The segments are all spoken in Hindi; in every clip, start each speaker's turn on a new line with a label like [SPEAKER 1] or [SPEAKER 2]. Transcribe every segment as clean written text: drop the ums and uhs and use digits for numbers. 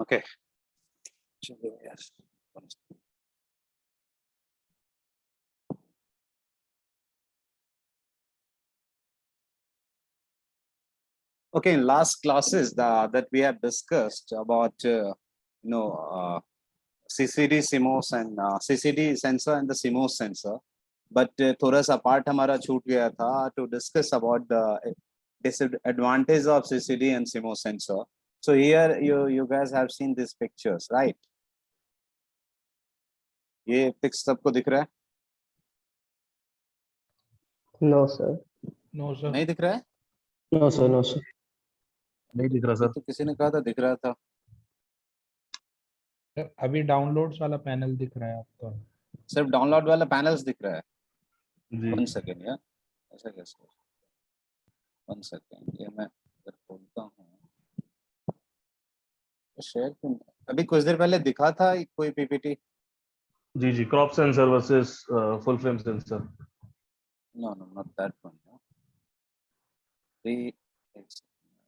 [SPEAKER 1] Okay. Yes. Okay, in last classes that we have discussed about CCD, CMOS and CCD sensor and the CMOS sensor, but थोड़ा सा part हमारा छूट गया था to discuss about the disadvantage of CCD and CMOS sensor. So here you guys have seen these pictures, right? ये pics सबको दिख रहा है?
[SPEAKER 2] No sir.
[SPEAKER 3] नो सर,
[SPEAKER 1] नहीं दिख रहा है?
[SPEAKER 2] No sir. No sir.
[SPEAKER 4] नहीं दिख रहा
[SPEAKER 1] ये
[SPEAKER 4] सर।
[SPEAKER 1] तो किसी ने कहा था दिख रहा था।
[SPEAKER 3] अभी डाउनलोड्स वाला पैनल दिख रहा है आपका।
[SPEAKER 1] सिर्फ डाउनलोड वाला पैनल्स दिख रहा है।
[SPEAKER 4] जी
[SPEAKER 1] 1 सेकेंड यार, ऐसा कैसे? 1 सेकेंड, ये मैं अगर खोलता हूँ तो शेयर क्यों? अभी कुछ देर पहले दिखा था कोई पीपीटी।
[SPEAKER 4] जी जी crop sensor versus full frame sensor.
[SPEAKER 1] No no not that one.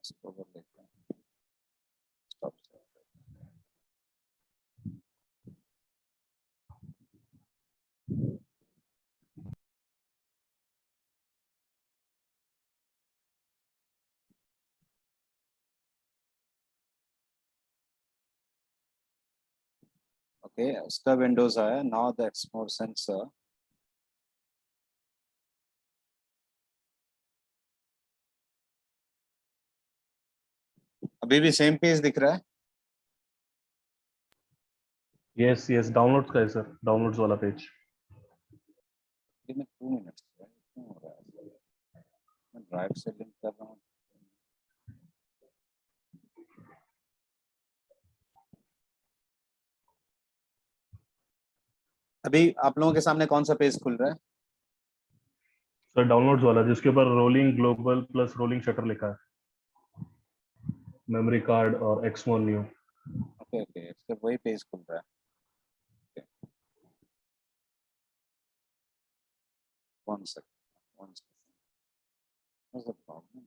[SPEAKER 1] इसको ओवर लेते हैं। स्टॉप। ओके, उसका विंडोज आया। Now the explore sensor. अभी भी सेम पेज दिख रहा है?
[SPEAKER 4] यस यस डाउनलोड्स का है सर, डाउनलोड्स वाला पेज।
[SPEAKER 1] Give me 2 minutes. क्यों हो रहा है? मैं ड्राइव से लिंक कर रहा हूँ। अभी आप लोगों के सामने कौन सा पेज खुल रहा है?
[SPEAKER 4] सर डाउनलोड्स वाला जिसके ऊपर rolling global plus rolling shutter लिखा है, मेमोरी कार्ड और एक्समोन न्यू।
[SPEAKER 1] ओके ओके, इसका वही पेज खुल रहा है। One second. One second. What's the problem?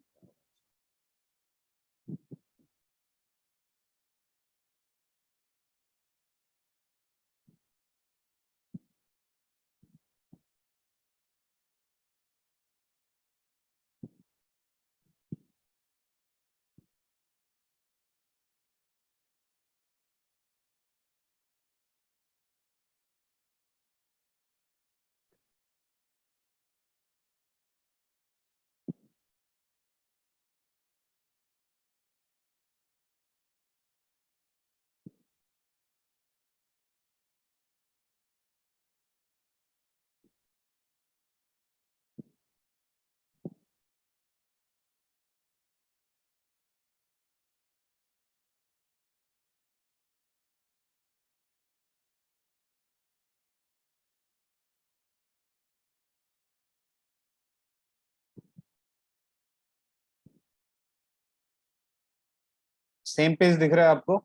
[SPEAKER 1] Same page दिख रहा है आपको?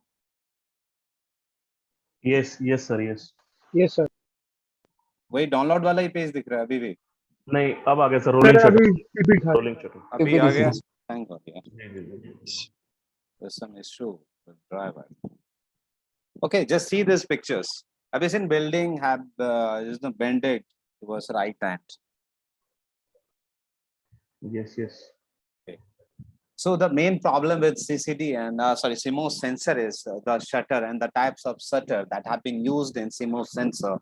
[SPEAKER 4] Yes yes sir yes.
[SPEAKER 2] Yes sir.
[SPEAKER 1] वही डाउनलोड वाला ही पेज दिख रहा है अभी भी?
[SPEAKER 4] नहीं अब आ गया सर रोलिंग
[SPEAKER 2] अभी
[SPEAKER 4] शटर।
[SPEAKER 2] repeat था।
[SPEAKER 4] Rolling shutter.
[SPEAKER 1] अभी आ गया। थैंक गॉड यार।
[SPEAKER 4] जी जी जी।
[SPEAKER 1] There's some issue with driver. Okay, just see these pictures. Have you seen building have bended towards right hand?
[SPEAKER 4] Yes yes.
[SPEAKER 1] So the main problem with CCD and CMOS sensor is the shutter and the types of shutter that have been used in CMOS sensor.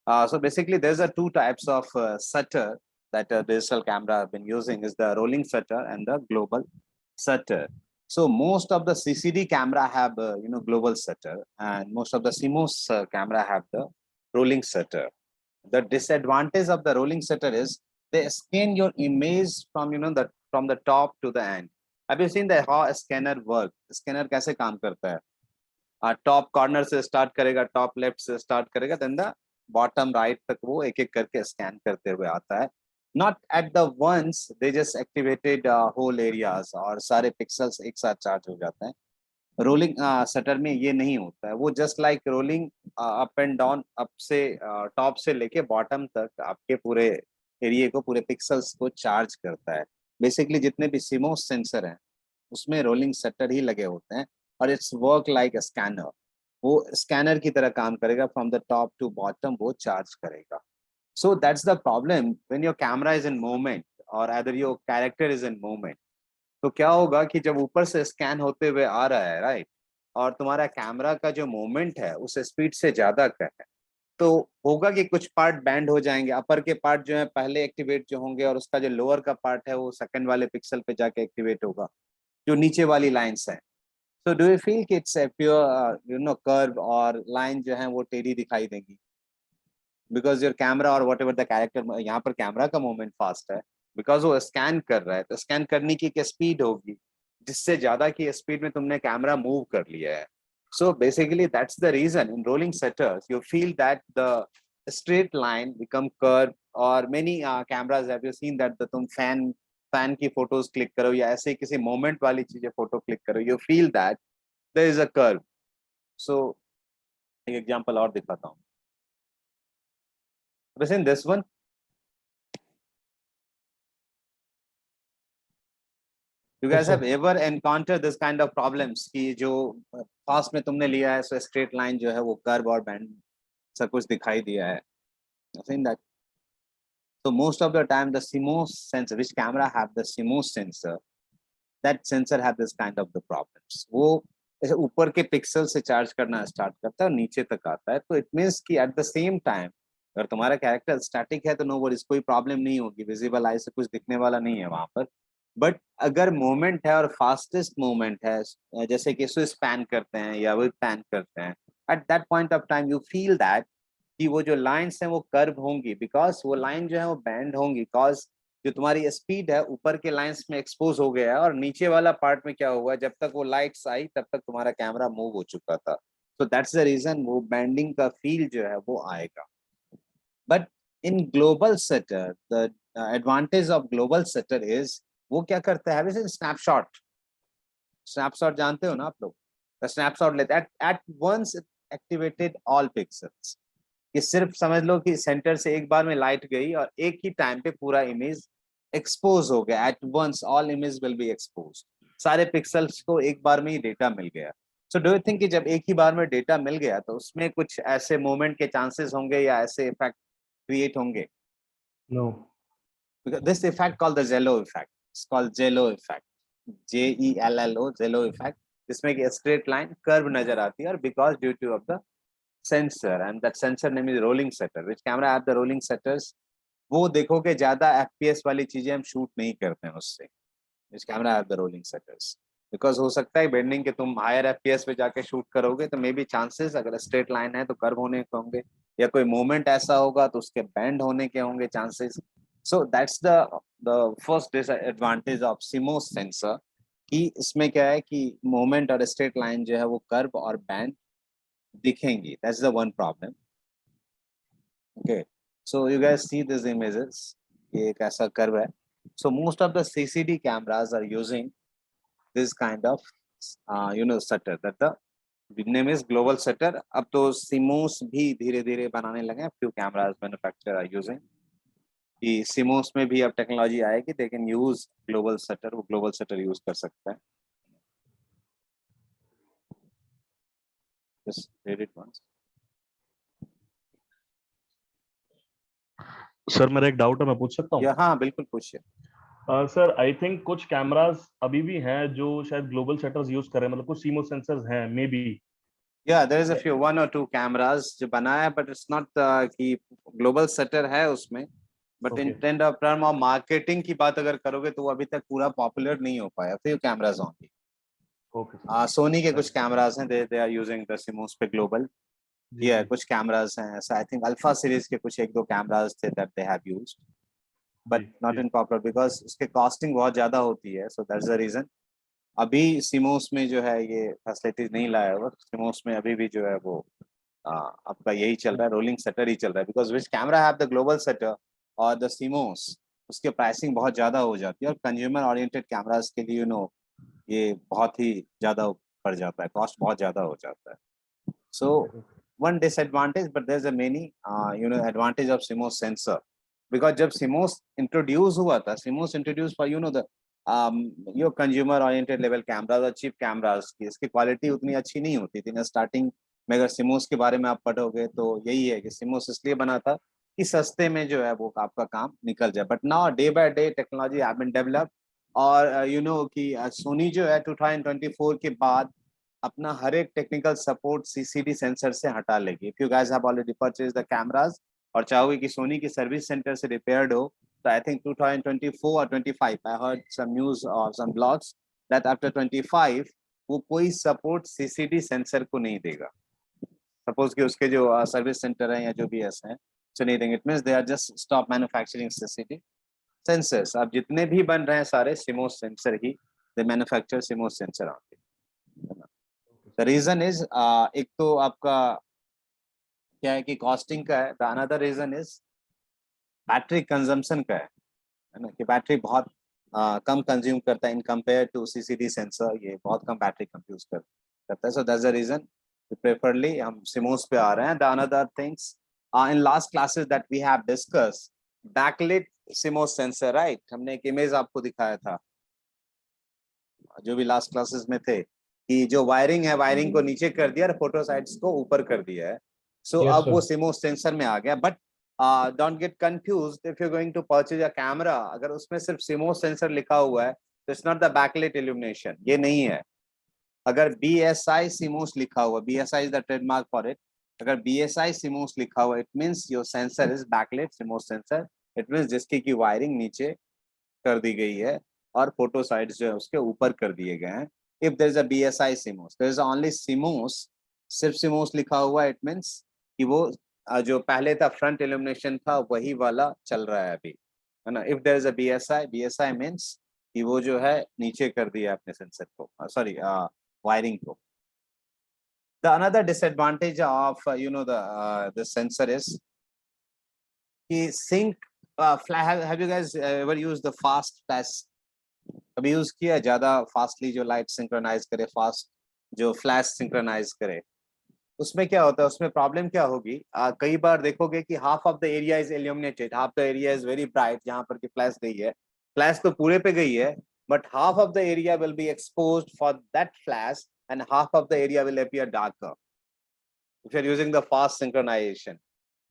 [SPEAKER 1] So basically, there's a 2 types of shutter that digital camera have been using is the rolling shutter and the global shutter. So most of the CCD camera have global shutter, and most of the CMOS camera have the rolling shutter. The disadvantage of the rolling shutter is they scan your image from from the top to the end. Have you seen the how a scanner work? Scanner कैसे काम करता है? टॉप कॉर्नर से स्टार्ट करेगा, टॉप लेफ्ट से स्टार्ट करेगा, देन द बॉटम राइट तक वो एक एक करके स्कैन करते हुए आता है। Not at the once they just activated whole areas और सारे पिक्सल्स एक साथ चार्ज हो जाते हैं। रोलिंग शटर में ये नहीं होता है। वो just like rolling up and down, up से टॉप से लेके बॉटम तक आपके पूरे एरिया को, पूरे पिक्सल्स को चार्ज करता है। बेसिकली जितने भी CMOS सेंसर हैं उसमें रोलिंग शटर ही लगे होते हैं। और it's work like a scanner, वो स्कैनर की तरह काम करेगा, from the top to bottom वो चार्ज करेगा. So that's the problem when your camera is in movement or either your character is in movement. तो क्या होगा कि जब ऊपर से स्कैन होते हुए आ रहा है, राइट, और तुम्हारा कैमरा का जो मूवमेंट है उस स्पीड से ज्यादा का है, तो होगा कि कुछ पार्ट बैंड हो जाएंगे. अपर के पार्ट जो है पहले एक्टिवेट जो होंगे, और उसका जो लोअर का पार्ट है वो सेकंड वाले पिक्सल पे जाके एक्टिवेट होगा, जो नीचे वाली लाइंस है. So do you feel कि it's a pure curve और लाइन जो है वो टेढ़ी दिखाई देंगी? Because your camera or whatever the character, यहाँ पर कैमरा का मूवमेंट फास्ट है, बिकॉज वो स्कैन कर रहा है, तो स्कैन करने की क्या स्पीड होगी, जिससे ज्यादा की स्पीड में तुमने कैमरा मूव कर लिया है. So basically that's the reason in rolling shutters you feel that the straight line become curve. और many cameras have you seen that तुम फैन की फोटोज क्लिक करो या ऐसे किसी मोमेंट वाली चीजें फोटो क्लिक करो, you feel that there is a curve. So एक एग्जांपल और दिखाता हूँ. Listen, this one. You guys
[SPEAKER 2] Yes, sir.
[SPEAKER 1] have ever encountered this kind of problems कि जो फास्ट में तुमने लिया है, so straight line जो है वो कर्व और बैंड सब कुछ दिखाई दिया है. Seen that? So most of the time the CMOS sensor, which camera have the CMOS sensor, that sensor have this kind of the problems. वो ऐसे ऊपर के पिक्सल से चार्ज करना स्टार्ट करता है और नीचे तक आता है. तो इट मीन्स कि एट द सेम टाइम अगर तुम्हारा कैरेक्टर स्टैटिक है तो नो वरीज, कोई प्रॉब्लम नहीं होगी, विजिबल आई से कुछ दिखने वाला नहीं है वहां पर. बट अगर मूवमेंट है और फास्टेस्ट मूवमेंट है, जैसे कि स्विच पैन करते हैं या विप पैन करते हैं, at that point of time you feel that कि वो जो लाइंस हैं वो कर्व होंगी, बिकॉज वो लाइन जो है वो बैंड होंगी, बिकॉज जो तुम्हारी स्पीड है ऊपर के लाइंस में एक्सपोज हो गया है, और नीचे वाला पार्ट में क्या हुआ, जब तक वो लाइट्स आई तब तक तुम्हारा कैमरा मूव हो चुका था. तो दैट्स द रीजन वो बैंडिंग का फील जो है वो आएगा. But in global shutter the advantage of global shutter is, वो क्या करता है, स्नैपशॉट. स्नैपशॉट जानते हो ना आप लोग, स्नैपशॉट लेते at once activated all pixels, कि सिर्फ समझ लो कि सेंटर से एक बार में लाइट गई और एक ही टाइम पे पूरा इमेज एक्सपोज हो गया. At once all image will be expose, सारे पिक्सल्स को एक बार में ही डेटा मिल गया. सो डू यू थिंक कि जब एक ही बार में डेटा मिल गया तो उसमें कुछ ऐसे मोमेंट के चांसेस होंगे या ऐसे इफेक्ट क्रिएट होंगे?
[SPEAKER 4] No.
[SPEAKER 1] Because this effect called the Zello effect. It's called Zello effect. Jello, Zello effect. जिसमें कि स्ट्रेट लाइन कर्व नजर आती है, और because due two of the sensor, and that sensor name is rolling shutter. Which camera have the rolling shutters? वो देखोगे ज्यादा FPS वाली चीजें हम शूट नहीं करते हैं उससे. Which camera have the rolling shutters? Because हो सकता है बेंडिंग के तुम हायर FPS पे जाके शूट करोगे तो मे बी चांसेस, अगर स्ट्रेट लाइन है तो कर्व होने के होंगे, या कोई मोमेंट ऐसा होगा तो उसके बैंड होने के होंगे chances. So that's the first disadvantage of CMOS sensor, कि इसमें क्या है कि मोमेंट और स्ट्रेट लाइन जो है वो कर्व और बैंड दिखेंगी. That's the one problem. Okay, so you guys see these images, ये एक ऐसा कर्व है. So most of the CCD cameras are using this kind of shutter, that the name is global shutter. अब तो CMOS भी धीरे धीरे बनाने लगे हैं. Few cameras manufacturer are using. कि CMOS में भी अब टेक्नोलॉजी आएगी, they can use global shutter, वो global shutter यूज कर सकता है. Just read it once.
[SPEAKER 4] Sir मेरा एक डाउट है, मैं पूछ सकता हूँ?
[SPEAKER 1] या हाँ बिल्कुल पूछिए.
[SPEAKER 4] सर आई थिंक कुछ कैमरास अभी भी हैं जो शायद ग्लोबल शटर्स यूज कर रहे हैं, मतलब कुछ CMOS सेंसर्स हैं may be.
[SPEAKER 1] Yeah, there is a few, one or two cameras जो बनाया है, but it's not कि global shutter है उसमें. But in
[SPEAKER 4] Okay.
[SPEAKER 1] term of marketing की बात अगर करोगे तो वो अभी तक पूरा पॉपुलर नहीं हो पाया. few cameras only.
[SPEAKER 4] Okay.
[SPEAKER 1] Soni के कुछ कैमरास हैं, they are using the CMOS पे global.
[SPEAKER 4] जी,
[SPEAKER 1] Yeah,
[SPEAKER 4] जी.
[SPEAKER 1] कुछ कैमरास हैं ऐसा. I think अल्फा सीरीज के कुछ एक दो कैमरास थे that they have used, but
[SPEAKER 4] जी,
[SPEAKER 1] not
[SPEAKER 4] जी.
[SPEAKER 1] in popular because उसके कॉस्टिंग बहुत ज्यादा होती है. So that's the reason. अभी CMOS में जो है ये फैसिलिटीज नहीं लाया हुआ. CMOS में अभी भी जो है वो आपका यही चल रहा है, रोलिंग शटर ही चल रहा है. Because which camera have the global shutter और द CMOS, उसके प्राइसिंग बहुत ज्यादा हो जाती है, और कंज्यूमर ओरिएंटेड कैमरास के लिए ये बहुत ही ज्यादा पड़ जाता है, कॉस्ट बहुत ज्यादा हो जाता है. सो one disadvantage, but there's a many advantage of CMOS sensor. Because जब CMOS introduce हुआ था, CMOS introduced for the yo consumer oriented level cameras और चीप कैमरास की इसकी क्वालिटी उतनी अच्छी नहीं होती थी ना स्टार्टिंग में। अगर सिमोस के बारे में आप पढ़ोगे तो यही है कि सिमोस इसलिए बना था कि सस्ते में जो है वो आपका काम निकल जाए। But now day by day technology have been develop, और यू नो कि सोनी जो है 2024 के बाद अपना हर एक टेक्निकल सपोर्ट सीसीडी सेंसर से हटा लेगी। If you guys have already purchase the cameras और चाहोगे कि सोनी की सर्विस सेंटर से रिपेयर्ड हो, तो आई थिंक 2024 और 25 आई हर्ड सम न्यूज और सम ब्लॉग्स दैट आफ्टर 25 वो कोई सपोर्ट सीसीडी सेंसर को नहीं देगा। सपोज कि उसके जो सर्विस सेंटर है या जो भी ऐसे हैं, so नहीं देंगे। It means they are just stop manufacturing CCD sensors. अब जितने भी बन रहे हैं सारे सिमोस सेंसर ही, they manufacture CMOS sensor only. The reason is एक तो आपका क्या है कि कॉस्टिंग का है, the another reason is battery consumption का है ना, कि बैटरी बहुत कम कंज्यूम करता है in compare to CCD sensor. ये बहुत कम बैटरी कंफ्यूज करता है। So that's the reason preferably हम सिमोस पे आ रहे हैं। The another things in last classes that we have discuss backlit CMOS sensor, right? हमने एक इमेज आपको दिखाया था जो भी लास्ट क्लासेस में थे कि जो वायरिंग है वायरिंग को नीचे कर दिया और फोटो साइट्स को ऊपर कर दिया है। सो
[SPEAKER 3] Yes,
[SPEAKER 1] अब वो
[SPEAKER 3] sir.
[SPEAKER 1] सिमोस सेंसर में आ गया। But don't get confused if you going to purchase a camera, अगर उसमें सिर्फ सिमोस सेंसर लिखा हुआ है तो it's not the backlight illumination, ये नहीं है। अगर BSI सिमोस लिखा हुआ, BSI is the trademark for it, अगर BSI सिमोस लिखा हुआ it means your sensor is backlight CMOS sensor. It means जिसकी की वायरिंग नीचे कर दी गई है और फोटो साइड्स जो है उसके ऊपर कर दिए गए हैं। If there is a BSI CMOS, there is only CMOS, सिर्फ सिमोस लिखा हुआ इट मींस कि वो जो पहले था फ्रंट इल्यूमिनेशन था वही वाला चल रहा है अभी, है ना। If there is a BSI means कि वो जो है नीचे कर दिया अपने सेंसर को, सॉरी वायरिंग को। The another disadvantage of the sensor is कि sync have you guys ever used the fast flash? कभी यूज किया ज्यादा फास्टली जो लाइट सिंक्रोनाइज करे, फास्ट जो फ्लैश सिंक्रोनाइज करे? उसमें क्या होता है, उसमें प्रॉब्लम क्या होगी, कई बार देखोगे कि half of the area is illuminated, half the area is very bright, जहां पर की फ्लैश गई है, फ्लैश तो पूरे पे गई है but half of the area will be exposed for that flash and half of the area will appear darker if you are using the fast synchronization.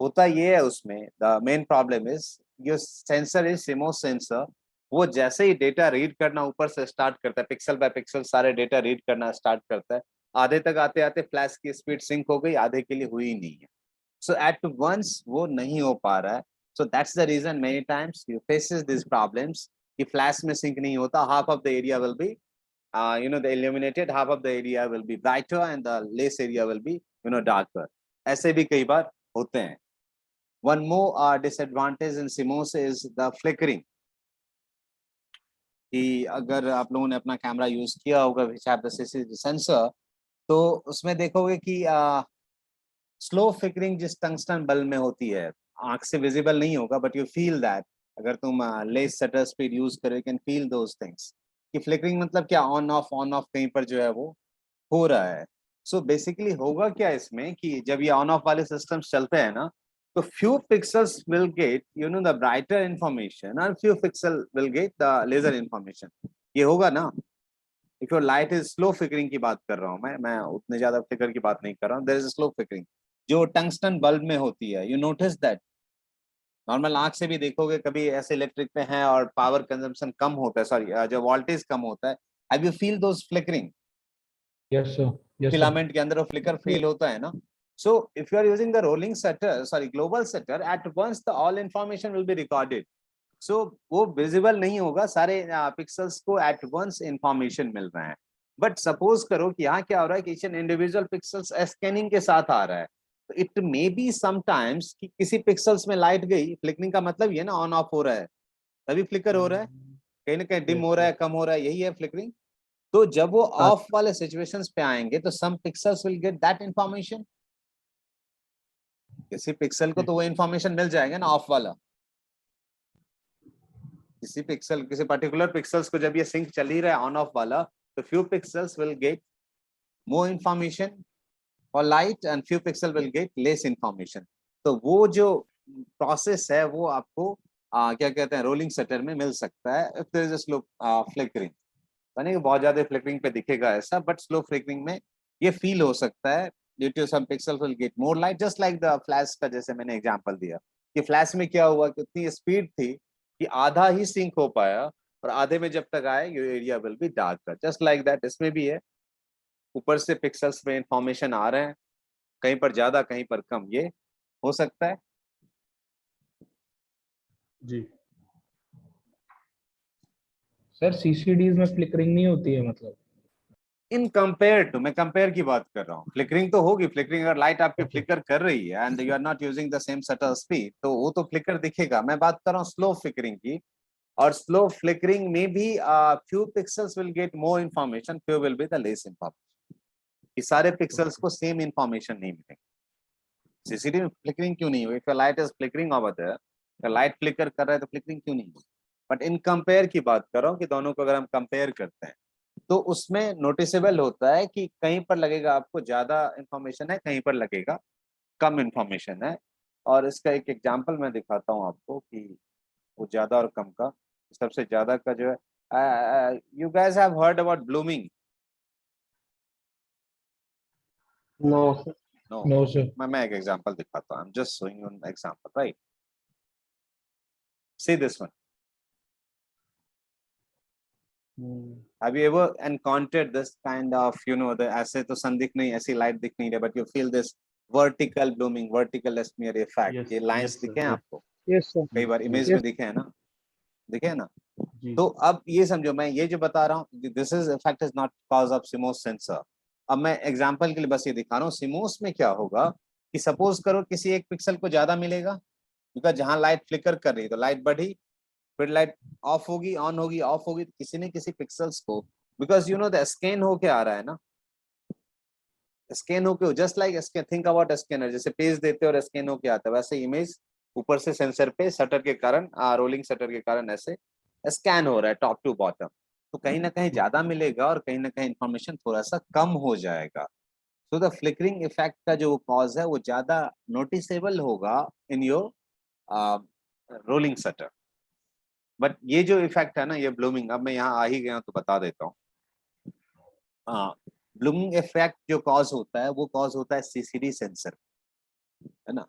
[SPEAKER 1] होता ये है उसमें, the main problem is your sensor is CMOS sensor, वो जैसे ही डेटा रीड करना ऊपर से स्टार्ट करता है, पिक्सल बाय पिक्सल सारे डेटा रीड करना स्टार्ट करता है, आधे तक आते आते फ्लैश की स्पीड सिंक हो गई, आधे के लिए हुई नहीं है। सो एट वंस वो नहीं हो पा रहा है। So that's the reason many times you faces this problems कि फ्लैश में सिंक नहीं होता, half of the area will be the illuminated, half of the area will be brighter and the less area will be darker. ऐसे भी कई बार होते हैं। One more disadvantage in CMOS is the flickering, कि अगर आप लोगों ने अपना कैमरा यूज किया होगा which have the CCD sensor, तो उसमें देखोगे कि स्लो फ्लिकरिंग जिस टंगस्टन बल्ब में होती है, आंख से विजिबल नहीं होगा बट यू फील दैट। अगर तुम लेस शटर स्पीड यूज करो you can feel those things कि फ्लिकरिंग मतलब क्या, ऑन ऑफ कहीं पर जो है वो हो रहा है। सो बेसिकली होगा क्या इसमें कि जब ये ऑन ऑफ वाले सिस्टम्स चलते हैं ना, तो few pixels will get the brighter information and few pixel will get the laser information। ये होगा ना। If your light is slow flickering की बात कर रहा हूँ मैं उतने ज्यादा फ्लिकर की बात नहीं कर रहा हूँ। देयर इज स्लो फ्लिकरिंग जो टंगस्टन बल्ब में होती है, यू नोटिस दैट। नॉर्मल आंख से भी देखोगे कभी ऐसे इलेक्ट्रिक पे हैं और पावर कंजम्पशन कम होता है, सॉरी जो वोल्टेज कम होता है, have you feel those flickering?
[SPEAKER 3] Yes, sir. Yes, sir.
[SPEAKER 1] Filament के अंदर वो फ्लिकर फील होता है ना। So if you are using the rolling shutter, sorry global shutter, at once the all information will be recorded. So वो विजिबल नहीं होगा, सारे पिक्सल्स को एट वंस इंफॉर्मेशन मिल रहे हैं। बट सपोज करो कि यहाँ क्या हो रहा है कि each and individual pixels scanning के साथ आ रहा है, तो इट मे बी समटाइम्स कि किसी पिक्सल्स में लाइट गई, फ्लिकरिंग का मतलब ये ना ऑन ऑफ हो रहा है तभी फ्लिकर हो रहा है, कहीं ना कहीं डिम हो रहा है, कम हो रहा है, यही है फ्लिकरिंग। तो जब वो ऑफ वाले सिचुएशंस पे आएंगे तो some pixels will get that information, किसी पिक्सल को तो वो इंफॉर्मेशन मिल जाएगा ना ऑफ वाला। किसी पिक्सल, किसी पर्टिकुलर पिक्सल्स को जब ये सिंक चल ही रहा है ऑन ऑफ वाला, तो few pixels will get more information और light and few pixel will get less information. तो वो जो प्रोसेस है वो आपको क्या कहते हैं रोलिंग शटर में मिल सकता है if there is a slow flickering. यानी कि बहुत ज्यादा फ्लिकरिंग पे दिखेगा ऐसा, बट स्लो फ्लिकरिंग में ये फील हो सकता है due to some pixels will get more light, just like the flash का जैसे मैंने एग्जांपल दिया कि फ्लैश में क्या हुआ कि उतनी स्पीड थी कि आधा ही सिंक हो पाया, और आधे में जब तक आए your area will B darker, just like that इसमें भी है। ऊपर से पिक्सेल्स में इंफॉर्मेशन आ रहे हैं, कहीं पर ज्यादा कहीं पर कम, ये हो सकता है।
[SPEAKER 4] जी
[SPEAKER 3] सर सीसीडीज में फ्लिकरिंग नहीं होती है मतलब?
[SPEAKER 1] इन कंपेयर टू, मैं कंपेयर की बात कर रहा हूँ, फ्लिकरिंग तो होगी, फ्लिकरिंग अगर लाइट आपकी
[SPEAKER 3] Okay.
[SPEAKER 1] फ्लिकर कर रही है and you are not using the same shutter speed तो वो तो फ्लिकर दिखेगा। मैं बात कर रहा हूँ स्लो फ्लिकरिंग की, और स्लो फ्लिकरिंग में भी few pixels will get more information, few will be the less information. ये सारे पिक्सेल्स को सेम इंफॉर्मेशन नहीं मिलेंगे। सीसीडी में फ्लिकरिंग क्यों नहीं हुई? If light is flickering over there, light flicker कर रहा है तो फ्लिकरिंग क्यों नहीं हुई? बट इन कंपेयर की बात कर रहा हूँ कि दोनों को अगर हम कंपेयर करते हैं तो उसमें नोटिसेबल होता है कि कहीं पर लगेगा आपको ज्यादा इंफॉर्मेशन है, कहीं पर लगेगा कम इंफॉर्मेशन है। और इसका एक एग्जांपल मैं दिखाता हूँ आपको कि वो ज्यादा और कम का। सबसे ज्यादा का जो है, you guys have heard about blooming?
[SPEAKER 2] No, sir.
[SPEAKER 1] No.
[SPEAKER 3] No sir.
[SPEAKER 1] मैं एक एग्जांपल दिखाता हूँ, I am just showing you an example, right? See this one. Have you ever encountered this kind of, the ऐसे तो सन दिख नहीं, ऐसी लाइट दिख नहीं रही, but you feel this vertical blooming, vertical smear effect,
[SPEAKER 4] yes
[SPEAKER 1] ये लाइंस
[SPEAKER 4] यस
[SPEAKER 1] दिखे हैं
[SPEAKER 4] सर यस
[SPEAKER 1] आपको?
[SPEAKER 2] Yes, sir.
[SPEAKER 1] कई बार इमेज
[SPEAKER 2] Yes.
[SPEAKER 1] में दिखे हैं ना, दिखे हैं ना?
[SPEAKER 4] जी
[SPEAKER 1] तो अब ये समझो, मैं ये जो बता रहा हूँ this is effect is not cause of CMOS sensor. अब मैं एग्जांपल के लिए बस ये दिखा रहा हूँ सिमोस में क्या होगा कि सपोज करो किसी एक पिक्सल को ज्यादा मिलेगा, बिकॉज जहां लाइट फ्लिकर कर रही है तो लाइट बढ़ी, फिर लाइट ऑफ होगी, ऑन होगी, ऑफ होगी, तो किसी ने किसी पिक्सल्स को, बिकॉज द स्कैन होके आ रहा है ना, स्कैन होके, just like scan, think about scanner, जैसे पेज देते और स्कैन होके आता है, वैसे इमेज ऊपर से सेंसर पे शटर के कारण, रोलिंग शटर के कारण ऐसे स्कैन हो रहा है टॉप टू बॉटम। तो कहीं ना कहीं ज्यादा मिलेगा और कहीं ना कहीं इंफॉर्मेशन थोड़ा सा कम हो जाएगा। सो द फ्लिकरिंग इफेक्ट का जो कॉज है वो ज्यादा नोटिसेबल होगा in your rolling shutter. But ये जो इफेक्ट है ना, ये ब्लूमिंग, अब मैं यहाँ आ ही गया तो बता देता हूँ। ब्लूमिंग इफेक्ट जो कॉज होता है वो कॉज होता है सीसीडी सेंसर, है ना?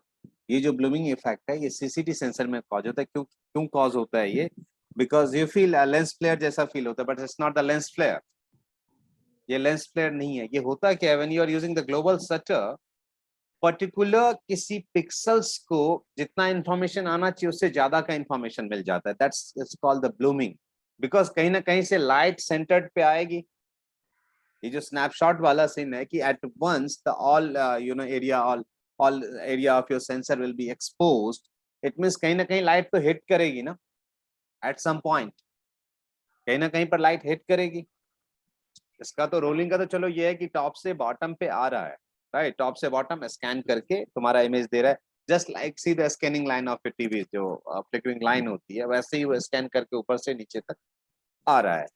[SPEAKER 1] ये जो ब्लूमिंग इफेक्ट है ये सीसीडी सेंसर में कॉज होता है। क्यों क्यों कॉज होता है ये? Because you feel lens flare जैसा फील होता है, but it's not the lens flare. ये लेंस फ्लेयर नहीं है। ये होता क्या है, when you are using the global shutter, particular किसी पिक्सल्स को जितना इंफॉर्मेशन आना चाहिए उससे ज्यादा का इंफॉर्मेशन मिल जाता है, that's it's called the blooming. Because कहीं ना कहीं से लाइट सेंटर्ड पे आएगी। ये जो स्नैपशॉट वाला सीन है कि at once the all area, all area of your sensor will be exposed. It means कहीं ना कहीं लाइट तो हिट करेगी ना, एट सम पॉइंट कहीं ना कहीं पर लाइट हिट करेगी। इसका तो रोलिंग का तो चलो ये है कि टॉप से बॉटम पे आ रहा है, राइट? टॉप से बॉटम स्कैन करके तुम्हारा इमेज दे रहा है, just like see the scanning line of A TV, जो फ्लिकरिंग लाइन होती है वैसे ही वो स्कैन करके ऊपर से नीचे तक आ रहा है।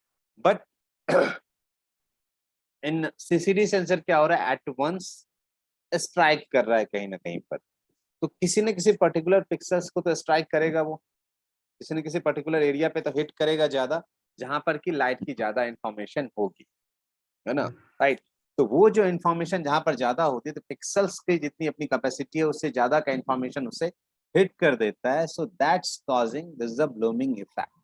[SPEAKER 1] बट इन सीसीडी सेंसर क्या हो रहा है, एट वंस स्ट्राइक कर रहा है कहीं ना कहीं पर, तो किसी न किसी पर्टिकुलर पिक्सल्स को तो स्ट्राइक करेगा वो, किसी न किसी पर्टिकुलर एरिया पे तो हिट करेगा ज्यादा, जहां पर की लाइट की ज्यादा इंफॉर्मेशन होगी, है ना? राइट। तो वो जो इंफॉर्मेशन जहां पर ज्यादा होती है तो पिक्सल्स की जितनी अपनी कैपेसिटी है उससे ज्यादा का इंफॉर्मेशन उसे हिट कर देता है। So that's causing this the blooming effect,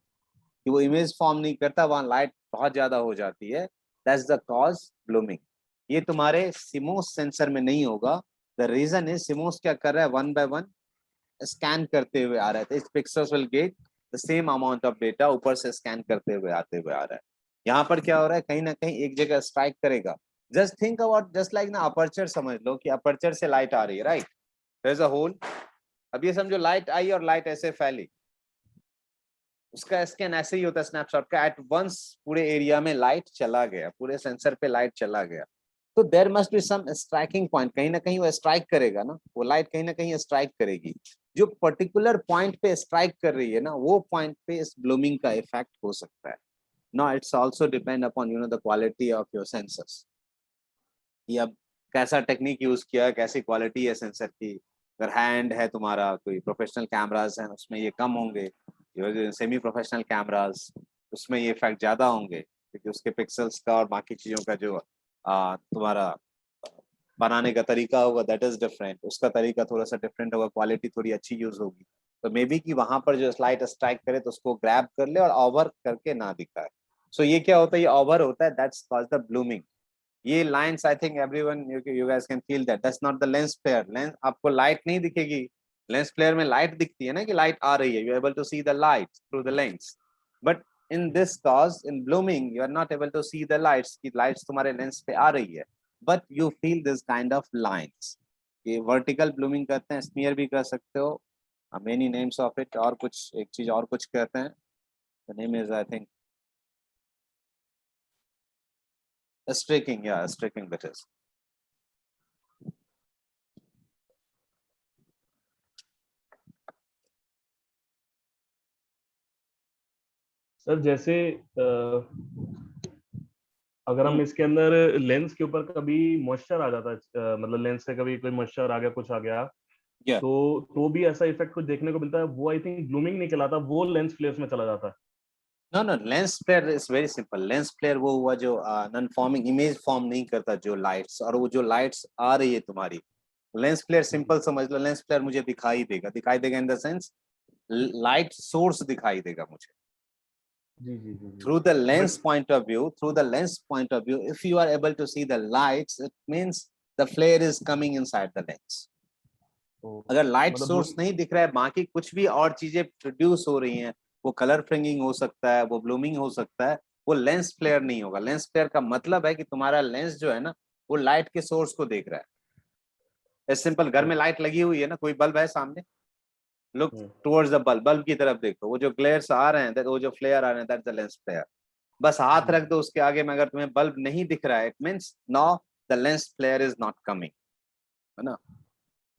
[SPEAKER 1] कि वो इमेज फॉर्म नहीं करता, वहां लाइट बहुत ज्यादा हो जाती है, दैट्स द कॉज ब्लूमिंग। ये तुम्हारे सिमोस सेंसर में नहीं होगा। द रीजन इज सिमोस क्या कर रहा है, वन बाय वन स्कैन करते हुए आ रहा है, तो इस pixels will get the same amount of data, ऊपर से स्कैन करते हुए आते हुए आ रहा है। यहाँ पर क्या हो रहा है, कहीं ना कहीं एक जगह स्ट्राइक करेगा। Just think about, just like ना अपर्चर, समझ लो कि अपर्चर से लाइट आ रही है, right? There is a hole. अब ये समझो लाइट आई और लाइट ऐसे फैली, उसका स्कैन ऐसे ही होता है स्नैपशॉट का, एट वंस पूरे एरिया में लाइट चला गया, पूरे सेंसर पे लाइट चला गया। तो there must be some striking point, कहीं ना कहीं वो स्ट्राइक करेगा ना, वो लाइट कहीं ना कहीं स्ट्राइक करेगी। जो पर्टिकुलर पॉइंट पे स्ट्राइक कर रही है ना, वो पॉइंट पे इस ब्लूमिंग का इफेक्ट हो सकता है। Now it's also depend upon the quality of your sensors, कि अब कैसा टेक्निक यूज किया है, कैसी क्वालिटी है सेंसर की। अगर हैंड है तुम्हारा, कोई प्रोफेशनल कैमराज हैं उसमें ये कम होंगे, सेमी प्रोफेशनल कैमरास, उसमें ये इफेक्ट ज्यादा होंगे क्योंकि उसके पिक्सल्स का और बाकी चीजों का जो तुम्हारा बनाने का तरीका होगा दैट इज डिफरेंट, उसका तरीका थोड़ा सा डिफरेंट होगा, क्वालिटी थोड़ी अच्छी यूज होगी। तो मे बी कि वहां पर जो लाइट स्ट्राइक करे तो उसको ग्रैब कर ले और ओवर करके ना दिखाए। सो ये क्या होता है, ये ओवर होता है, दैट्स कॉल्ड द ब्लूमिंग। ये lines I think everyone you guys can feel that's not the lens flare. Lens आपको लाइट नहीं दिखेगी, लेंस फ्लेयर में लाइट दिखती है ना कि लाइट आ रही है, you are able to see the light through the lens. But in this cause in blooming you are not able to see the lights, की लाइट्स तुम्हारे लेंस पे आ रही है, but you feel this kind of lines. ये वर्टिकल ब्लूमिंग कहते हैं, स्मीयर भी कर सकते हो, मेनी नेम्स ऑफ इट, और कुछ एक चीज और कुछ कहते हैं, the name is I think streaking, yeah, streaking that is।
[SPEAKER 4] Sir जैसे अगर हम इसके अंदर लेंस के ऊपर कभी मॉइस्चर आ जाता है, मतलब लेंस से कभी कोई मॉइस्चर आ गया, कुछ आ गया,
[SPEAKER 1] Yeah.
[SPEAKER 4] तो भी ऐसा इफेक्ट कुछ देखने को मिलता है, वो आई थिंक ब्लूमिंग नहीं कहलाता, वो लेंस फ्लेयर्स में चला जाता है।
[SPEAKER 1] No, no, lens flare is very simple। Lens flare वो हुआ जो नॉन फॉर्मिंग इमेज फॉर्म नहीं करता जो लाइट्स, और वो जो लाइट्स आ रही है तुम्हारी, लेंस फ्लेयर सिंपल समझ लो, लेंस फ्लेयर मुझे दिखाई देगा, दिखाई देगा in the sense light source दिखाई देगा मुझे
[SPEAKER 4] जी जी जी जी।
[SPEAKER 1] through the lens point of view, through the lens point of view, if you are able to see the lights, it means the flare is coming inside the lens। अगर लाइट
[SPEAKER 4] मतलब
[SPEAKER 1] सोर्स नहीं दिख रहा है, बाकी कुछ भी और चीजें प्रोड्यूस हो रही हैं, वो कलर फ्रिंगिंग हो सकता है, वो ब्लूमिंग हो सकता है, वो लेंस फ्लेयर नहीं होगा। लेंस फ्लेयर का मतलब है कि तुम्हारा लेंस जो है ना, वो लाइट के सोर्स को देख रहा है। सिंपल, घर में लाइट लगी हुई है ना, कोई बल्ब है सामने, look towards the bulb, bulb की तरफ देखो, वो जो ग्लेयर्स आ रहे हैं, वो जो फ्लेयर आ रहे हैं, दैट्स द लेंस फ्लेयर। बस हाथ रख दो उसके आगे में, अगर तुम्हें बल्ब नहीं दिख रहा है, it means now the lens flare is not coming, है ना,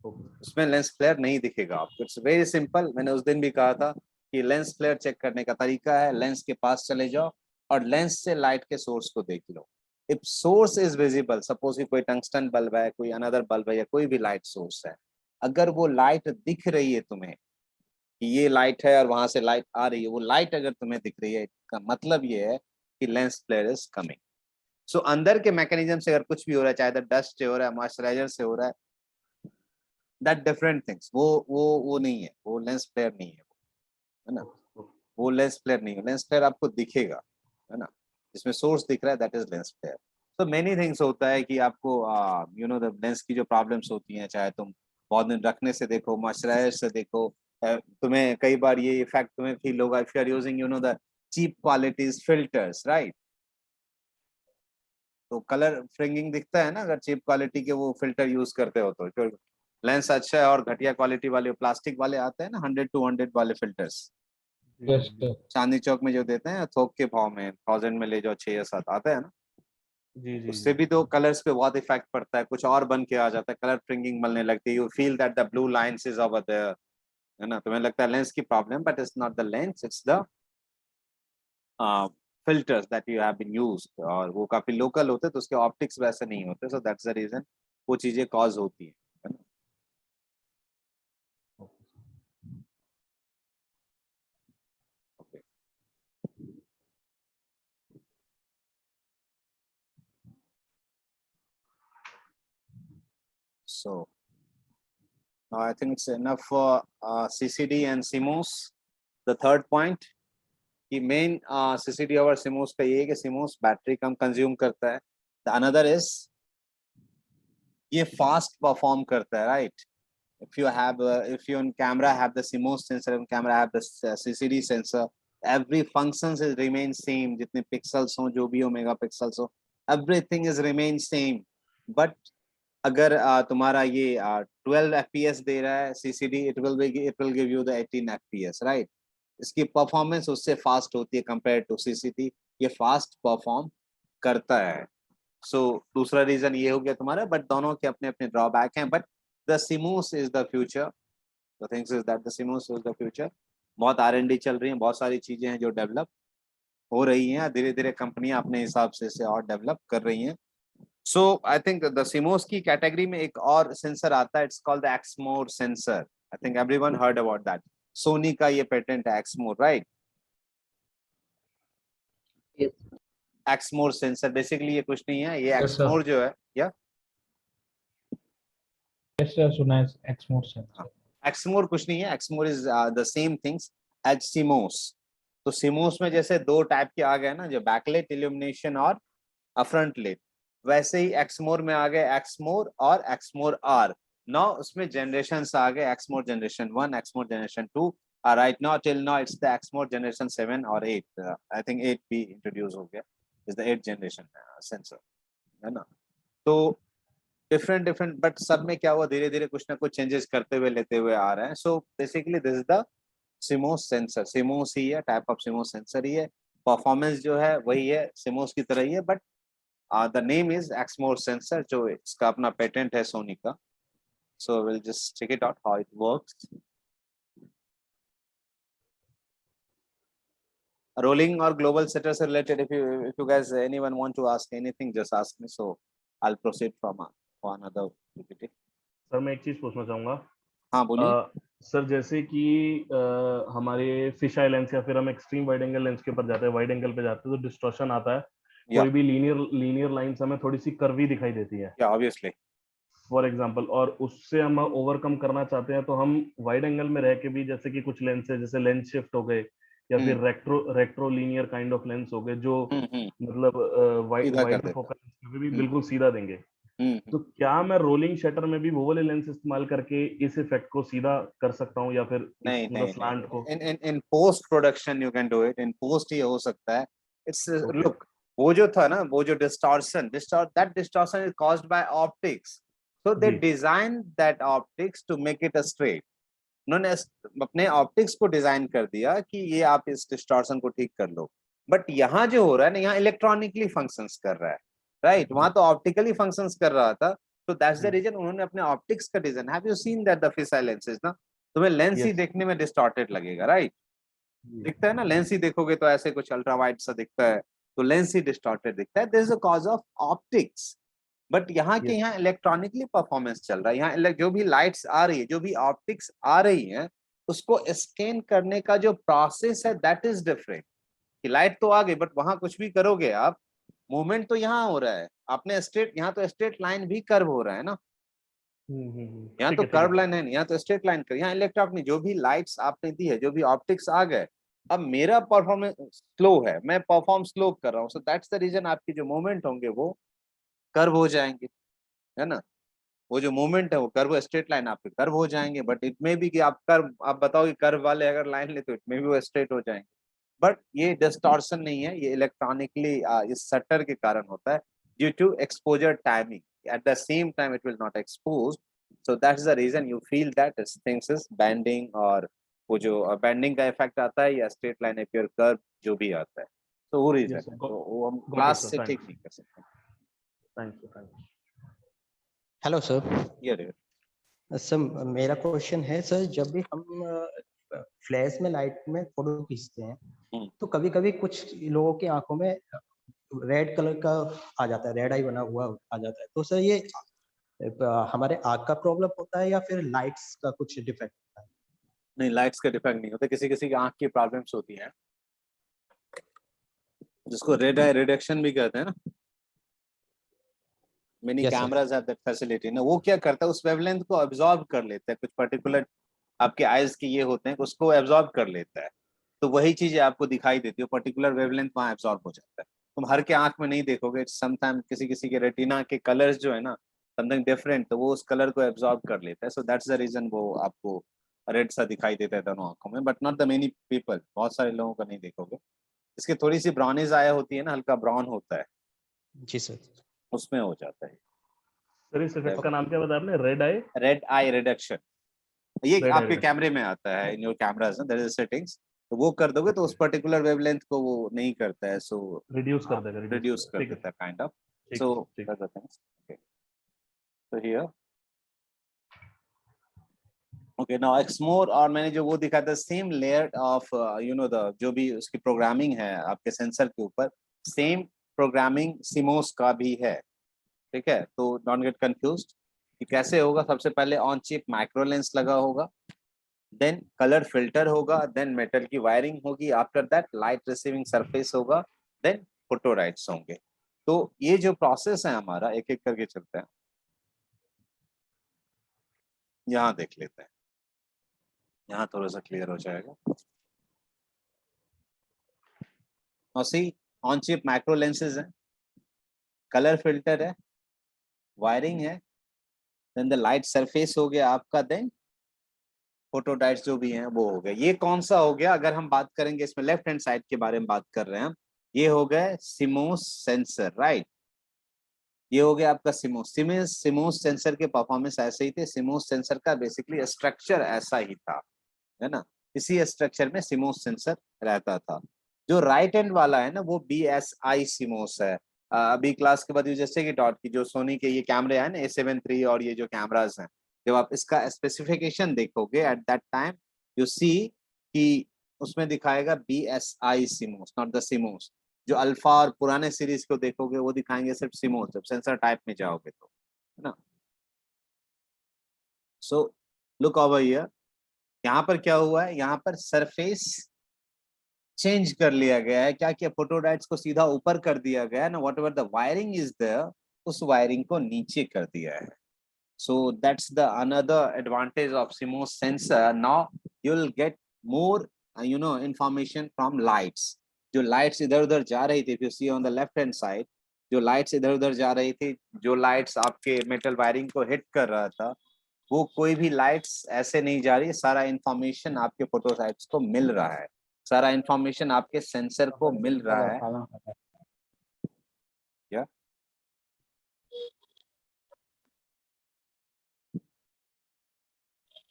[SPEAKER 1] उसमें लेंस फ्लेयर नहीं दिखेगा आपको। It's very simple. मैंने उस दिन भी कहा था कि लेंस फ्लेयर चेक करने का तरीका है, लेंस के पास चले जाओ और लेंस से लाइट के सोर्स को देख लो। If source is visible, suppose कि कोई टंगस्टन बल्ब है, कोई अनदर बल्ब है, या कोई भी लाइट सोर्स है, अगर वो लाइट दिख रही है तुम्हें कि ये लाइट है और वहां से लाइट आ रही है, वो लाइट अगर तुम्हें दिख रही है, का मतलब ये है कि लेंस फ्लेयर इज कमिंग। सो अंदर के मैकेनिज्म से अगर कुछ भी हो रहा है, चाहे तो डस्ट से हो रहा है, मॉइस्चराइजर से हो रहा है, दैट डिफरेंट थिंग्स, वो नहीं है, वो लेंस फ्लेयर नहीं है ना, वो लेंस फ्लेयर नहीं है। लेंस फ्लेयर आपको दिखेगा, है ना, जिसमें सोर्स दिख रहा है, दैट इज लेंस फ्लेयर। तो मेनी थिंग्स होता है कि आपको यू नो द लेंस की जो प्रॉब्लम्स होती हैं, चाहे तुम बहुत दिन रखने से देखो, मॉइस्चराइजर से देखो, तुम्हें कई बार ये इफेक्ट तुम्हें फील होगा if you are using you know the cheap qualities filters, right. तो कलर फ्रिंगिंग दिखता है ना अगर चीप क्वालिटी के वो फिल्टर यूज करते हो तो लेंस अच्छा है, और घटिया क्वालिटी वाले प्लास्टिक वाले आते हैं ना 100-200 वाले filters,
[SPEAKER 3] yes sir.
[SPEAKER 1] Chandni Chowk में जो देते हैं थोक के भाव में, 1000 में ले जाओ, 6 या 7 आता है ना,
[SPEAKER 4] जी जी
[SPEAKER 1] उससे भी तो कलर्स पे बहुत इफेक्ट पड़ता है, कुछ और बन के आ जाता है, कलर फ्रिंगिंग बनने लगती है, you feel that the blue lines is over there, है ना, तुम्हें लगता है लेंस की problem, but it's not the lens, it's the filters that you have been used, और वो काफी लोकल होते हैं तो उसके ऑप्टिक्स वैसे नहीं होते, सो दैट्स द रीजन वो चीजें कॉज होती है ना। Okay. So I think it's enough for CCD and CMOS. The third point कि मेन CCD और CMOS का ये है कि CMOS बैटरी कम कंज्यूम करता है, the another is ये फास्ट परफॉर्म करता है, right. if you have if you on camera have the CMOS sensor and camera have the CCD sensor, every functions is remain same, जितने pixels हो, जो भी हो, megapixels हो, everything is remain same। but अगर तुम्हारा ये 12 FPS दे रहा है CCD, it will give you the 18 FPS, right। इसकी परफॉर्मेंस उससे फास्ट होती है कंपेयर टू CCD, ये फास्ट परफॉर्म करता है। सो दूसरा रीजन ये हो गया तुम्हारा, बट दोनों के अपने अपने ड्रॉबैक हैं, but the CMOS is the future, the things is that the CMOS is the future. बहुत R&D चल रही है, बहुत सारी चीजें हैं जो डेवलप हो रही हैं, धीरे धीरे कंपनियां अपने हिसाब से इसे और डेवलप कर रही हैं। So I think the CMOS की कैटेगरी में एक और सेंसर आता है, it's called the Exmor sensor. I think everyone heard about that. Sony का ये पेटेंट है एक्समोर, राइट?
[SPEAKER 2] Yes.
[SPEAKER 1] एक्समोर सेंसर बेसिकली ये कुछ नहीं है, ये
[SPEAKER 3] Yes, sir.
[SPEAKER 1] एक्समोर जो है या
[SPEAKER 3] Yes, sir, सुना है एक्समोर सेंसर।
[SPEAKER 1] एक्समोर कुछ नहीं है, Exmor is the same things as CMOS. तो सिमोस में जैसे दो टाइप के आ गए ना, जो बैकलाइट इल्यूमिनेशन और फ्रंट लाइट, वैसे ही एक्समोर में आ गए एक्समोर और एक्समोर आर। नाउ उसमें जनरेशंस आ गए, Exmor generation 1, Exmor generation 2, right now till now it's the Exmor generation 7 और 8, आई थिंक 8 भी इंट्रोड्यूस हो गया, is the 8th generation sensor, है ना? तो डिफरेंट बट सब में क्या हुआ, धीरे धीरे कुछ ना कुछ चेंजेस करते हुए लेते हुए आ रहे हैं। So basically this is the CMOS sensor, CMOS ही है, टाइप ऑफ सिमोस सेंसर ही है, परफॉर्मेंस जो है वही है, सिमोस की तरह ही है, but the name is Exmor sensor, जो इसका अपना पेटेंट है सोनी का। So will just check it out how it works. Rolling or global setters related, if you guys anyone want to ask anything, just ask me, so I'll proceed from another PPT.
[SPEAKER 4] Sir मैं एक चीज पूछना चाहूंगा।
[SPEAKER 1] हाँ बोलिए।
[SPEAKER 4] सर जैसे कि हमारे फिश आई लेंस या फिर हम एक्सट्रीम वाइड एंगल लेंस के ऊपर जाते हैं, वाइड एंगल पे जाते हैं तो डिस्टॉर्शन आता है, कोई भी लीनियर लाइंस हमें थोड़ी सी कर्वी दिखाई देती है,
[SPEAKER 1] ऑब्वियसली
[SPEAKER 4] फॉर एग्जांपल, और उससे हम ओवरकम करना चाहते हैं तो हम वाइड एंगल में रह के भी, जैसे कि कुछ लेंस है जैसे लेंस शिफ्ट हो गए या फिर रेक्ट्रो लीनियर काइंड ऑफ लेंस हो गए, जो मतलब वाइड फोकस भी बिल्कुल सीधा देंगे, तो क्या मैं रोलिंग शटर में भी वो वाले लेंस इस्तेमाल करके इस इफेक्ट को सीधा कर सकता हूँ या फिर
[SPEAKER 1] नहीं
[SPEAKER 4] स्लांट को?
[SPEAKER 1] In post production you can do it, in post ये हो सकता है। इट्स लुक, वो जो था ना, वो जो distortion is caused by optics, so they design that optics to make it a straight. उन्होंने अपने ऑप्टिक्स को डिजाइन कर दिया कि ये आप इस डिस्टॉर्शन को ठीक कर लो, बट यहाँ जो हो रहा है ना, यहाँ इलेक्ट्रॉनिकली फंक्शंस कर रहा है, राइट? वहां तो ऑप्टिकली फंक्शंस कर रहा था, तो दैट्स द रीजन उन्होंने अपने ऑप्टिक्स का design. Have you seen that the fisher lenses ना, तुम्हें लेंस ही देखने में डिस्टॉर्टेड लगेगा, राइट? दिखता है ना, लेंस ही देखोगे तो ऐसे कुछ अल्ट्रा वाइड सा दिखता है, तो लेंस ही डिस्टॉर्टेड दिखता है, this is the cause of optics. But यहाँ के यहाँ इलेक्ट्रॉनिकली परफॉर्मेंस चल रहा है, यहाँ जो भी लाइट्स आ रही है, जो भी ऑप्टिक्स आ रही है, उसको स्कैन करने का जो प्रोसेस है दैट इज डिफरेंट। कि लाइट तो आ गई, बट वहां कुछ भी करोगे आप, मूवमेंट तो यहाँ हो रहा है, आपने स्ट्रेट, यहाँ तो स्ट्रेट लाइन भी कर्व हो रहा है ना, यहाँ तो कर्व लाइन है नहीं, यहाँ तो स्ट्रेट लाइन कर, यहाँ इलेक्ट्रॉनिक नहीं, जो भी लाइट्स आपने दी है, जो भी ऑप्टिक्स आ गए, अब मेरा परफॉर्मेंस स्लो है, मैं परफॉर्म स्लो कर रहा हूँ, सो दैट्स द रीजन आपकी जो मूवमेंट होंगे वो कर्व हो जाएंगे, है ना? वो जो मूवमेंट है वो कर्व, स्ट्रेट लाइन आपके कर्व हो जाएंगे, बट इट मे बी कि आप कर्व, आप बताओ कि कर्व वाले अगर लाइन ले तो इट मे बी वो स्ट्रेट हो जाएंगे, बट ये डिस्टॉर्शन नहीं है, ये इलेक्ट्रॉनिकली इस शटर के कारण होता है, due to exposure timing, at the same time it will not expose, so that's the reason you feel that things is bending, और वो जो बेंडिंग का इफेक्ट आता है या स्ट्रेट लाइन अपीयर कर्व जो भी आता है, तो वो रीजन है, तो वो हम क्लास से ठीक नहीं कर सकते।
[SPEAKER 4] Thank you.
[SPEAKER 5] Hello sir.
[SPEAKER 1] ये
[SPEAKER 5] सर मेरा क्वेश्चन है सर, जब भी हम फ्लैश में लाइट में फोटो खींचते हैं तो कभी कभी कुछ लोगों की आंखों में रेड कलर का आ जाता है, रेड आई बना हुआ आ जाता है, तो सर ये हमारे आंख का प्रॉब्लम होता है या फिर लाइट्स का कुछ डिफेक्ट होता है?
[SPEAKER 1] नहीं, लाइट्स का डिफेक्ट नहीं होता, किसी किसी की आंख की प्रॉब्लम्स होती हैं, जिसको रेड आई रिडक्शन भी कहते हैं ना, many
[SPEAKER 5] Yes, sir.
[SPEAKER 1] Cameras have that facility ना। वो क्या करता है, उस वेवलेंथ को अब्सॉर्ब कर लेता है, कुछ पर्टिकुलर आपके आईज के ये होते हैं, उसको एब्जॉर्ब कर लेता है, तो वही चीजें आपको दिखाई देती है, पर्टिकुलर वेवलेंथ वहां एब्जॉर्ब हो जाता है। तुम हर के आंख में नहीं देखोगे, समटाइम किसी किसी के रेटिना के कलर्स जो है ना, समथिंग डिफरेंट, तो वो उस कलर को एब्जॉर्ब कर लेता है, सो दैट्स द रीजन वो आपको रेड सा दिखाई देता है दोनों आंखों में, but not the many people, बहुत सारे लोगों को नहीं देखोगे। इसकी थोड़ी सी ब्राउनिश आया होती है ना, हल्का ब्राउन होता है,
[SPEAKER 5] जी सर।
[SPEAKER 1] उसमें हो जाता है।
[SPEAKER 4] सर इस इफेक्ट का नाम क्या बताया आपने? रेड आई
[SPEAKER 1] रिडक्शन, ये
[SPEAKER 4] Red eye
[SPEAKER 1] आपके
[SPEAKER 4] reduction.
[SPEAKER 1] कैमरे में आता है, in your cameras there is settings, तो वो कर दोगे तो उस पर्टिकुलर वेवलेंथ को वो नहीं करता है, सो
[SPEAKER 4] रिड्यूस कर देगा,
[SPEAKER 1] रिड्यूस कर देता है kind of, so that's the things. Okay, तो हियर ओके, नाउ एक्समोर, और मैंने जो वो दिखाया था, same layer of you know the, जो भी उसकी प्रोग्रामिंग है आपके सेंसर के ऊपर, सेम प्रोग्रामिंग सिमोस का भी है, ठीक है? तो डोंट गेट कंफ्यूज्ड कि कैसे होगा। सबसे पहले ऑन चिप माइक्रो लेंस लगा होगा, देन कलर फिल्टर होगा, देन मेटल की वायरिंग होगी, after that light receiving surface होगा, देन फोटोडायोड्स होंगे। तो ये जो प्रोसेस है हमारा, एक एक करके चलते हैं। यहाँ देख लेते हैं, यहाँ थोड़ा सा क्लियर हो जाएगा। और सी ऑन चिप माइक्रो लेंसेज है, कलर फिल्टर है, वायरिंग है, देन द लाइट सरफेस हो गया आपका, देन फोटोडायोड्स जो भी हैं वो हो गए। ये कौन सा हो गया, अगर हम बात करेंगे इसमें लेफ्ट हैंड साइड के बारे में बात कर रहे हैं हम, ये हो गए CMOS सेंसर, राइट। ये हो गया आपका CMOS सेंसर के परफॉर्मेंस ऐसे ही थे। CMOS सेंसर का बेसिकली स्ट्रक्चर ऐसा ही था, है ना, इसी स्ट्रक्चर में CMOS सेंसर रहता था। जो राइट हैंड वाला है ना, वो BSI CMOS है। अभी क्लास के बाद जैसे कि डॉट की जो सोनी के ये कैमरे हैं ना, A7 III और ये जो कैमराज हैं, जब आप इसका स्पेसिफिकेशन देखोगे at that time you see कि उसमें दिखाएगा BSI CMOS, not the CMOS। जो अल्फा और पुराने सीरीज को देखोगे वो दिखाएंगे सिर्फ CMOS, जब सेंसर टाइप में जाओगे तो, है ना। सो लुक ओवर हियर, यहाँ पर क्या हुआ है, यहाँ पर सरफेस चेंज कर लिया गया है। क्या किया, फोटोडायोड्स को सीधा ऊपर कर दिया गया है ना, whatever the wiring is there, उस वायरिंग को नीचे कर दिया है। So that's the another advantage of CMOS sensor. Now you'll get more, information from lights. जो lights इधर उधर जा रही थी, if you see on the left hand side, जो lights इधर उधर जा रही थी, जो lights आपके metal wiring को hit कर रहा था, वो कोई भी lights ऐसे नहीं जा रही। सारा information आपके photocytes को मिल रहा है, सारा information आपके sensor को मिल रहा है। क्या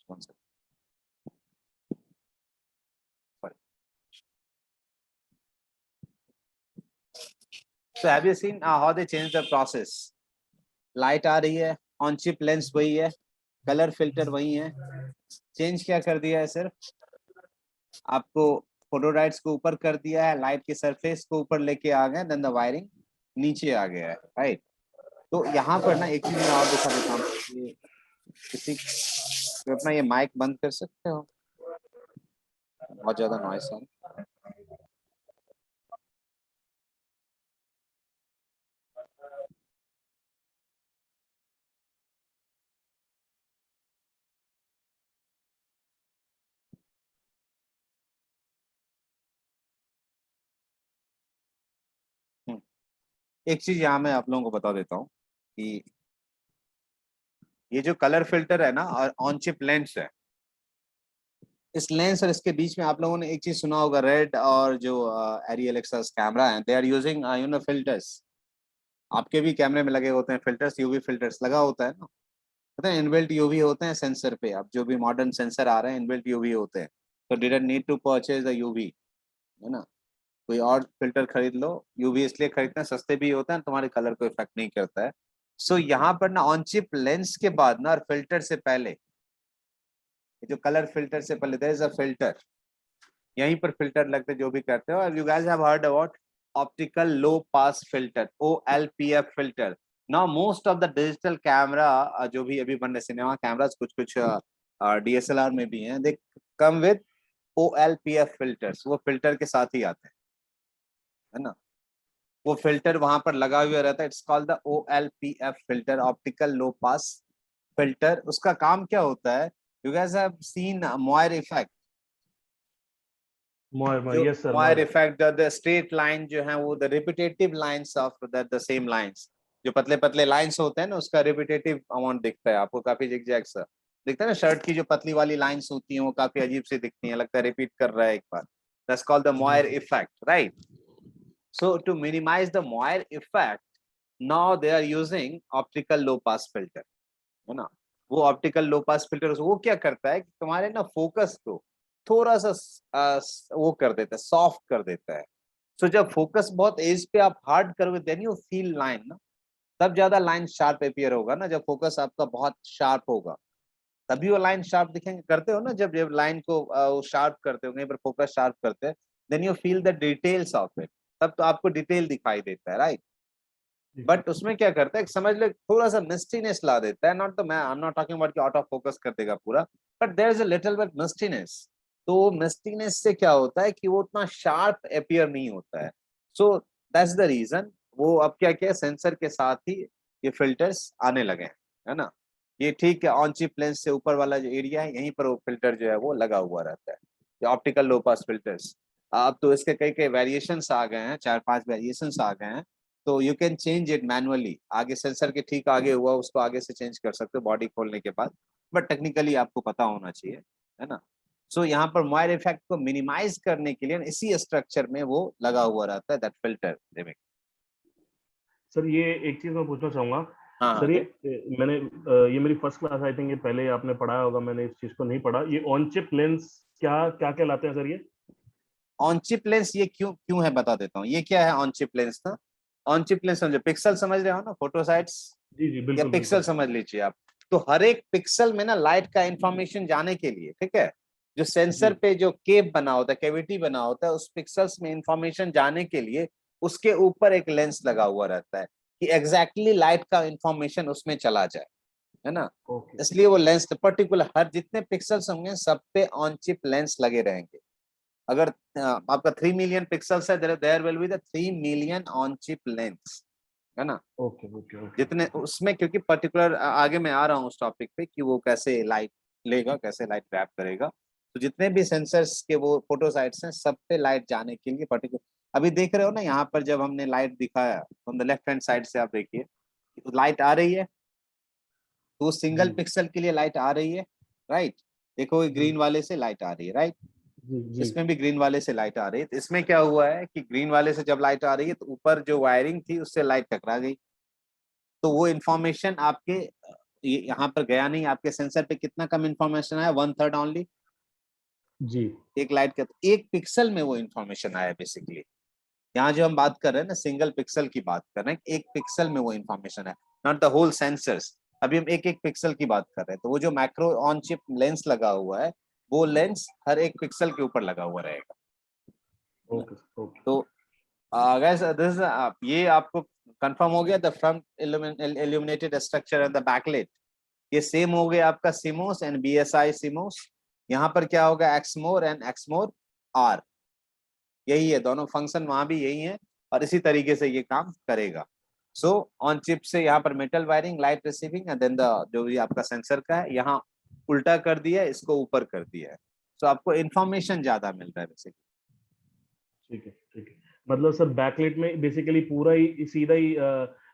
[SPEAKER 1] One second. Sorry. So have you seen how they change the process? Light आ रही है, ऑन चिप लेंस वही है, कलर फिल्टर वही है, चेंज क्या कर दिया है, सिर्फ आपको फोटोडायोड्स को ऊपर कर दिया है, लाइट के सरफेस को ऊपर लेके आ गए, देन द वायरिंग नीचे आ गया है, राइट। तो यहाँ पर ना एक चीज मैं और दिखा देता हूँ, ये किसी तो अपना ये माइक बंद कर सकते हो, बहुत ज्यादा नॉइस है। एक चीज यहाँ मैं आप लोगों को बता देता हूँ कि ये जो कलर फिल्टर है ना और ऑन चिप लेंस है, इस लेंस और इसके बीच में आप लोगों ने एक चीज सुना होगा, रेड और जो एरियल एक्सएस कैमरा है, दे आर यूजिंग फिल्टर्स। आपके भी कैमरे में लगे होते हैं फिल्टर्स, यूवी फिल्टर्स लगा होता है ना, पता है, इनबिल्ट यूवी होते हैं सेंसर पे। अब जो भी मॉडर्न सेंसर आ रहे हैं इनबिल्ट यूवी होते हैं, तो didn't need to purchase the UV, है ना। कोई और फिल्टर खरीद लो, यूवी इसलिए खरीदते हैं, सस्ते भी होते हैं, तुम्हारे कलर को इफेक्ट नहीं करता है। सो यहाँ पर ना ऑन चिप लेंस के बाद ना और फिल्टर से पहले, जो कलर फिल्टर से पहले देयर इज अ फिल्टर, यहीं पर फिल्टर लगते जो भी करते हो। You guys have heard about optical low pass filter, OLPF filter. Now most of the digital camera जो भी अभी बन रहे सिनेमा कैमरास, कुछ कुछ DSLR में भी हैं, दे कम विद OLPF फिल्टर्स, वो फिल्टर के साथ ही आते हैं, है ना। वो फिल्टर वहां पर लगा हुआ रहता है, it's called the OLPF filter, optical low pass filter. उसका काम क्या होता है, you guys have seen moire effect, जो
[SPEAKER 4] yes sir,
[SPEAKER 1] moire effect, the straight line जो है वो the repetitive lines of the same lines, जो पतले पतले लाइंस होते हैं ना, उसका रिपीटेटिव अमाउंट दिखता है आपको, काफी जिगजैग सा दिखता है ना। शर्ट की जो पतली वाली लाइंस होती हैं वो काफी अजीब सी दिखती हैं, लगता है रिपीट कर रहा है एक बार, that's called the moire effect, right. So to minimize the moire effect, now they are using optical low pass filter, है ना। वो ऑप्टिकल लो पास फिल्टर वो क्या करता है कि तुम्हारे ना फोकस को थोड़ा सा वो कर देता है, सॉफ्ट कर देता है। सो जब फोकस बहुत एज पे आप हार्ड करोगे, देन यू फील लाइन ना, तब ज्यादा लाइन शार्प अपीयर होगा ना। जब फोकस आपका बहुत शार्प होगा तभी वो लाइन शार्प दिखेंगे। करते हो ना, जब जब लाइन को शार्प करते हो, कहीं पर फोकस शार्प करते हैं, then you feel the details of it, तब तो आपको डिटेल दिखाई देता है, राइट। बट उसमें क्या करता है, समझ लो थोड़ा सा मिस्टीनेस ला देता है, नॉट द, मैं I am not talking about कि आउट ऑफ फोकस कर देगा पूरा, but there is a little bit mistiness. तो मिस्टीनेस से क्या होता है कि वो उतना शार्प अपीयर नहीं होता है। सो दैट्स द रीजन वो अब क्या किया, सेंसर के साथ ही ये फिल्टर्स आने लगे हैं, है ना। ये ठीक है, ऑन चिप लेंस से ऊपर वाला जो एरिया है यहीं पर वो फिल्टर जो है वो लगा हुआ रहता है, ये ऑप्टिकल लो पास फिल्टर्स। अब तो इसके कई कई वेरिएशंस आ गए हैं, 4-5 वेरिएशंस आ गए हैं। तो you can change it manually, आगे सेंसर के ठीक आगे हुआ उसको आगे से चेंज कर सकते हो बॉडी खोलने के बाद, बट टेक्निकली आपको पता होना चाहिए, है ना। सो यहाँ पर मोबाइल इफेक्ट को मिनिमाइज करने के लिए इसी स्ट्रक्चर में वो लगा हुआ रहता है, दैट फिल्टर।
[SPEAKER 4] सर ये एक चीज मैं पूछना चाहूंगा।
[SPEAKER 1] हाँ
[SPEAKER 4] सर ये मैंने ये मेरी फर्स्ट क्लास, आई थिंक ये पहले आपने पढ़ाया होगा, मैंने इस चीज को नहीं पढ़ा। ये ऑन चिप लेंस क्या क्या कहलाते हैं सर ये?
[SPEAKER 1] ऑन चिप लेंस ये क्यों क्यों है बता देता हूँ। ये क्या है ऑन चिप लेंस ना, ऑन चिप लेंस समझो, पिक्सल समझ रहे हो ना, फोटो साइट्स
[SPEAKER 4] जी जी
[SPEAKER 1] या
[SPEAKER 4] बिल्कुल
[SPEAKER 1] पिक्सल
[SPEAKER 4] बिल्कुल।
[SPEAKER 1] समझ लीजिए आप। तो हर एक पिक्सल में ना लाइट का इंफॉर्मेशन जाने के लिए, ठीक है, जो
[SPEAKER 4] जी
[SPEAKER 1] सेंसर पे जो केप बना होता है, कैविटी बना होता है, उस पिक्सल्स में इंफॉर्मेशन जाने के लिए उसके ऊपर एक लेंस लगा हुआ रहता है कि एग्जैक्टली लाइट का इंफॉर्मेशन उसमें चला जाए, है ना।
[SPEAKER 4] ओके।
[SPEAKER 1] इसलिए वो लेंस पर्टिकुलर हर जितने पिक्सल्स होंगे सब पे ऑन चिप लेंस लगे रहेंगे। अगर आपका 3 मिलियन पिक्सल्स है, there will be the 3 million on chip lens, है ना।
[SPEAKER 4] Okay okay okay.
[SPEAKER 1] जितने उसमें, क्योंकि पर्टिकुलर आगे मैं आ रहा हूँ उस टॉपिक पे कि वो कैसे लाइट लेगा, कैसे लाइट ट्रैप करेगा। तो जितने भी सेंसर्स के वो फोटो साइट्स हैं सब पे लाइट जाने के लिए पर्टिकुलर, अभी देख रहे हो ना यहाँ पर जब हमने लाइट दिखाया on the left hand side से, आप देखिए लाइट आ रही है, तो सिंगल
[SPEAKER 4] जी
[SPEAKER 1] पिक्सल के लिए लाइट आ रही है, राइट। देखो
[SPEAKER 4] जी
[SPEAKER 1] ग्रीन वाले से लाइट आ रही है, राइट।
[SPEAKER 4] जी जी।
[SPEAKER 1] इसमें भी ग्रीन वाले से लाइट आ रही है। तो इसमें क्या हुआ है कि ग्रीन वाले से जब लाइट आ रही है तो ऊपर जो वायरिंग थी उससे लाइट टकरा गई, तो वो इन्फॉर्मेशन आपके यहाँ पर गया नहीं। आपके सेंसर पे कितना कम इन्फॉर्मेशन आया, 1/3 ओनली,
[SPEAKER 4] जी
[SPEAKER 1] एक लाइट का। तो एक पिक्सल में वो इन्फॉर्मेशन आया बेसिकली। यहाँ जो हम बात कर रहे हैं ना, सिंगल पिक्सल की बात कर रहे हैं, एक पिक्सल में वो इन्फॉर्मेशन है, नॉट द होल सेंसर्स। अभी हम एक एक पिक्सल की बात कर रहे हैं। तो वो जो माइक्रो ऑन चिप लेंस लगा हुआ है, वो लेंस हर एक पिक्सल के ऊपर लगा हुआ रहेगा, है ना?
[SPEAKER 4] Okay okay.
[SPEAKER 1] तो guys, this ये आपको कंफर्म हो गया, the front illuminated structure and the backlight, ये सेम हो गया आपका सिमोस एंड बीएसआई सिमोस। यहाँ पर क्या होगा, एक्समोर एंड एक्समोर आर, यही है, दोनों फंक्शन वहां भी यही है और इसी तरीके से ये काम करेगा। सो ऑन चिप से यहाँ पर metal wiring, light receiving and then the जो भी आपका सेंसर का है, यहाँ उल्टा कर दिया है, इसको ऊपर कर दिया है। सो आपको इन्फॉर्मेशन ज्यादा मिल रहा है बेसिकली।
[SPEAKER 4] ठीक है ठीक है। मतलब सर बैकलाइट में बेसिकली पूरा ही सीधा ही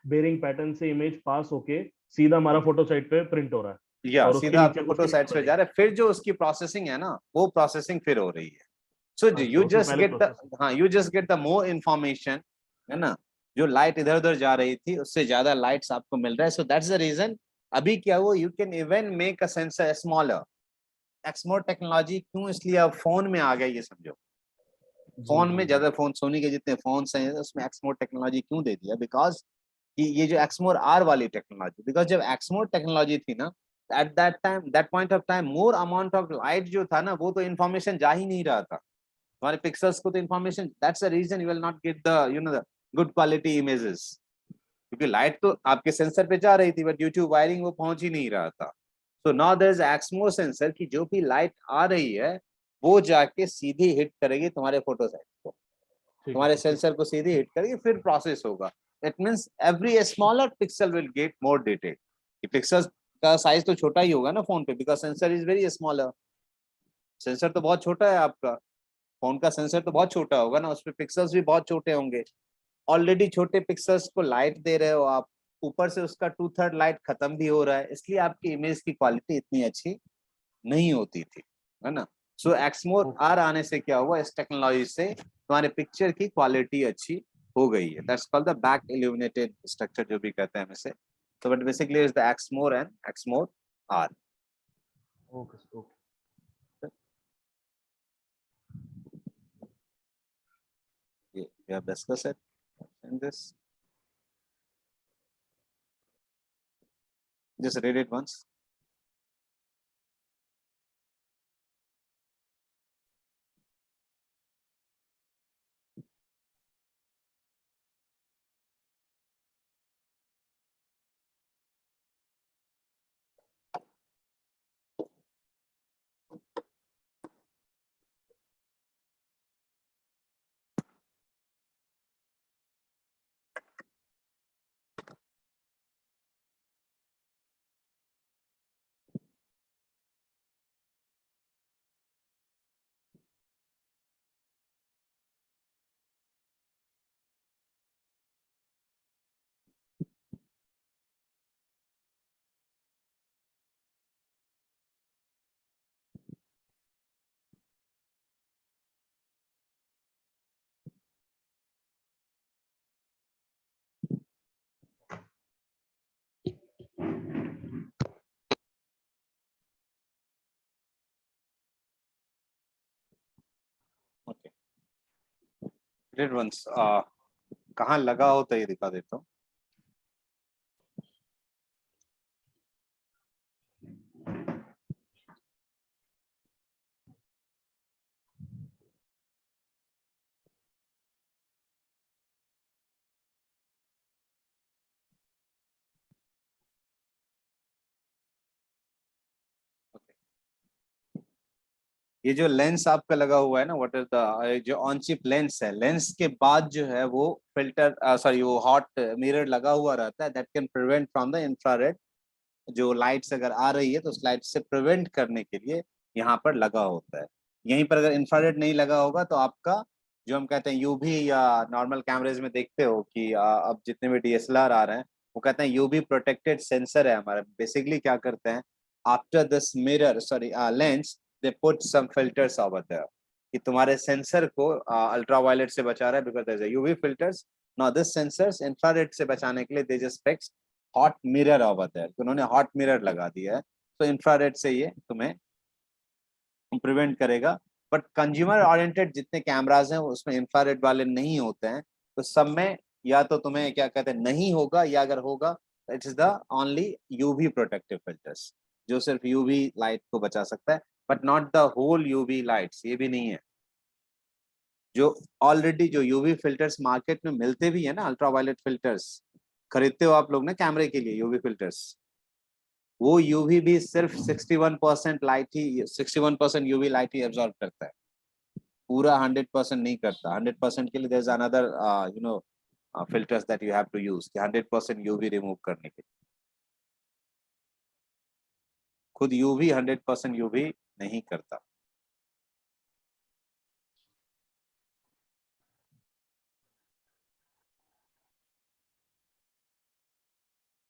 [SPEAKER 4] बेरिंग पैटर्न से इमेज पास होके सीधा हमारा फोटो साइट पे प्रिंट हो रहा है,
[SPEAKER 1] या
[SPEAKER 4] और उसके
[SPEAKER 1] सीधा
[SPEAKER 4] नीचे
[SPEAKER 1] आपके
[SPEAKER 4] कुछ
[SPEAKER 1] फोटो
[SPEAKER 4] नहीं
[SPEAKER 1] साइट्स
[SPEAKER 4] होता
[SPEAKER 1] पे जा
[SPEAKER 4] है।
[SPEAKER 1] रहा है, फिर जो उसकी प्रोसेसिंग है ना, वो प्रोसेसिंग फिर हो रही है। सो
[SPEAKER 4] अच्छा
[SPEAKER 1] यू
[SPEAKER 4] उसमें
[SPEAKER 1] जस्ट
[SPEAKER 4] पहले
[SPEAKER 1] गेट द,
[SPEAKER 4] प्रोसेस।
[SPEAKER 1] हाँ, you just get the more information, है ना। जो लाइट इधर उधर जा रही थी उससे ज्यादा लाइट्स आपको मिल रहा है। सो दैट्स द रीजन अभी क्या हुआ, you can even make a sensor smaller. Exmor technology क्यों, इसलिए अब फोन में आ गया, ये समझो।
[SPEAKER 4] जी
[SPEAKER 1] फोन
[SPEAKER 4] जी
[SPEAKER 1] में
[SPEAKER 4] जी।
[SPEAKER 1] ज्यादा, फोन सोनी के जितने फोन हैं उसमें एक्समोर टेक्नोलॉजी क्यों दे दिया, बिकॉज कि ये जो एक्समोर आर वाली टेक्नोलॉजी, बिकॉज जब एक्समोर टेक्नोलॉजी थी ना, at that time, that point of time, more amount of light जो था ना, वो तो इन्फॉर्मेशन जा ही नहीं रहा था हमारे पिक्सल्स को, तो information, that's the reason you will not get the the good quality images, क्योंकि लाइट तो आपके सेंसर पे जा रही थी बट ड्यू टू वायरिंग वो पहुंच ही नहीं रहा था। So now there is Exmor sensor की जो भी लाइट आ रही है वो जाके सीधी हिट करेगी तुम्हारे फोटो साइट को,
[SPEAKER 4] ठीक है
[SPEAKER 1] तुम्हारे
[SPEAKER 4] सर ठीक।
[SPEAKER 1] सेंसर को सीधी हिट करेगी, फिर प्रोसेस होगा। It means every smaller pixel will get more detail. Pixel का साइज तो छोटा ही होगा ना फोन पे, because sensor is very smaller. Sensor तो बहुत छोटा है आपका, फोन का सेंसर तो बहुत छोटा होगा ना, उसपे पिक्सल्स भी बहुत छोटे होंगे। ऑलरेडी छोटे पिक्सल्स को लाइट दे रहे हो आप, ऊपर से उसका 2/3 लाइट खत्म भी हो रहा है, इसलिए आपकी इमेज की क्वालिटी इतनी अच्छी नहीं होती थी, है ना। सो एक्समोर
[SPEAKER 4] ओके
[SPEAKER 1] आर आने से क्या हुआ, इस टेक्नोलॉजी से तुम्हारे पिक्चर की क्वालिटी अच्छी हो गई है। That's called the back illuminated structure जो भी कहते हैं हम इसे। तो but basically is the Exmor and Exmor R.
[SPEAKER 4] Okay okay.
[SPEAKER 1] We have discussed it in this. Just read it once. Okay, great once. कहाँ लगा हो तो ये दिखा देता हूँ। ये जो लेंस आपका लगा हुआ है ना, व्हाट इज द जो ऑन चिप लेंस है, लेंस के बाद जो है वो फिल्टर, सॉरी, वो हॉट मिरर लगा हुआ रहता है, that can prevent from the infrared. जो लाइट्स अगर आ रही है तो उस लाइट से प्रिवेंट करने के लिए यहाँ पर लगा होता है। यहीं पर अगर इंफ्रारेड नहीं लगा होगा तो आपका जो हम कहते हैं यूवी, या नॉर्मल कैमरेज में देखते हो कि अब जितने भी डीएसएलआर आ रहे हैं वो कहते हैं यूवी प्रोटेक्टेड सेंसर है हमारा। बेसिकली क्या करते हैं, after this mirror, sorry, lens, they put some filters over there कि तुम्हारे सेंसर को अल्ट्रावायलेट से बचा रहा है, because there is a UV filters. Now this sensors infrared से बचाने के लिए they just fix hot mirror over there, तो उन्होंने हॉट मिरर लगा दिया है, तो इंफ्रारेड से ये तुम्हें प्रिवेंट करेगा। बट कंज्यूमर ओरिएंटेड जितने कैमराज हैं उसमें इंफ्रारेड वाले नहीं होते हैं, तो सब में या तो तुम्हें क्या कहते हैं नहीं होगा, या अगर होगा it is the only UV protective filters, जो सिर्फ यूवी लाइट को बचा सकता है, but not the whole UV lights, ये भी नहीं है। जो ऑलरेडी जो यूवी फिल्टर्स मार्केट में मिलते भी है ना, अल्ट्रावायलेट फिल्टर्स खरीदते हो आप लोग ना कैमरे के लिए, यूवी फिल्टर्स, वो यूवी भी सिर्फ 61% लाइट ही, 61% यूवी लाइट ही एब्जॉर्ब करता है, पूरा 100% नहीं करता। 100% के लिए there is another you know filters that you have to use, 100% UV remove करने के लिए। खुद यूवी 100% यूवी नहीं करता।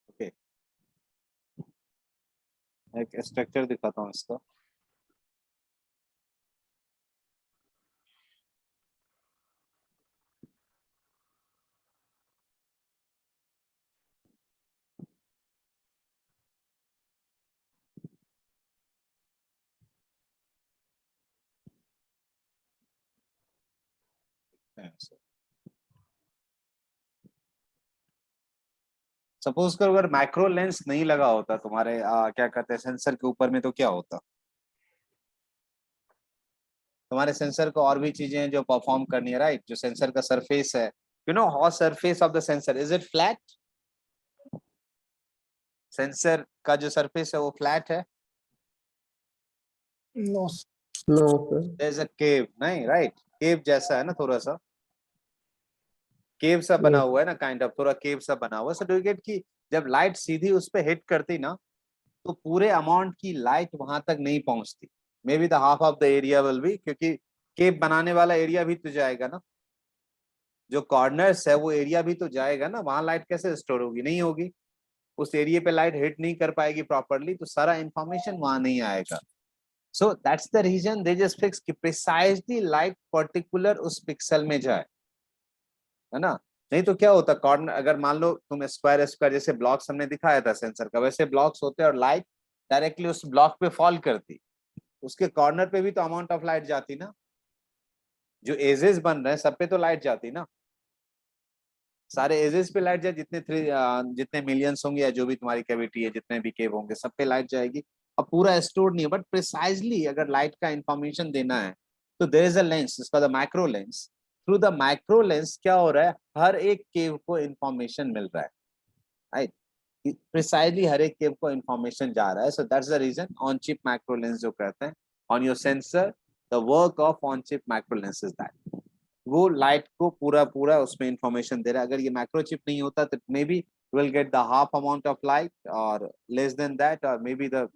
[SPEAKER 1] ओके, एक स्ट्रक्चर दिखाता हूँ इसका। सपोज करो अगर माइक्रो लेंस नहीं लगा होता तुम्हारे क्या कहते हैं सेंसर के ऊपर में, तो क्या होता? तुम्हारे सेंसर को और भी चीजें हैं जो परफॉर्म करनी है, राइट? जो सेंसर का सरफेस है, you know how surface of the sensor, is it flat? Sensor का जो सरफेस है वो फ्लैट है?
[SPEAKER 3] No.
[SPEAKER 2] No, sir.
[SPEAKER 1] There is a cave, नहीं, राइट? केव जैसा है ना, थोड़ा सा केव सा बना
[SPEAKER 2] Yes.
[SPEAKER 1] हुआ है ना, काइंड ऑफ थोड़ा केव सा बना हुआ है। सो डू यू गेट कि जब लाइट सीधी उस पे हिट करती ना, तो पूरे अमाउंट की लाइट वहां तक नहीं पहुंचती। May be the half of the area will B, क्योंकि केव बनाने वाला एरिया भी तो जाएगा ना, जो कॉर्नर्स है वो एरिया भी तो जाएगा ना, वहां लाइट कैसे स्टोर होगी? नहीं होगी। उस एरिया पे लाइट हिट नहीं कर पाएगी प्रॉपरली, तो सारा इंफॉर्मेशन वहां नहीं आएगा। So that's the reason they just fix कि प्रिसाइजली लाइट पर्टिकुलर उस पिक्सल में जाए, है ना? नहीं तो क्या होता, कॉर्नर अगर मान लो तुम स्क्वायर स्क्वायर जैसे ब्लॉक्स हमने दिखाया था सेंसर का, वैसे ब्लॉक्स होते और लाइट डायरेक्टली उस ब्लॉक पे फॉल करती, उसके कॉर्नर पे भी तो अमाउंट ऑफ लाइट जाती ना। जो एजेस बन रहे हैं सब पे तो लाइट जाती ना, सारे एजेस पे लाइट जाए, जितने जितने मिलियंस होंगे या जो भी तुम्हारी कैविटी है, जितने भी केव होंगे, सब पे लाइट जाएगी। अब पूरा स्टोर नहीं है, बट प्रिसाइजली अगर लाइट का इंफॉर्मेशन देना है तो देयर इज अ लेंस, इसका the micro lens. Through the micro lens क्या हो रहा है, हर एक केव को इंफॉर्मेशन मिल रहा है, राइट? प्रिसाइजली हर एक केव को इंफॉर्मेशन जा रहा है। So that's the reason on chip micro lens जो कहते हैं on your sensor, the work of on chip micro lens is that वो लाइट को पूरा पूरा उसमें इंफॉर्मेशन दे रहा है। अगर ये माइक्रोचिप नहीं होता तो may be will get the half amount of light और लेस देन दैट, और may be the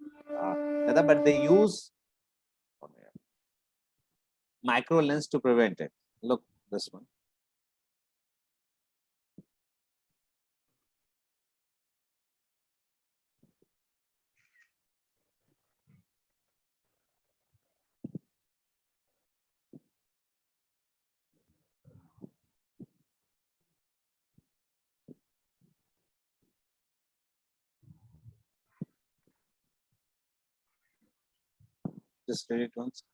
[SPEAKER 1] but they use micro lens to prevent it. Look, this one. just read it once.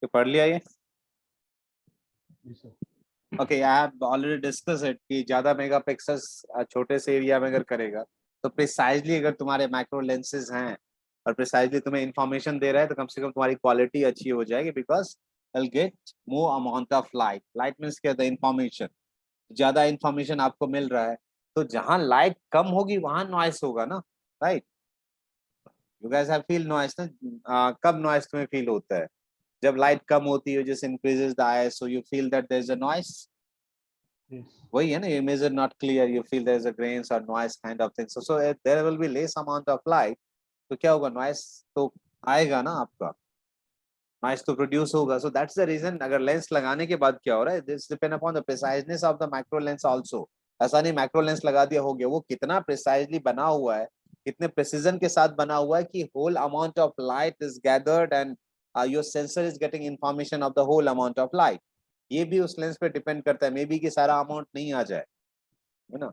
[SPEAKER 1] तो पढ़ लिया ये?
[SPEAKER 4] जी sir.
[SPEAKER 1] Okay, I have already discussed it कि ज्यादा मेगापिक्सल्स छोटे से एरिया में अगर करेगा तो प्रिसाइजली अगर तुम्हारे माइक्रो लेंसेज हैं और प्रिसाइजली तुम्हें इंफॉर्मेशन दे रहा है तो कम से कम तुम्हारी क्वालिटी अच्छी हो जाएगी because will get more amount of light. Light means क्या होता है? इंफॉर्मेशन. ज्यादा इंफॉर्मेशन आपको मिल रहा है तो जहां लाइट कम होगी वहां नॉइस होगा ना, right? You guys have feel noise ना? कब नॉइस तुम्हें फील होता है? जब लाइट कम होती है, जैसे increases the ISO you feel that there is a noise. वही है ना, image is not clear, you feel there is a grains और noise kind of thing. So there will be less amount of light, तो क्या होगा? नॉइस तो आएगा ना, आपका नॉइस तो प्रोड्यूस होगा. So that's the reason. अगर लेंस लगाने के बाद क्या हो रहा है, this depend upon the preciseness of the micro lens also. ऐसा नहीं माइक्रो लेंस लगा दिया हो गया, वो कितना प्रिसाइजली बना हुआ है, कितने प्रिसीजन के साथ बना हुआ है कि whole amount of light is gathered and your sensor is getting information of the whole amount of light. ये भी उस लेंस पे डिपेंड करता है, मे बी कि सारा अमाउंट नहीं आ जाए, है ना.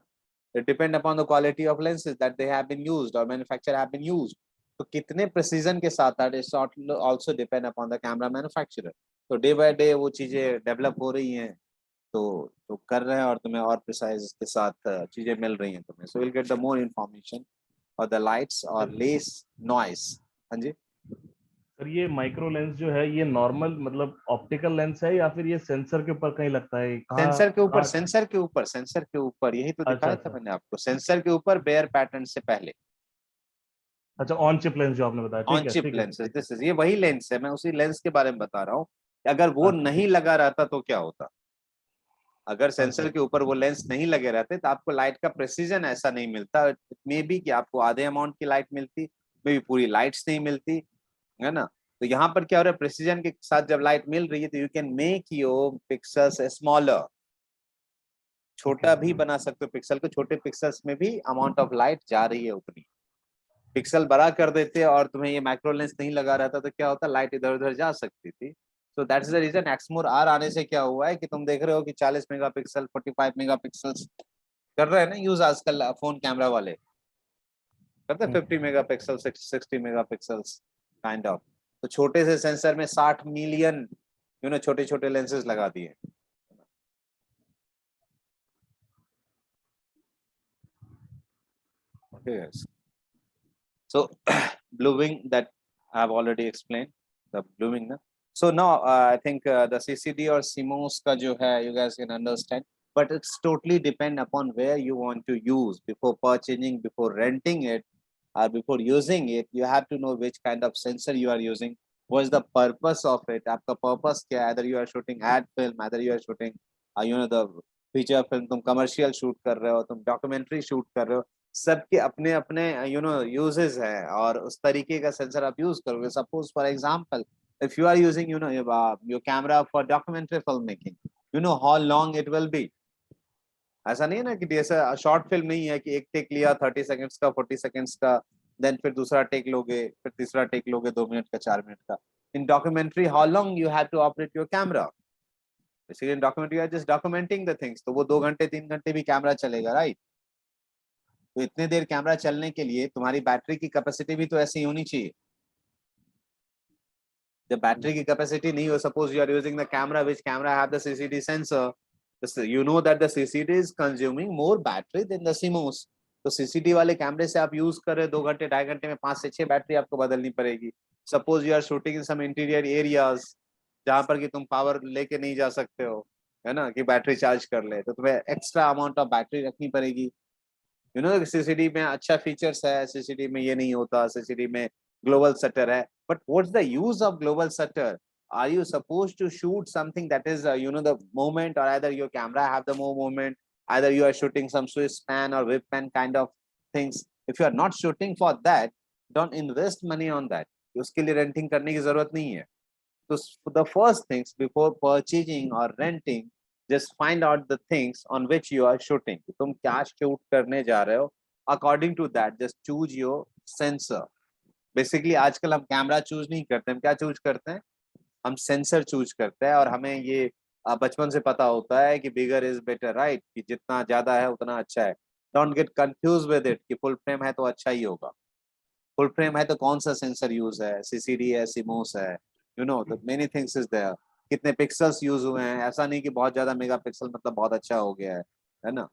[SPEAKER 1] It depend upon the quality of lenses that they have been used or manufacturer have been used. तो कितने प्रिसीजन के साथ that is also depend upon the camera manufacturer. तो डे बाय डे वो चीजें डेवलप हो रही हैं, तो कर रहे हैं और तुम्हें और प्रिसाइज के साथ चीजें मिल रही हैं तुम्हें. So you'll get the more information or the lights or less noise. हाँ जी.
[SPEAKER 4] सर ये माइक्रो लेंस जो है ये नॉर्मल मतलब ऑप्टिकल लेंस है या फिर ये सेंसर के ऊपर कहीं लगता है?
[SPEAKER 1] सेंसर के ऊपर, सेंसर के ऊपर, सेंसर के ऊपर, यही तो दिखाया था
[SPEAKER 4] अच्छा.
[SPEAKER 1] मैंने आपको. सेंसर के ऊपर बेयर पैटर्न से पहले.
[SPEAKER 4] अच्छा, ऑन चिप लेंस जो आपने बताया.
[SPEAKER 1] ऑन
[SPEAKER 4] ठीक है,
[SPEAKER 1] चिप
[SPEAKER 4] ठीक है.
[SPEAKER 1] लेंसेज, दिस इज, ये वही लेंस है, मैं उसी लेंस के बारे में बता रहा हूँ. अगर वो
[SPEAKER 4] अच्छा.
[SPEAKER 1] नहीं लगा रहता तो क्या होता? अगर सेंसर
[SPEAKER 4] अच्छा.
[SPEAKER 1] के ऊपर वो लेंस नहीं लगे रहते तो आपको लाइट का प्रेसिजन ऐसा नहीं मिलता. मे बी कि आपको आधे अमाउंट की लाइट मिलती, मे बी पूरी लाइट्स नहीं मिलती, है ना. तो यहाँ पर क्या हो रहा है, प्रेसिजन के साथ जब लाइट मिल रही है तो you can make your pixels smaller. छोटा भी बना सकते हो पिक्सल को, छोटे पिक्सल्स में भी अमाउंट ऑफ लाइट जा रही है उतनी. पिक्सल बड़ा कर देते और तुम्हें ये माइक्रो लेंस नहीं लगा रहता तो क्या होता, लाइट इधर उधर जा सकती थी. So that's the reason Exmor R आने से क्या हुआ है कि तुम देख रहे हो कि 40 मेगापिक्सल 45 मेगापिक्सल्स कर रहे हैं ना यूज आजकल फोन कैमरा वाले. करते हैं 50 मेगापिक्सल 60 मेगापिक्सल्स काइंड ऑफ. तो छोटे से सेंसर में 60 मिलियन छोटे छोटे लेंसेज लगा दिए. Yes. So blooming that I have already explained, the blooming na. So now I think the CCD or CMOS ka jo hai, you guys can understand, but it's totally depend upon where you want to use. Before purchasing, before renting it, or before using it, you have to know which kind of sensor you are using. What is the purpose of it? आपका purpose क्या है? Either you are shooting ad film, either you are shooting the feature film, तुम commercial shoot कर रहे हो, तुम documentary shoot कर रहे हो. सबके अपने अपने यूजेस है और उस तरीके का सेंसर आप यूज करोगे. Suppose for example if you are using your camera for documentary film making, how long it will be. ऐसा नहीं है ना कि जैसे शॉर्ट फिल्म नहीं है कि एक टेक लिया 30 सेकंड्स का 40 सेकंड्स का, देन फिर दूसरा टेक लोगे, फिर तीसरा टेक लोगे 2 मिनट का 4 मिनट का. In documentary how long you have to operate your camera. Basically in documentary are just documenting the things, तो वो 2 घंटे 3 घंटे भी कैमरा चलेगा, राइट. तो इतने देर कैमरा चलने के लिए तुम्हारी बैटरी की कैपेसिटी भी तो ऐसी होनी चाहिए. जब बैटरी की कैपेसिटी नहीं हो, suppose you are using the camera which camera have the CCD sensor, you know that the CCD is consuming more battery than the CMOS. तो CCD वाले कैमरे से आप यूज कर रहे 2 घंटे 2.5 घंटे में 5 से 6 बैटरी आपको बदलनी पड़ेगी. Suppose you are shooting in some interior areas जहां पर कि तुम पावर लेके नहीं जा सकते हो, है ना, कि बैटरी चार्ज कर ले, तो तुम्हें एक्स्ट्रा अमाउंट ऑफ बैटरी रखनी पड़ेगी. सीसीडी में अच्छा फीचर्स है, सीसीडी में ये नहीं होता, सीसीडी में ग्लोबल शटर है. But what's the use of global shutter? are you supposed to shoot something that is you know, the movement, or either your camera have the more movement, either you are shooting some Swiss pan or whip pan kind of things. If you are not shooting for that, don't invest money on that. उसके लिए renting करने की जरूरत नहीं है. So the first things before purchasing or renting, just find out the things on which you are shooting. तुम क्या shoot करने जा रहे हो, according to that just choose your sensor. Basically आजकल हम कैमरा चूज नहीं करते, हम क्या चूज करते हैं, हम सेंसर चूज करते हैं. और हमें ये बचपन से पता होता है कि बिगर इज बेटर, राइट, कि जितना ज्यादा है उतना अच्छा है. Don't get confuse with it कि फुल फ्रेम है तो अच्छा ही होगा. फुल फ्रेम है तो कौन सा सेंसर यूज है, सीसीडी है, सिमोस है, you know the many things is there. कितने पिक्सल्स यूज हुए हैं, ऐसा नहीं कि बहुत ज्यादा मेगापिक्सल मतलब बहुत अच्छा हो गया है ना.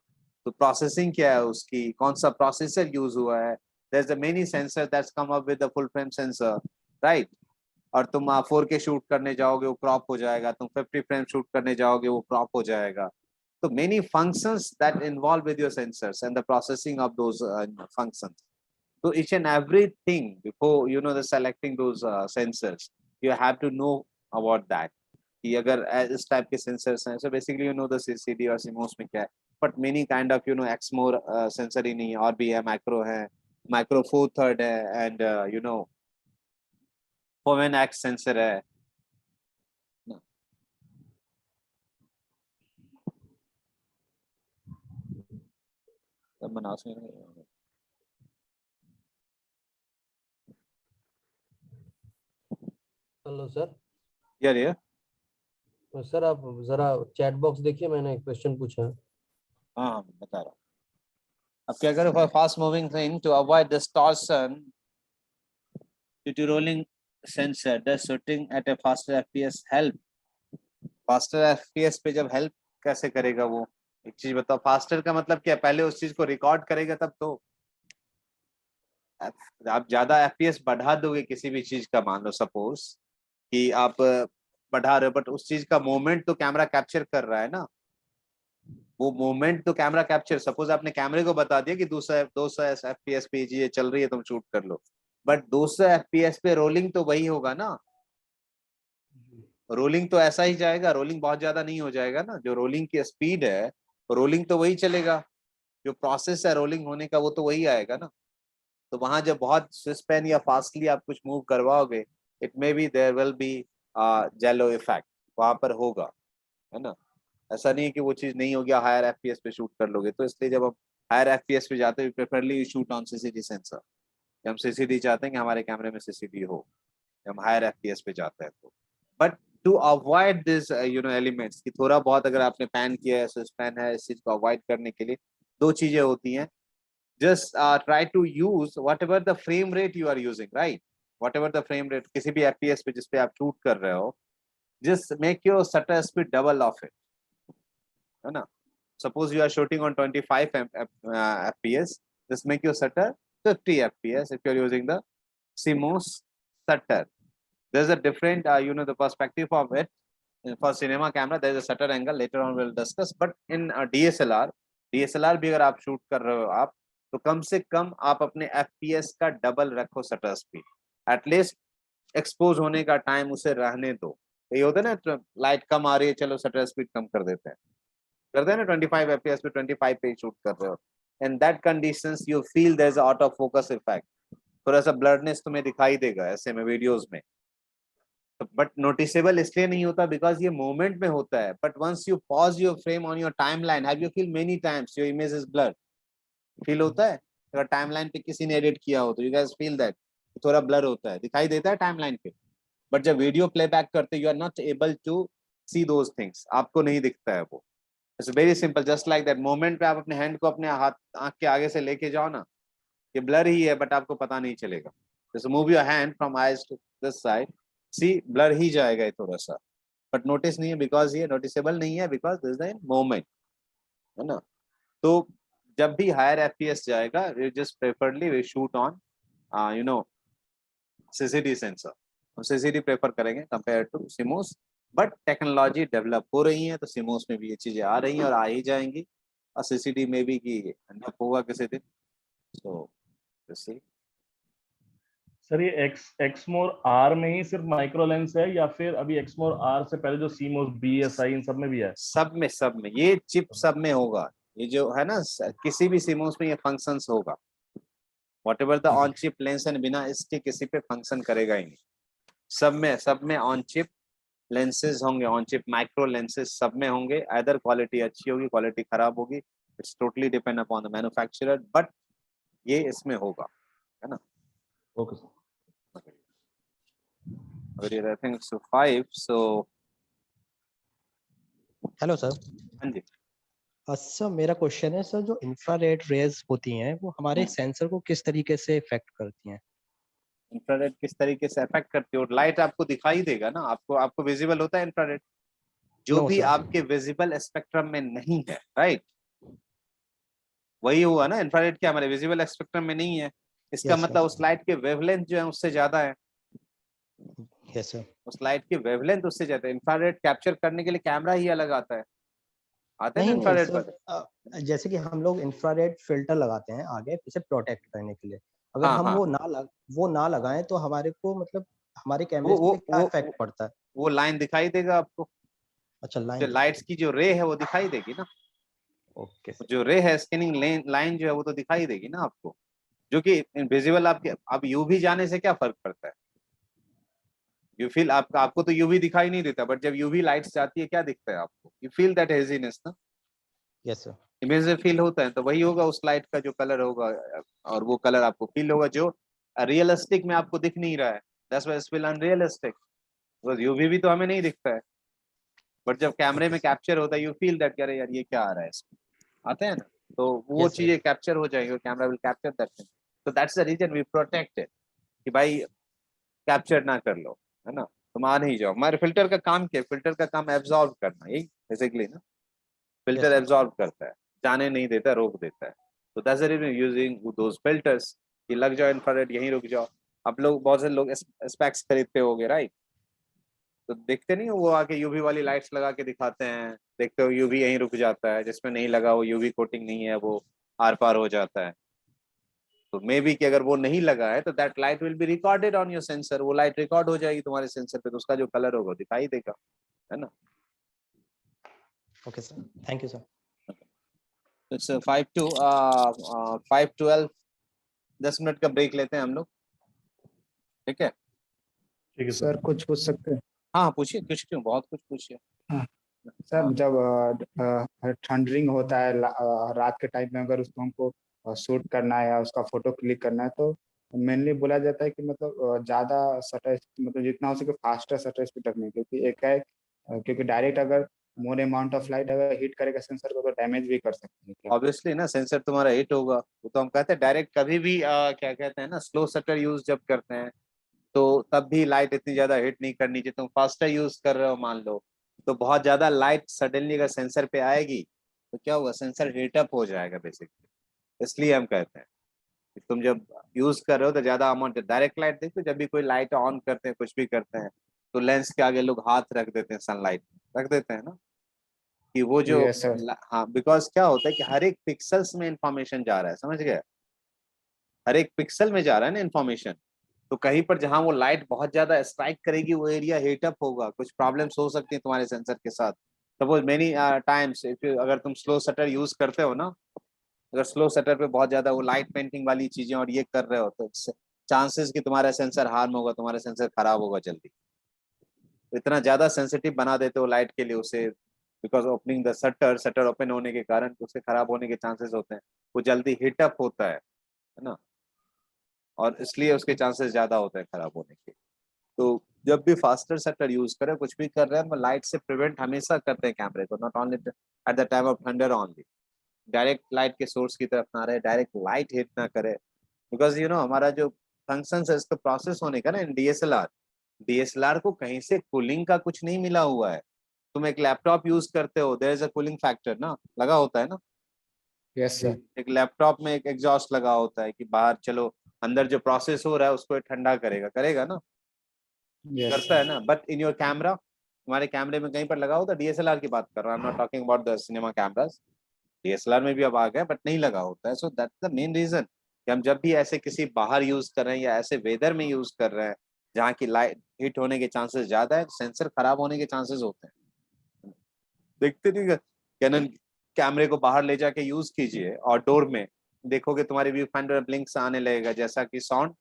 [SPEAKER 1] तो प्रोसेसिंग क्या है उसकी, कौन सा प्रोसेसर यूज हुआ है. there's a many sensors that's come up with the full frame sensor, right. और तुम 4K शूट करने जाओगे वो क्रॉप हो जाएगा, तुम 50 फ्रेम शूट करने जाओगे वो क्रॉप हो जाएगा. तो many functions that involve with your sensors and the processing of those functions. So each and everything before you know the selecting those sensors, you have to know about that. कि अगर इस टाइप के सेंसर्स हैं, so basically you know the CCD और CMOS में क्या है, but many kind of you know XMOR sensor ही नहीं है, और भी है, माइक्रो है, माइक्रो 4/3 है, and you know Fovenax sensor है.
[SPEAKER 2] Hello sir.
[SPEAKER 1] यार
[SPEAKER 2] सर आप जरा चैट बॉक्स देखिए, मैंने एक क्वेश्चन पूछा है.
[SPEAKER 1] हाँ बता रहा हूँ. अब क्या करो, for fast moving thing to avoid distortion due to rolling sensor, does shooting at a faster FPS help? Faster FPS पे जब हेल्प कैसे करेगा वो, एक चीज बताओ. फास्टर का मतलब क्या, पहले उस चीज को रिकॉर्ड करेगा तब तो. आप ज्यादा FPS बढ़ा दोगे किसी भी चीज का, मान लो सपोज कि आप बढ़ा रहे हो, बट उस चीज का मोमेंट तो कैमरा कैप्चर कर रहा है ना. वो मोमेंट तो कैमरा कैप्चर, सपोज आपने कैमरे को बता दिया कि 200 FPS पे ये चल रही है, तुम शूट कर लो, बट 200 FPS पे रोलिंग तो वही होगा ना. रोलिंग तो ऐसा ही जाएगा, रोलिंग बहुत ज्यादा नहीं हो जाएगा ना. जो रोलिंग की स्पीड है, रोलिंग तो वही चलेगा. जो प्रोसेस है रोलिंग होने का वो तो वही आएगा ना. तो वहां जब बहुत स्विस पेन या फास्टली आप कुछ मूव करवाओगे, it may be there will be jello effect, वहां पर होगा, है ना. ऐसा नहीं है कि वो चीज नहीं होगी, हायर FPS पे शूट कर लोगे. तो इसलिए जब हम हायर FPS पे जाते हैं, preferably shoot on CCD sensor. हम CCD चाहते हैं कि हमारे कैमरे में CCD हो, हम हायर FPS पे जाते हैं तो. But to avoid this you know elements, कि थोड़ा बहुत अगर आपने पैन किया है, स्विच पैन है, इस चीज को अवॉइड करने के लिए दो चीजें होती हैं. Just try to use whatever the frame rate you are using, right. Whatever the frame rate किसी भी FPS पे जिसपे आप शूट कर रहे हो, just make your shutter speed double of it, है ना. Suppose you are shooting on 25 FPS, just make your shutter 50 FPS if you're using the CMOS shutter. There's a different, you know, the perspective of it. For cinema camera, there's a shutter angle. Later on, we'll discuss. But in DSLR भी अगर आप शूट कर रहे हो आप, तो कम से कम आप अपने FPS का डबल रखो शटर स्पीड. एटलीस्ट एक्सपोज होने का टाइम उसे रहने दो. ये होता है ना, लाइट कम आ रही है, चलो शटर स्पीड कम कर देते हैं ना. 25 FPS पे 25 पे शूट कर रहे हो, in that conditions you feel there is out of focus effect. थोड़ा सा ब्लरनेस तुम्हें दिखाई देगा ऐसे में वीडियोस में, बट नोटिसेबल इसलिए नहीं होता बिकॉज ये मोमेंट में होता है. But once you pause your frame on your timeline, have you feel many times your image is blurred. Feel होता है अगर टाइमलाइन पे किसी ने एडिट किया हो तो, यू गाइस फील दैट थोड़ा ब्लर होता है, दिखाई देता है टाइमलाइन पे. बट जब वीडियो प्लेबैक करते you are not able to see those things, आपको नहीं दिखता है वो. It's very simple, just like that. Moment पे आप अपने हैंड को अपने हाथ आंख के आगे से लेके जाओ ना, ये ब्लर ही है बट आपको पता नहीं चलेगा. Just move your hand from eyes to this side, see blur ही जाएगा थोड़ा सा, बट नोटिस नहीं है बिकॉज ये नोटिसेबल नहीं है बिकॉज दिस द मोमेंट, है ना. तो जब भी हायर FPS जाएगा, we just preferably we shoot on you know CCD sensor. हम CCD प्रेफर करेंगे compare to CMOS. But technology develop हो रही है तो CMOS में भी ये चीजें आ रही हैं और आ ही जाएंगी, और CCD में भी कि डेवलप होगा किसी दिन. सो
[SPEAKER 4] सर ये एक्समोर आर में ही सिर्फ माइक्रो लेंस है या फिर अभी एक्समोर आर से पहले जो सीमोस बीएसआई इन सब में भी है?
[SPEAKER 1] सब में ये चिप सब में होगा। ये जो है ना किसी भी सिमोस में ये फंक्शंस होगा। Whatever the on chip lens and बिना इसके किसी पे फंक्शन करेगा ही नहीं। सब में ऑन चिप लेंसेज होंगे, ऑन चिप माइक्रो लेंसेज सब में होंगे। अदर क्वालिटी अच्छी होगी, क्वालिटी खराब होगी, it's totally depend upon the manufacturer, but ये इसमें होगा, है ना।
[SPEAKER 4] Okay sir.
[SPEAKER 1] I think so 5 so
[SPEAKER 5] hello sir.
[SPEAKER 1] हाँ जी।
[SPEAKER 5] सर मेरा क्वेश्चन है सर, जो इंफ्रारेड रेज होती हैं वो हमारे सेंसर को किस तरीके से इफेक्ट करती हैं?
[SPEAKER 1] इंफ्रारेड किस तरीके से अफेक्ट करती है? और लाइट आपको दिखाई देगा ना, आपको विजिबल होता है इंफ्रारेड, जो
[SPEAKER 5] No,
[SPEAKER 1] भी
[SPEAKER 5] sir.
[SPEAKER 1] आपके विजिबल स्पेक्ट्रम में नहीं है, राइट? वही हुआ ना, इंफ्रारेड क्या हमारे विजिबल स्पेक्ट्रम में नहीं है, इसका
[SPEAKER 5] Yes, sir.
[SPEAKER 1] मतलब उस लाइट के वेवलेंथ जो है उससे ज्यादा है।
[SPEAKER 5] Yes sir.
[SPEAKER 1] उस लाइट की वेवलेंथ उससे ज्यादा है। इंफ्रारेड कैप्चर करने के लिए कैमरा ही अलग आता है, आते हैं ना
[SPEAKER 5] नहीं नहीं
[SPEAKER 1] इंफ्रारेड
[SPEAKER 5] सर,
[SPEAKER 1] पर।
[SPEAKER 5] जैसे कि हम लोग इंफ्रारेड फिल्टर लगाते हैं आगे पीछे प्रोटेक्ट करने के लिए, अगर
[SPEAKER 1] हाँ
[SPEAKER 5] हम
[SPEAKER 1] हाँ,
[SPEAKER 5] वो ना लगाएं तो हमारे को मतलब हमारे
[SPEAKER 1] वो
[SPEAKER 5] कैमरे
[SPEAKER 1] वो
[SPEAKER 5] पे क्या
[SPEAKER 1] वो
[SPEAKER 5] इफेक्ट पड़ता है?
[SPEAKER 1] वो लाइन दिखाई देगा आपको,
[SPEAKER 5] अच्छा,
[SPEAKER 1] जो
[SPEAKER 5] लाइन।
[SPEAKER 1] लाइट्स की जो रे है वो दिखाई देगी ना।
[SPEAKER 5] Okay sir.
[SPEAKER 1] जो रे है स्कैनिंग लाइन जो है वो तो दिखाई देगी ना आपको, जो कि विजिबल आपके। अब यूवी जाने से क्या फर्क पड़ता है? यू फील आपको तो यूवी दिखाई नहीं देता, बट जब यूवी लाइट्स जाती है क्या दिखता है आपको? यू फील दैट हेजीनेस ना,
[SPEAKER 5] यस सर।
[SPEAKER 1] इमेज में फील होता है। तो वही होगा उस लाइट का जो कलर होगा, और वो कलर आपको फील होगा जो रियलिस्टिक में आपको दिख नहीं रहा है। That's why it's feel unrealistic, because UV भी तो हमें नहीं दिखता है, बट जब कैमरे में कैप्चर होता है यू फील दैट, अरे यार ये क्या आ रहा है इसमें, आते हैं ना, तो वो
[SPEAKER 5] यस सर।
[SPEAKER 1] चीजें कैप्चर हो जाएंगे, camera will capture that thing. तो that's the reason we protect it, कि भाई कैप्चर ना कर लो, है ना। तुम आ नहीं जाओ। हमारे फिल्टर का काम क्या है? फिल्टर का काम एब्जॉर्ब करना, यही बेसिकली ना। Filter
[SPEAKER 5] yes sir.
[SPEAKER 1] एब्जॉर्ब करता है, जाने नहीं देता, रोक देता है। तो that's the reason using those filters, कि लग जाओ इंफ्रारेड यहीं रुक जाओ। अब लोग, बहुत से लोग स्पेक्स खरीदते होगे, राइट? तो देखते नहीं हो, वो आके यूवी वाली लाइट्स लगा के दिखाते हैं, देखते हो यूवी यहीं रुक जाता है, जिसमें नहीं लगा वो यूवी कोटिंग नहीं है, वो आर पार हो जाता है। तो मे बी कि अगर वो नहीं लगा है तो that light will be recorded on your sensor, वो लाइट रिकॉर्ड हो जाएगी तुम्हारे सेंसर पे, तो उसका जो कलर होगा दिखाई देगा, है ना।
[SPEAKER 5] Okay sir, thank you sir.
[SPEAKER 1] It's 5:12, 10 minute का ब्रेक लेते हैं हम लोग, ठीक है?
[SPEAKER 4] ठीक है
[SPEAKER 3] सर
[SPEAKER 4] सर।
[SPEAKER 3] कुछ पूछ सकते हैं?
[SPEAKER 1] हाँ पूछिए, कुछ क्यों, बहुत कुछ पूछिए।
[SPEAKER 3] हाँ सर, जब थंडरिंग होता है रात के टाइम में, अगर उसको हमको शूट करना है या उसका फोटो क्लिक करना है, तो मेनली बोला जाता है कि मतलब ज्यादा शटर, मतलब जितना हो सके फास्टर शटर स्पीड रखनी है, क्योंकि एक है क्योंकि डायरेक्ट अगर मोर अमाउंट ऑफ लाइट अगर हिट करेगा सेंसर को तो डैमेज भी कर सकते हैं क्या?
[SPEAKER 1] ऑब्वियसली ना, सेंसर तुम्हारा हिट होगा। वो तो हम कहते हैं डायरेक्ट कभी भी क्या कहते हैं ना, स्लो शटर यूज जब करते हैं तो तब भी लाइट इतनी ज्यादा हिट नहीं करनी चाहिए। तुम फास्टर यूज कर रहे हो मान लो, तो बहुत ज्यादा लाइट सडनली अगर सेंसर पे आएगी तो क्या होगा, सेंसर हीट अप हो जाएगा बेसिकली। इसलिए हम कहते हैं कि तुम जब यूज कर रहे हो तो ज्यादा अमाउंट डायरेक्ट लाइट, देखो जब भी कोई लाइट ऑन करते हैं, कुछ भी करते हैं, तो लेंस के आगे लोग हाथ रख देते हैं, सनलाइट रख देते हैं ना, कि वो जो
[SPEAKER 3] यस सर।
[SPEAKER 1] हाँ, बिकॉज क्या होता है कि हर एक पिक्सल्स में इंफॉर्मेशन जा रहा है, समझ गए? हर एक पिक्सल में जा रहा है ना इंफॉर्मेशन। तो कहीं पर जहां वो लाइट बहुत ज्यादा स्ट्राइक करेगी वो एरिया हीट अप होगा, कुछ प्रॉब्लम्स हो सकती हैं तुम्हारे सेंसर के साथ। सपोज मेनी टाइम्स अगर तुम स्लो शटर यूज करते हो ना, अगर स्लो शटर पे बहुत ज्यादा वो लाइट पेंटिंग वाली चीजें और ये कर रहे हो, तो चांसेस कि तुम्हारा सेंसर हार्म होगा, तुम्हारा सेंसर खराब होगा जल्दी। तो इतना ज्यादा सेंसिटिव बना देते हो लाइट के लिए उसे, because opening the shutter open होने के कारण उसके खराब होने के चांसेस होते हैं, वो जल्दी हीट अप होता है ना, और इसलिए उसके चांसेस ज्यादा होते हैं खराब होने के। तो जब भी फास्टर शटर यूज करें, कुछ भी कर रहे हैं, लाइट से प्रिवेंट हमेशा करते हैं कैमरे को, not only at the time of thunder only. Direct light के सोर्स की तरफ ना रहे, डायरेक्ट लाइट हिट ना करे, बिकॉज हमारा जो फंक्शन है इसका प्रोसेस होने का ना, इन डीएसएलआर को कहीं से कूलिंग का कुछ नहीं मिला हुआ है। तुम एक लैपटॉप यूज करते हो, there is a cooling factor ना, लगा होता है ना।
[SPEAKER 3] Yes sir.
[SPEAKER 1] एक लैपटॉप में एक एग्जॉस्ट लगा होता है कि बाहर चलो, अंदर जो प्रोसेस हो रहा है उसको ठंडा करेगा, करेगा ना,
[SPEAKER 3] यस
[SPEAKER 1] करता है ना। बट इन योर कैमरा, हमारे कैमरे में कहीं पर लगा होता है, डीएसएलआर की बात कर रहा हूँ, I am not talking about the cinema cameras. DSLR में भी अब आ गया, बट नहीं लगा होता है। So that's the main reason कि हम जब भी ऐसे किसी बाहर यूज कर रहे हैं या ऐसे वेदर में यूज कर रहे हैं जहाँ की लाइट हिट होने के चांसेस ज्यादा है, सेंसर खराब होने के चांसेस होते हैं। देखते नहीं, कैनन कैमरे को बाहर ले जाके यूज कीजिए और डोर में देखोगे तुम्हारे व्यू फाइंडर ब्लिंक्स आने लगेगा, जैसा कि साउंड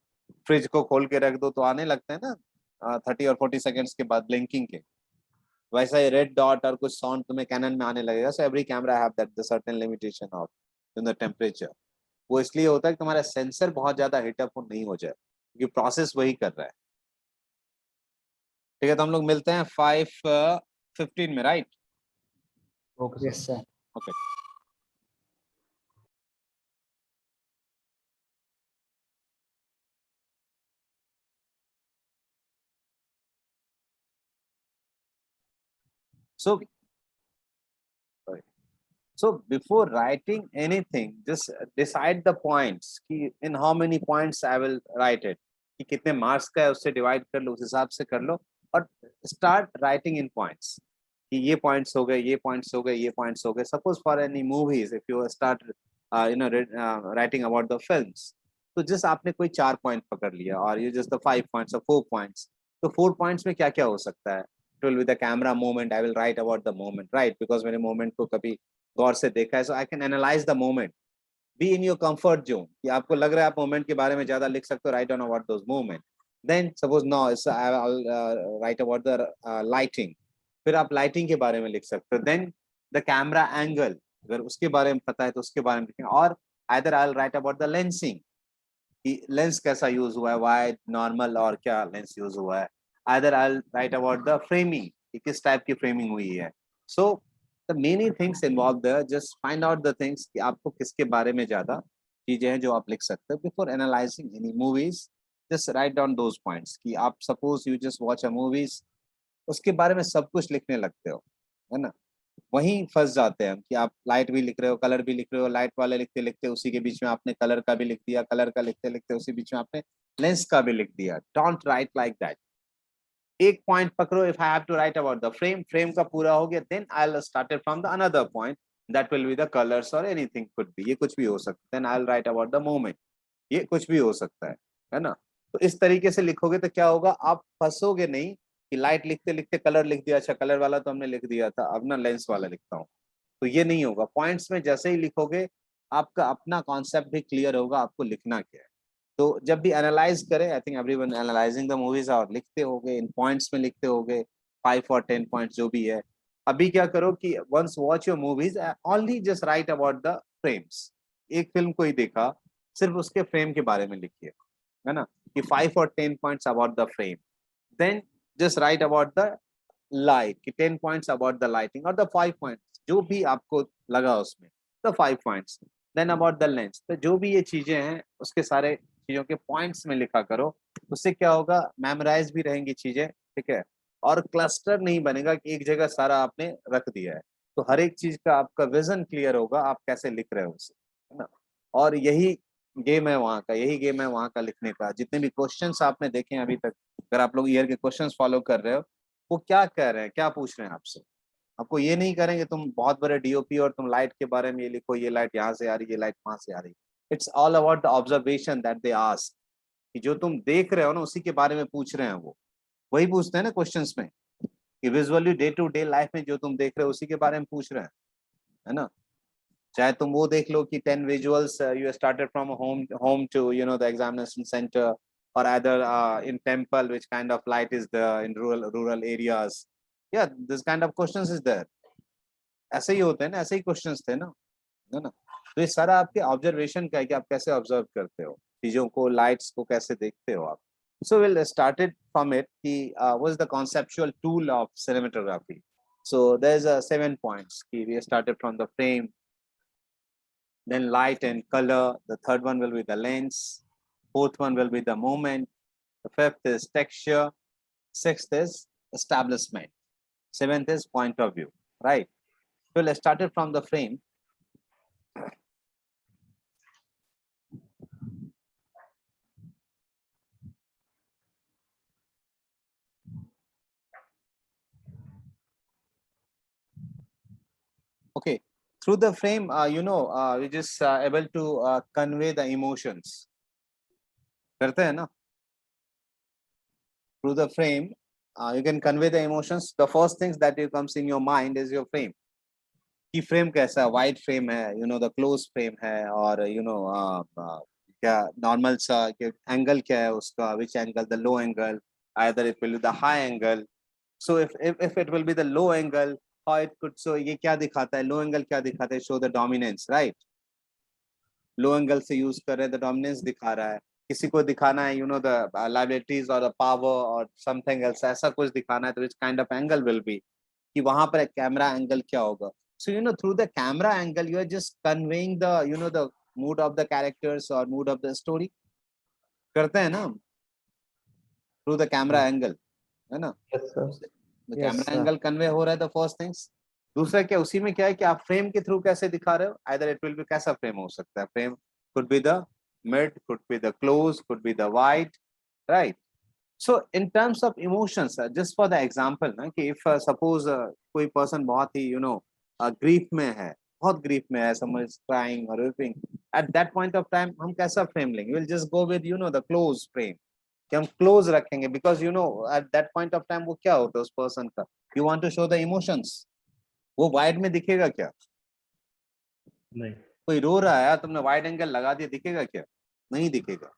[SPEAKER 1] फ्रिज को खोल के रख दो तो आने लगता है ना 30 और 40 सेकेंड्स के बाद ब्लिंकिंग के, वैसा ही रेड डॉट और कुछ साउंड तुम्हें कैनन में आने लगेगा। So every camera have that the certain limitation of in the temperature. वो इसलिए होता है कि तुम्हारा सेंसर बहुत ज्यादा हीटअप नहीं हो जाए, क्योंकि प्रोसेस वही कर रहा है। ठीक है, तो हम लोग मिलते हैं 5:15 में, right?
[SPEAKER 4] Okay
[SPEAKER 3] yes sir.
[SPEAKER 1] Okay. So, so before writing anything, just decide the points कि in how many points I will write it, कि कितने मार्क्स का है उससे डिवाइड कर लो, उस हिसाब से कर लो और start writing in points कि ये points हो गए, ये points हो गए, ये points हो गए। Suppose for any movies, if you start writing about the films, तो just आपने कोई 4 पॉइंट पकड़ लिया और you just the 5 points or 4 points, तो 4 points में क्या क्या हो सकता है? It will be the camera moment, I will write about the moment, right? Because मैंने moment को कभी गौर से देखा है, so I can analyze the moment, be in your comfort zone कि आपको लग रहा है आप मोमेंट के बारे में ज्यादा लिख सकते हो, write down about those moment. Then suppose no, I'll write about the lighting, फिर आप लाइटिंग के बारे में लिख सकते हो। देन द कैमरा एंगल, अगर उसके बारे में पता है तो उसके बारे में लिखें। और either I will write about the lensing कि लेंस कैसा यूज हुआ है, वाइड, नॉर्मल और क्या लेंस यूज हुआ है। Either I will write about the framing कि किस टाइप की फ्रेमिंग हुई है। So the many things involve there, just find out the things कि आपको किसके बारे में ज्यादा चीजें हैं जो आप लिख सकते हो। Before analysing any movies, just write down those points कि आप suppose you just watch a movies, उसके बारे में सब कुछ लिखने लगते हो, है ना? वहीं फंस जाते हैं हम कि आप लाइट भी लिख रहे हो, कलर भी लिख रहे हो, लाइट वाले लिखते लिखते उसी के बीच में आपने कलर का भी लिख दिया, कलर का लिखते लिखते उसी बीच में आपने लेंस का भी लिख दिया। Don't write like that. एक पॉइंट पकड़ो, if I have to write about the frame, frame का पूरा हो गया, then I will start from the another point, that will be the colours और एनीथिंग कुड बी, ये कुछ भी हो सकता है। Then I will write about the moment, ये कुछ भी हो सकता है ना? तो इस तरीके से लिखोगे तो क्या होगा, आप फंसोगे नहीं कि लाइट लिखते लिखते कलर लिख दिया, अच्छा कलर वाला तो हमने लिख दिया था, अब ना लेंस वाला लिखता हूँ, तो ये नहीं होगा। पॉइंट्स में जैसे ही लिखोगे आपका अपना कॉन्सेप्ट भी क्लियर होगा, आपको लिखना क्या है। तो जब भी एनालाइज करें, आई think everyone analysing the movies और लिखते होगे, इन पॉइंट्स में लिखते होगे 5 और 10 पॉइंट्स जो भी है। अभी क्या करो कि once watch your movies, only just write about the frames. एक फिल्म को ही देखा, सिर्फ उसके फ्रेम के बारे में लिखिए, है ना? कि 5 और 10 points about the frame. Then just write about the light कि 10 पॉइंट्स अबाउट द लाइटिंग, और द 5 पॉइंट्स जो भी आपको लगा उसमें, the 5 points. Then about the lens, तो जो भी ये चीजें हैं उसके सारे चीजों के पॉइंट्स में लिखा करो। उससे क्या होगा, मेमोराइज भी रहेंगी चीजें, ठीक है? और क्लस्टर नहीं बनेगा कि एक जगह सारा आपने रख दिया है। तो हर एक चीज का आपका विजन क्लियर होगा, आप कैसे लिख रहे हो उसे, है ना? और यही गेम है वहाँ का, यही गेम है वहाँ का लिखने का। जितने भी क्वेश्चंस आपने देखे हैं अभी तक, अगर आप लोग ईयर के क्वेश्चंस फॉलो कर रहे हो, वो क्या कह रहे हैं, क्या पूछ रहे हैं आपसे? आपको ये नहीं करेंगे तुम बहुत बड़े डीओपी और तुम लाइट के बारे में ये लिखो, ये लाइट यहाँ से आ रही है, ये लाइट वहां से आ रही है। It's all about the observation that they ask, कि जो तुम देख रहे हो ना उसी के बारे में पूछ रहे हैं। वो वही पूछते हैं ना क्वेश्चंस में, कि visually day to day life में जो तुम देख रहे हो उसी के बारे में पूछ रहे हैं, है ना? चाहे तुम वो देख लो कि 10 visuals you started from home to the examination centre, or either in temple, which kind of light is there in rural areas. Yeah, this kind of questions is there. ऐसे ही होते हैं ना, ऐसे ही क्वेश्चंस थे ना, है ना? तो ये सारा आपके ऑब्जर्वेशन का है कि आप कैसे ऑब्जर्व करते हो चीजों को, लाइट्स को कैसे देखते हो आप। So we'll start it from it कि what is the conceptual tool of cinematography. So there's 7 points कि we started from the frame, then light and color. The third one will be the lens. Fourth one will be the moment. The fifth is texture. Sixth is establishment. Seventh is point of view, right? So let's start it from the frame. Okay, through the frame, we just able to convey the emotions. करते हैं ना? Through the frame, you can convey the emotions. The first things that comes in your mind is your frame. कि frame कैसा है? Wide frame है, the close frame है, और क्या normal सा angle क्या है उसका? Which angle? The low angle. Either it will be the high angle. So if it will be the low angle, how it could, so ये क्या दिखाता है? Low angle क्या दिखाता है? Show the dominance, right? Low angle से use कर रहे हैं, the dominance दिखा रहा है. किसी को दिखाना है, the liabilities or the power or something else, ऐसा कुछ दिखाना है, तो which kind of angle will be? कि वहां पर कैमरा एंगल क्या होगा? So through the camera angle, you are just conveying the the mood of the characters or mood of the story. करते हैं ना? Through the camera angle, है ना?
[SPEAKER 5] Yes, sir.
[SPEAKER 1] The
[SPEAKER 5] Yes,
[SPEAKER 1] camera
[SPEAKER 5] sir.
[SPEAKER 1] angle convey हो रहा है, the first things. दूसरा क्या, उसी में क्या है कि आप फ्रेम के थ्रू कैसे दिखा रहे हो? Either it will be, कैसा फ्रेम हो सकता है? Frame could be the mid, could be the close, could be the wide, right? So in terms of emotions, just for the example, ना कि if suppose कोई person बहुत ही grief में है, बहुत grief में है, someone is crying or weeping, at that point of time हम कैसा frame लेंगे? We'll just go with the close frame, कि हम close रखेंगे, because at that point of time वो क्या होता है उस person का? You want to show the emotions. वो wide में दिखेगा क्या?
[SPEAKER 4] नहीं.
[SPEAKER 1] कोई रो रहा है, तुमने wide angle लगा दिया, दिखेगा क्या? नहीं दिखेगा.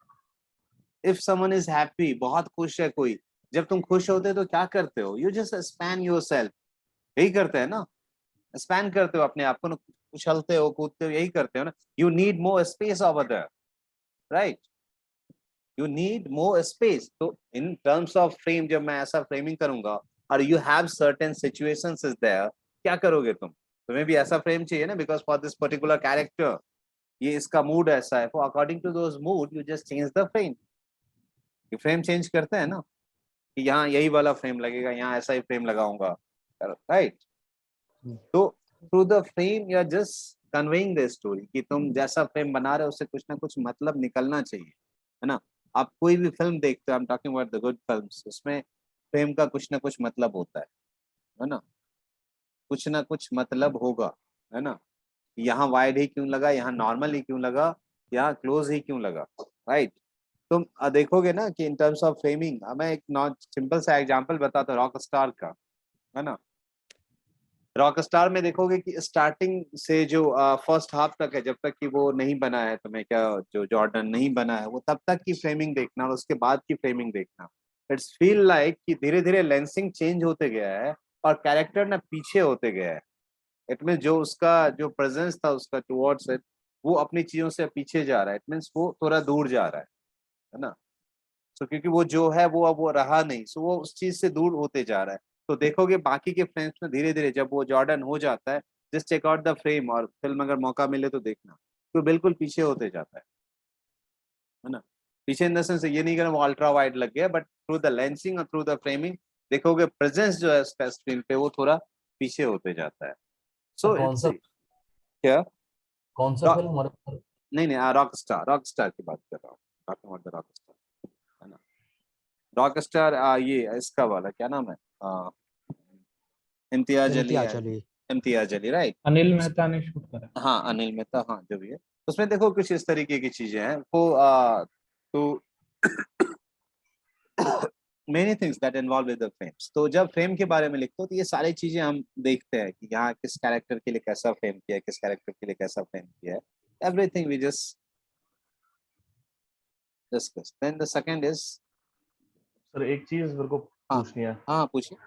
[SPEAKER 1] If someone is happy, बहुत खुश है कोई, जब तुम खुश होते हो तो क्या करते हो? You just span yourself. यही करते हैं ना? Span करते हो अपने आप को, उछलते हो, कूदते हो, यही करते हो ना? You need more space over there, right? You need more space. So in terms of frame, जब मैं ऐसा framing करूंगा, और you have certain situations is there, क्या करोगे तुम? तुम्हें भी ऐसा frame चाहिए ना? Because for this particular character, ये इसका mood ऐसा है. So according to those mood, you just change the frame. ये फ्रेम चेंज करते हैं ना कि यहाँ यही वाला फ्रेम लगेगा, यहाँ ऐसा ही फ्रेम लगाऊंगा, राइट? तो through the frame you are just conveying the story कि तुम जैसा फ्रेम बना रहे हो उससे कुछ ना कुछ मतलब निकलना चाहिए, है ना? आप कोई भी फिल्म देखते हो, I am talking about the good films, उसमें फ्रेम का कुछ ना कुछ मतलब होता है ना? कुछ ना कुछ मतलब होगा, है ना? यहाँ वाइड ही क्यों लगा, यहाँ नॉर्मल ही क्यों लगा, यहाँ क्लोज ही क्यों लगा, राइट? तुम देखोगे ना कि इन टर्म्स ऑफ फ्रेमिंग, मैं एक नॉट सिंपल सा एग्जांपल बताता हूँ रॉक स्टार का, है ना? रॉक स्टार में देखोगे कि स्टार्टिंग से जो फर्स्ट हाफ तक है, जब तक कि वो नहीं बना है, तुम्हें क्या, जो जॉर्डन नहीं बना है, वो तब तक की फ्रेमिंग देखना और उसके बाद की फ्रेमिंग देखना. इट्स फील लाइक कि धीरे धीरे लेंसिंग चेंज होते गया है और कैरेक्टर ना पीछे होते गया है. इट मीन जो उसका जो प्रेजेंस था उसका टुवर्ड्स इट, वो अपनी चीजों से पीछे जा रहा है. इट मीन्स वो थोड़ा दूर जा रहा है ना? सो क्योंकि वो जो है वो अब वो रहा नहीं, सो वो उस चीज से दूर होते जा रहा है. तो देखोगे बाकी के फ्रेम्स में धीरे धीरे जब वो जॉर्डन हो जाता है, just check out the frame, और फिल्म अगर मौका मिले तो देखना, तो बिल्कुल पीछे होते जाता है ना? पीछे इन द सेंस ये नहीं कि वो अल्ट्रा वाइड लग गया, बट थ्रू द लेंसिंग और थ्रू द फ्रेमिंग देखोगे प्रेजेंस जो है उसका स्क्रीन पे वो थोड़ा पीछे होते जाता है. सो
[SPEAKER 2] कौन सा
[SPEAKER 1] क्या,
[SPEAKER 2] कौन सा फिल्म?
[SPEAKER 1] नहीं रॉक स्टार की बात कर रहा हूँ, talking about the rock star, है ना? रॉक स्टार ये इसका वाला क्या नाम है, इम्तियाज अली, राइट?
[SPEAKER 6] अनिल मेहता ने शूट करा.
[SPEAKER 1] हाँ अनिल मेहता, हाँ जो भी है. उसमें देखो कुछ इस तरीके की चीजें हैं वो तो many things that involve with the frames. तो जब फ्रेम के बारे में लिखते हो तो ये सारी चीजें हम देखते हैं कि यहाँ किस कैरेक्टर के लिए कैसा फ्रेम किया है, किस कैरेक्टर के लिए कैसा फ्रेम किया है. Everything we just discuss. Then the second is,
[SPEAKER 4] sir एक चीज मेरे को पूछनी है.
[SPEAKER 1] हाँ पूछिए.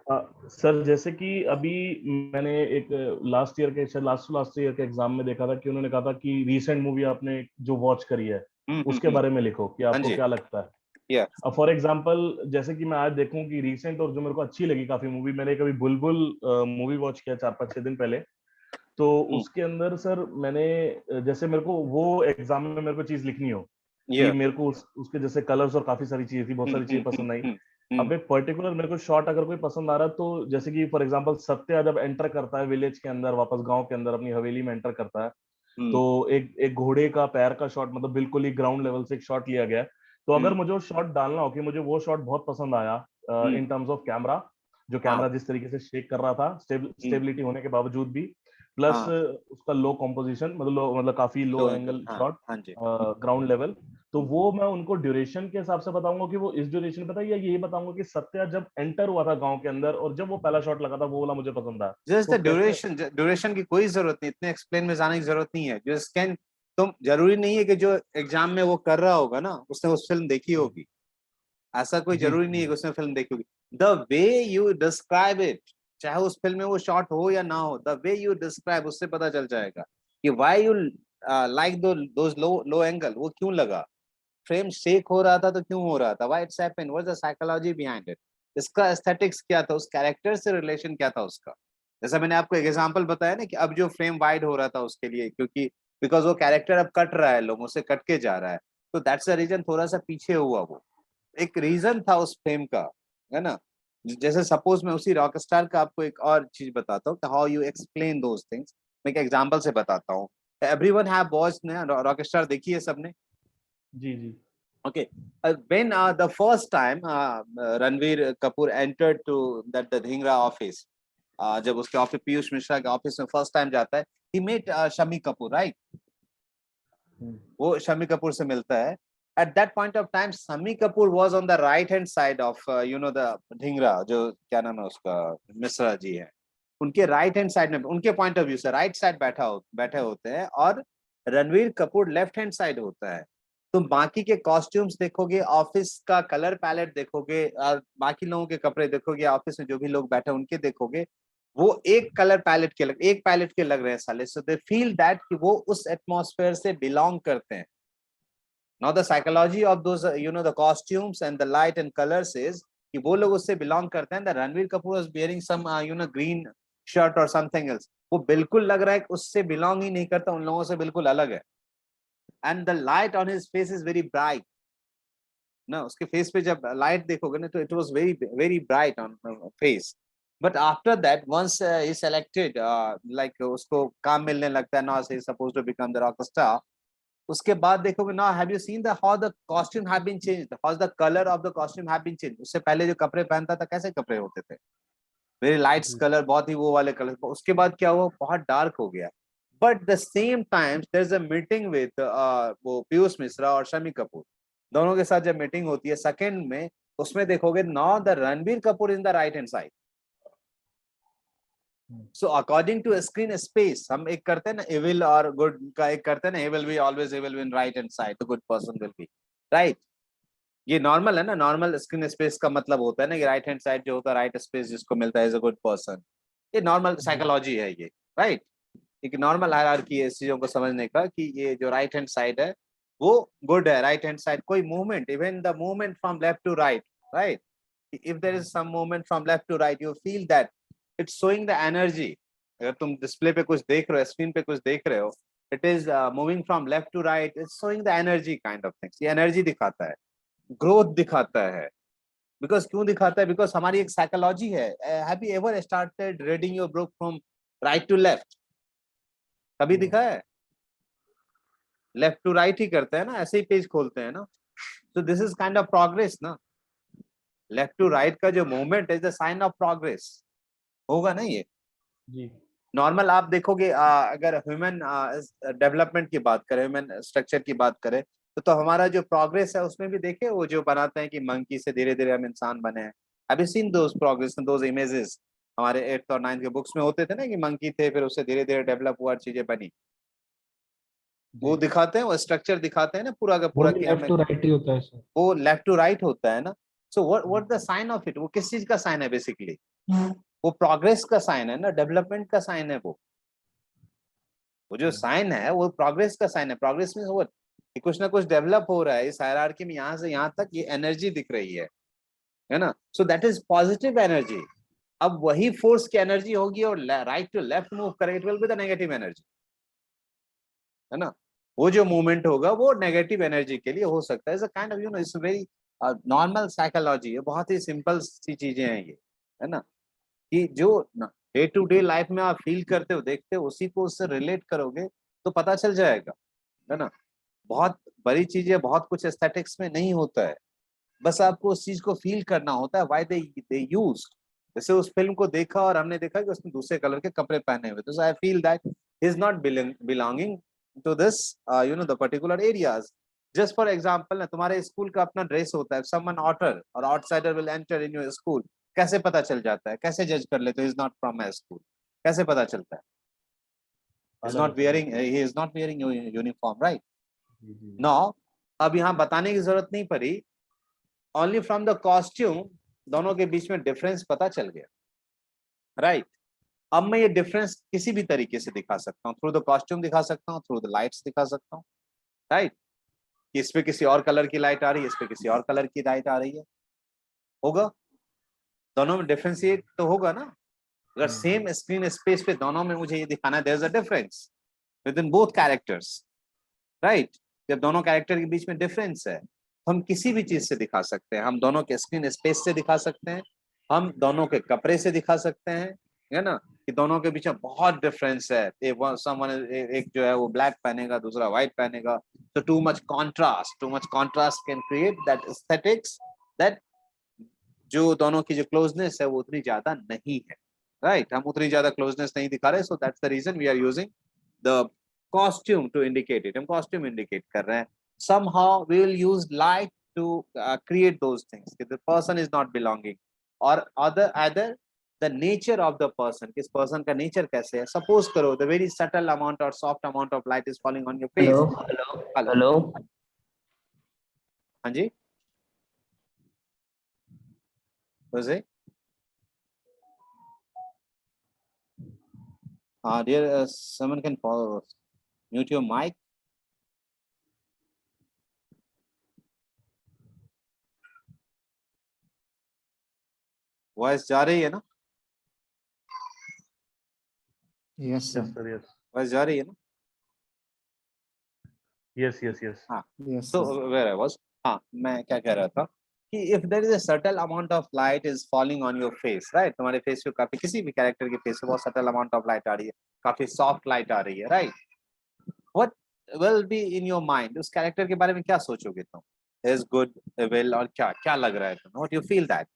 [SPEAKER 4] सर जैसे कि अभी मैंने एक लास्ट ईयर के एग्जाम में देखा था कि उन्होंने कहा था कि रीसेंट मूवी आपने जो वॉच करी है उसके बारे में लिखो कि आपको क्या लगता है. फॉर एग्जाम्पल जैसे कि मैं आज देखूं कि रीसेंट और जो मेरे को अच्छी लगी काफी मूवी, मैंने कभी बुलबुल मूवी वॉच किया 4-5-6 दिन पहले. तो उसके अंदर सर मैंने जैसे मेरे को वो एग्जाम में मेरे को चीज लिखनी हो कि मेरे को उसके जैसे कलर्स और काफी सारी चीजें थी, बहुत सारी चीजें पसंद आई. अब एक पर्टिकुलर मेरे को शॉट अगर कोई पसंद आ रहा है तो जैसे कि फॉर एग्जांपल सत्या जब एंटर करता है विलेज के अंदर, वापस गांव के अंदर अपनी हवेली में एंटर करता है, तो एक घोड़े का पैर का शॉट, मतलब बिल्कुल ही ग्राउंड लेवल से एक शॉट लिया गया है. तो अगर मुझे वो शॉट डालना हो कि मुझे वो शॉट बहुत पसंद आया इन टर्म्स ऑफ कैमरा, जो कैमरा जिस तरीके से शेक कर रहा था स्टेबिलिटी होने के बावजूद भी, प्लस
[SPEAKER 1] हाँ।
[SPEAKER 4] उसका लो कॉम्पोजिशन, मतलब काफी लो एंगल
[SPEAKER 1] हाँ
[SPEAKER 4] शॉट,
[SPEAKER 1] हाँ जी।
[SPEAKER 4] Ground level. तो वो मैं उनको ड्यूरेशन के हिसाब से बताऊंगा कि वो इस ड्यूरेशन पता है, या ये बताऊंगा कि सत्या जब एंटर हुआ था गांव के अंदर और जब वो पहला शॉट लगा था, वो वाला मुझे पसंद आया।
[SPEAKER 1] जस्ट
[SPEAKER 4] वो
[SPEAKER 1] द
[SPEAKER 4] कैसे,
[SPEAKER 1] ड्यूरेशन की कोई जरूरत नहीं, इतने एक्सप्लेन में जाने की जरूरत नहीं है। जस्ट कैन, तुम जरूरी नहीं है कि जो एग्जाम में वो कर रहा होगा ना उसने उस फिल्म देखी होगी, ऐसा कोई
[SPEAKER 2] जी
[SPEAKER 1] जरूरी नहीं है कि उसने फिल्म देखी होगी। The way you describe it, चाहे उस फिल्म में वो शॉट हो या ना हो, द वे यू डिस्क्राइब, उससे पता चल जाएगा कि why you like those low angle, वो क्यों लगा, फ्रेम शेक हो रहा था तो क्यों हो रहा था, why it's happened, what is the psychology behind it, इसका एस्थेटिक्स क्या था, उस कैरेक्टर से रिलेशन क्या था उसका। जैसा मैंने आपको एक एग्जांपल बताया ना कि अब जो फ्रेम वाइड हो रहा था उसके लिए, क्योंकि बिकॉज वो कैरेक्टर अब कट रहा है, लोगों से कट के जा रहा है, तो दैट्स द रीजन थोड़ा सा पीछे हुआ। वो एक रीजन था उस फ्रेम का, है ना। जैसे सपोज मैं उसी रॉकस्टार का आपको एक और चीज बताता हूँ, how you explain those things. मैं एक एग्जांपल से बताता हूँ। एवरीवन हैव वॉच्ड ना, रॉकस्टार देखी है सबने?
[SPEAKER 4] जी जी
[SPEAKER 1] Okay, when the first time Ranveer Kapoor entered to that the Dhingra office, जब उसके ऑफिस पीयूष मिश्रा के ऑफिस में फर्स्ट टाइम जाता है, he met Shami Kapoor, right? वो शमी कपूर से मिलता है। At that point of time, Shami Kapoor was on the right hand side of the Dhingra, जो क्या नाम है उसका, मिश्रा जी है, उनके राइट हैंड साइड में, उनके पॉइंट ऑफ व्यू से राइट साइड बैठे होते हैं, और Ranveer Kapoor left hand side होता है। तुम बाकी के कॉस्ट्यूम्स देखोगे, ऑफिस का कलर पैलेट देखोगे, और बाकी लोगों के कपड़े देखोगे, ऑफिस में जो भी लोग बैठे उनके देखोगे, वो एक कलर पैलेट के एक पैलेट के लग रहे हैं साले। सो दे फील दैट कि वो उस एटमॉस्फेयर से बिलोंग करते हैं। Now the psychology of those the costumes and the light and colours is कि वो लोग उससे बिलोंग करते हैं। The Ranbir Kapoor was bearing some green shirt और समथिंग एल्स, वो बिल्कुल लग रहा है कि उससे बिलोंग ही नहीं करता, उन लोगों से बिल्कुल अलग है। And the light on his face is very bright ना, उसके फेस पे जब लाइट देखोगे ना, तो it was very very bright on face. But after that once he selected, like उसको काम मिलने लगता है, now he is supposed to become the rock star. उसके बाद देखोगे ना, have you seen the how the costume have been changed, how the colour of the costume have been changed. उससे पहले जो कपड़े पहनता था कैसे कपड़े होते थे, वेरी लाइट्स कलर, बहुत ही वो वाले कलर। उसके बाद क्या हुआ, बहुत डार्क हो गया। But the same time there is a meeting with वो पीयूष मिश्रा और शमी कपूर, दोनों के साथ जब मीटिंग होती है सेकंड में, उसमें देखोगे now the Ranbir Kapoor in the right hand side. So according to screen space, हम एक करते हैं ना एविल और गुड का, एक करते हैं ना evil be always evil in right hand side, the good person will be right. ये नॉर्मल है ना, नॉर्मल स्क्रीन स्पेस का मतलब होता है ना कि राइट हैंड साइड जो होता है, राइट स्पेस जिसको मिलता है इज अ गुड पर्सन। ये नॉर्मल साइकोलॉजी है ये, राइट। एक नॉर्मल हायरार्की है इस चीजों को समझने का कि ये जो राइट हैंड साइड है वो गुड है। राइट हैंड साइड कोई movement, even the movement from left to right, right, if there is some movement from left to right, you feel that it's showing the energy. अगर तुम डिस्प्ले पे कुछ देख रहे हो, स्क्रीन पे कुछ देख रहे हो, it is moving from left to right, it's showing the energy kind of things. ये एनर्जी दिखाता है, ग्रोथ दिखाता है। बिकॉज क्यों दिखाता है, बिकॉज हमारी एक साइकोलॉजी है। Have you ever started reading your book from right to left? कभी दिखा है? लेफ्ट टू राइट ही करते हैं ना, ऐसे ही पेज खोलते हैं ना। तो this is kind of progress ना। लेफ्ट टू राइट का जो movement is the sign of progress, होगा ना ये।
[SPEAKER 4] जी
[SPEAKER 1] नॉर्मल आप देखोगे, अगर ह्यूमन डेवलपमेंट की बात करें, ह्यूमन स्ट्रक्चर की बात करें, तो हमारा जो प्रोग्रेस है उसमें भी देखे, वो जो बनाते हैं कि मंकी से धीरे धीरे हम इंसान बने हैं। Have you seen those progress, those images? हमारे 8th और 9th के बुक्स में होते थे ना कि मंकी थे, फिर उससे धीरे धीरे डेवलप हुआ, चीजें बनी। वो दिखाते हैं, वो स्ट्रक्चर दिखाते हैं ना पूरा का
[SPEAKER 2] वो
[SPEAKER 1] पूरा
[SPEAKER 2] भी
[SPEAKER 1] कि
[SPEAKER 2] लेफ्ट
[SPEAKER 1] हमें,
[SPEAKER 2] टू राइट ही होता है सर।
[SPEAKER 1] वो लेफ्ट टू राइट होता है ना। So what the sign of it, वो किस चीज का साइन है बेसिकली? वो प्रोग्रेस का साइन है ना, डेवलपमेंट का साइन है। वो जो साइन है वो प्रोग्रेस का साइन है। प्रोग्रेस मींस व्हाट, कि कुछ ना कुछ डेवलप हो रहा है इस हायरार्की में, यहाँ से यहाँ तक ये एनर्जी दिख रही है ना। So that is positive energy. अब वही फोर्स की एनर्जी होगी और राइट टू लेफ्ट मूव करें, it will be the negative energy, है ना। वो जो मूवमेंट होगा वो नेगेटिव एनर्जी के लिए हो सकता है। It's a kind of its very normal psychology है, बहुत ही सिंपल सी चीजें हैं ये, है ना। कि जो डे टू डे लाइफ में आप फील करते हो, देखते हो, उसी को उससे रिलेट करोगे तो पता चल जाएगा, है ना। बहुत बड़ी चीजें, बहुत कुछ एस्थेटिक्स में नहीं होता है, बस आपको उस चीज को फील करना होता है। व्हाई दे यूज जैसे उस फिल्म को देखा और हमने देखा कि उसने दूसरे कलर के कपड़े पहने हुए, तो I feel that he is not belonging to this the particular areas. Just for example ना, तुम्हारे स्कूल का अपना ड्रेस होता है, समवन आउटर और outsider will enter in your school, कैसे पता चल जाता है, कैसे जज कर लेते हो is not from my school, कैसे पता चलता है? He is not wearing uniform, right? Now, अब यहाँ बताने की जरूरत नहीं पड़ी, only from the costume दोनों के बीच में डिफरेंस पता चल गया, राइट? अब मैं ये डिफरेंस किसी भी तरीके से दिखा सकता हूँ, थ्रू द कॉस्ट्यूम दिखा सकता हूँ, थ्रू द लाइट्स दिखा सकता हूँ, राइट? इस पे किसी और कलर की लाइट आ रही है, इस पे किसी और कलर की लाइट आ रही है, होगा? दोनों में डिफरेंशिएट तो होगा ना? अगर सेम स्क्रीन स्पेस पे दोनों में मुझे ये दिखाना है, there is a difference within both characters, right? जब दोनों कैरेक्टर के बीच में डिफरेंस है, हम किसी भी चीज से दिखा सकते हैं, हम दोनों के स्क्रीन स्पेस से दिखा सकते हैं, हम दोनों के कपड़े से दिखा सकते हैं, है ना, कि दोनों के बीच में बहुत डिफरेंस है, एक जो है वो ब्लैक पहनेगा, दूसरा व्हाइट पहनेगा, तो too much contrast can create that aesthetics, that जो दोनों की जो क्लोजनेस है वो उतनी ज्यादा नहीं है, राइट? हम उतनी ज्यादा क्लोजनेस नहीं दिखा रहे, so that's the reason we are using the costume to indicate it, हम costume indicate कर रहे हैं, somehow we will use light to create those things, कि the person is not belonging, or either the nature of the person, किस person का nature कैसे है, suppose करो the very subtle amount or soft amount of light is falling on your face.
[SPEAKER 2] Hello
[SPEAKER 1] हाँ जी, वैसे dear, someone can follow, mute your mic. Voice जा रही है ना?
[SPEAKER 3] Yes sir,
[SPEAKER 4] sir yes
[SPEAKER 1] voice जा रही है ना?
[SPEAKER 4] यस यस यस
[SPEAKER 1] हाँ,
[SPEAKER 3] yes
[SPEAKER 1] so
[SPEAKER 3] sir,
[SPEAKER 1] where I was, हाँ, मैं क्या कह रहा था कि if there is a subtle amount of light is falling on your face, right? तुम्हारे फेस पे काफी, किसी भी कैरेक्टर के फेस पे बहुत subtle amount of light आ रही है, काफी soft light आ रही है, right? What will be in your mind? उस कैरेक्टर के बारे में क्या सोचोगे तुम? Is good, evil, और क्या क्या लग रहा है तुम्हें? What you feel that?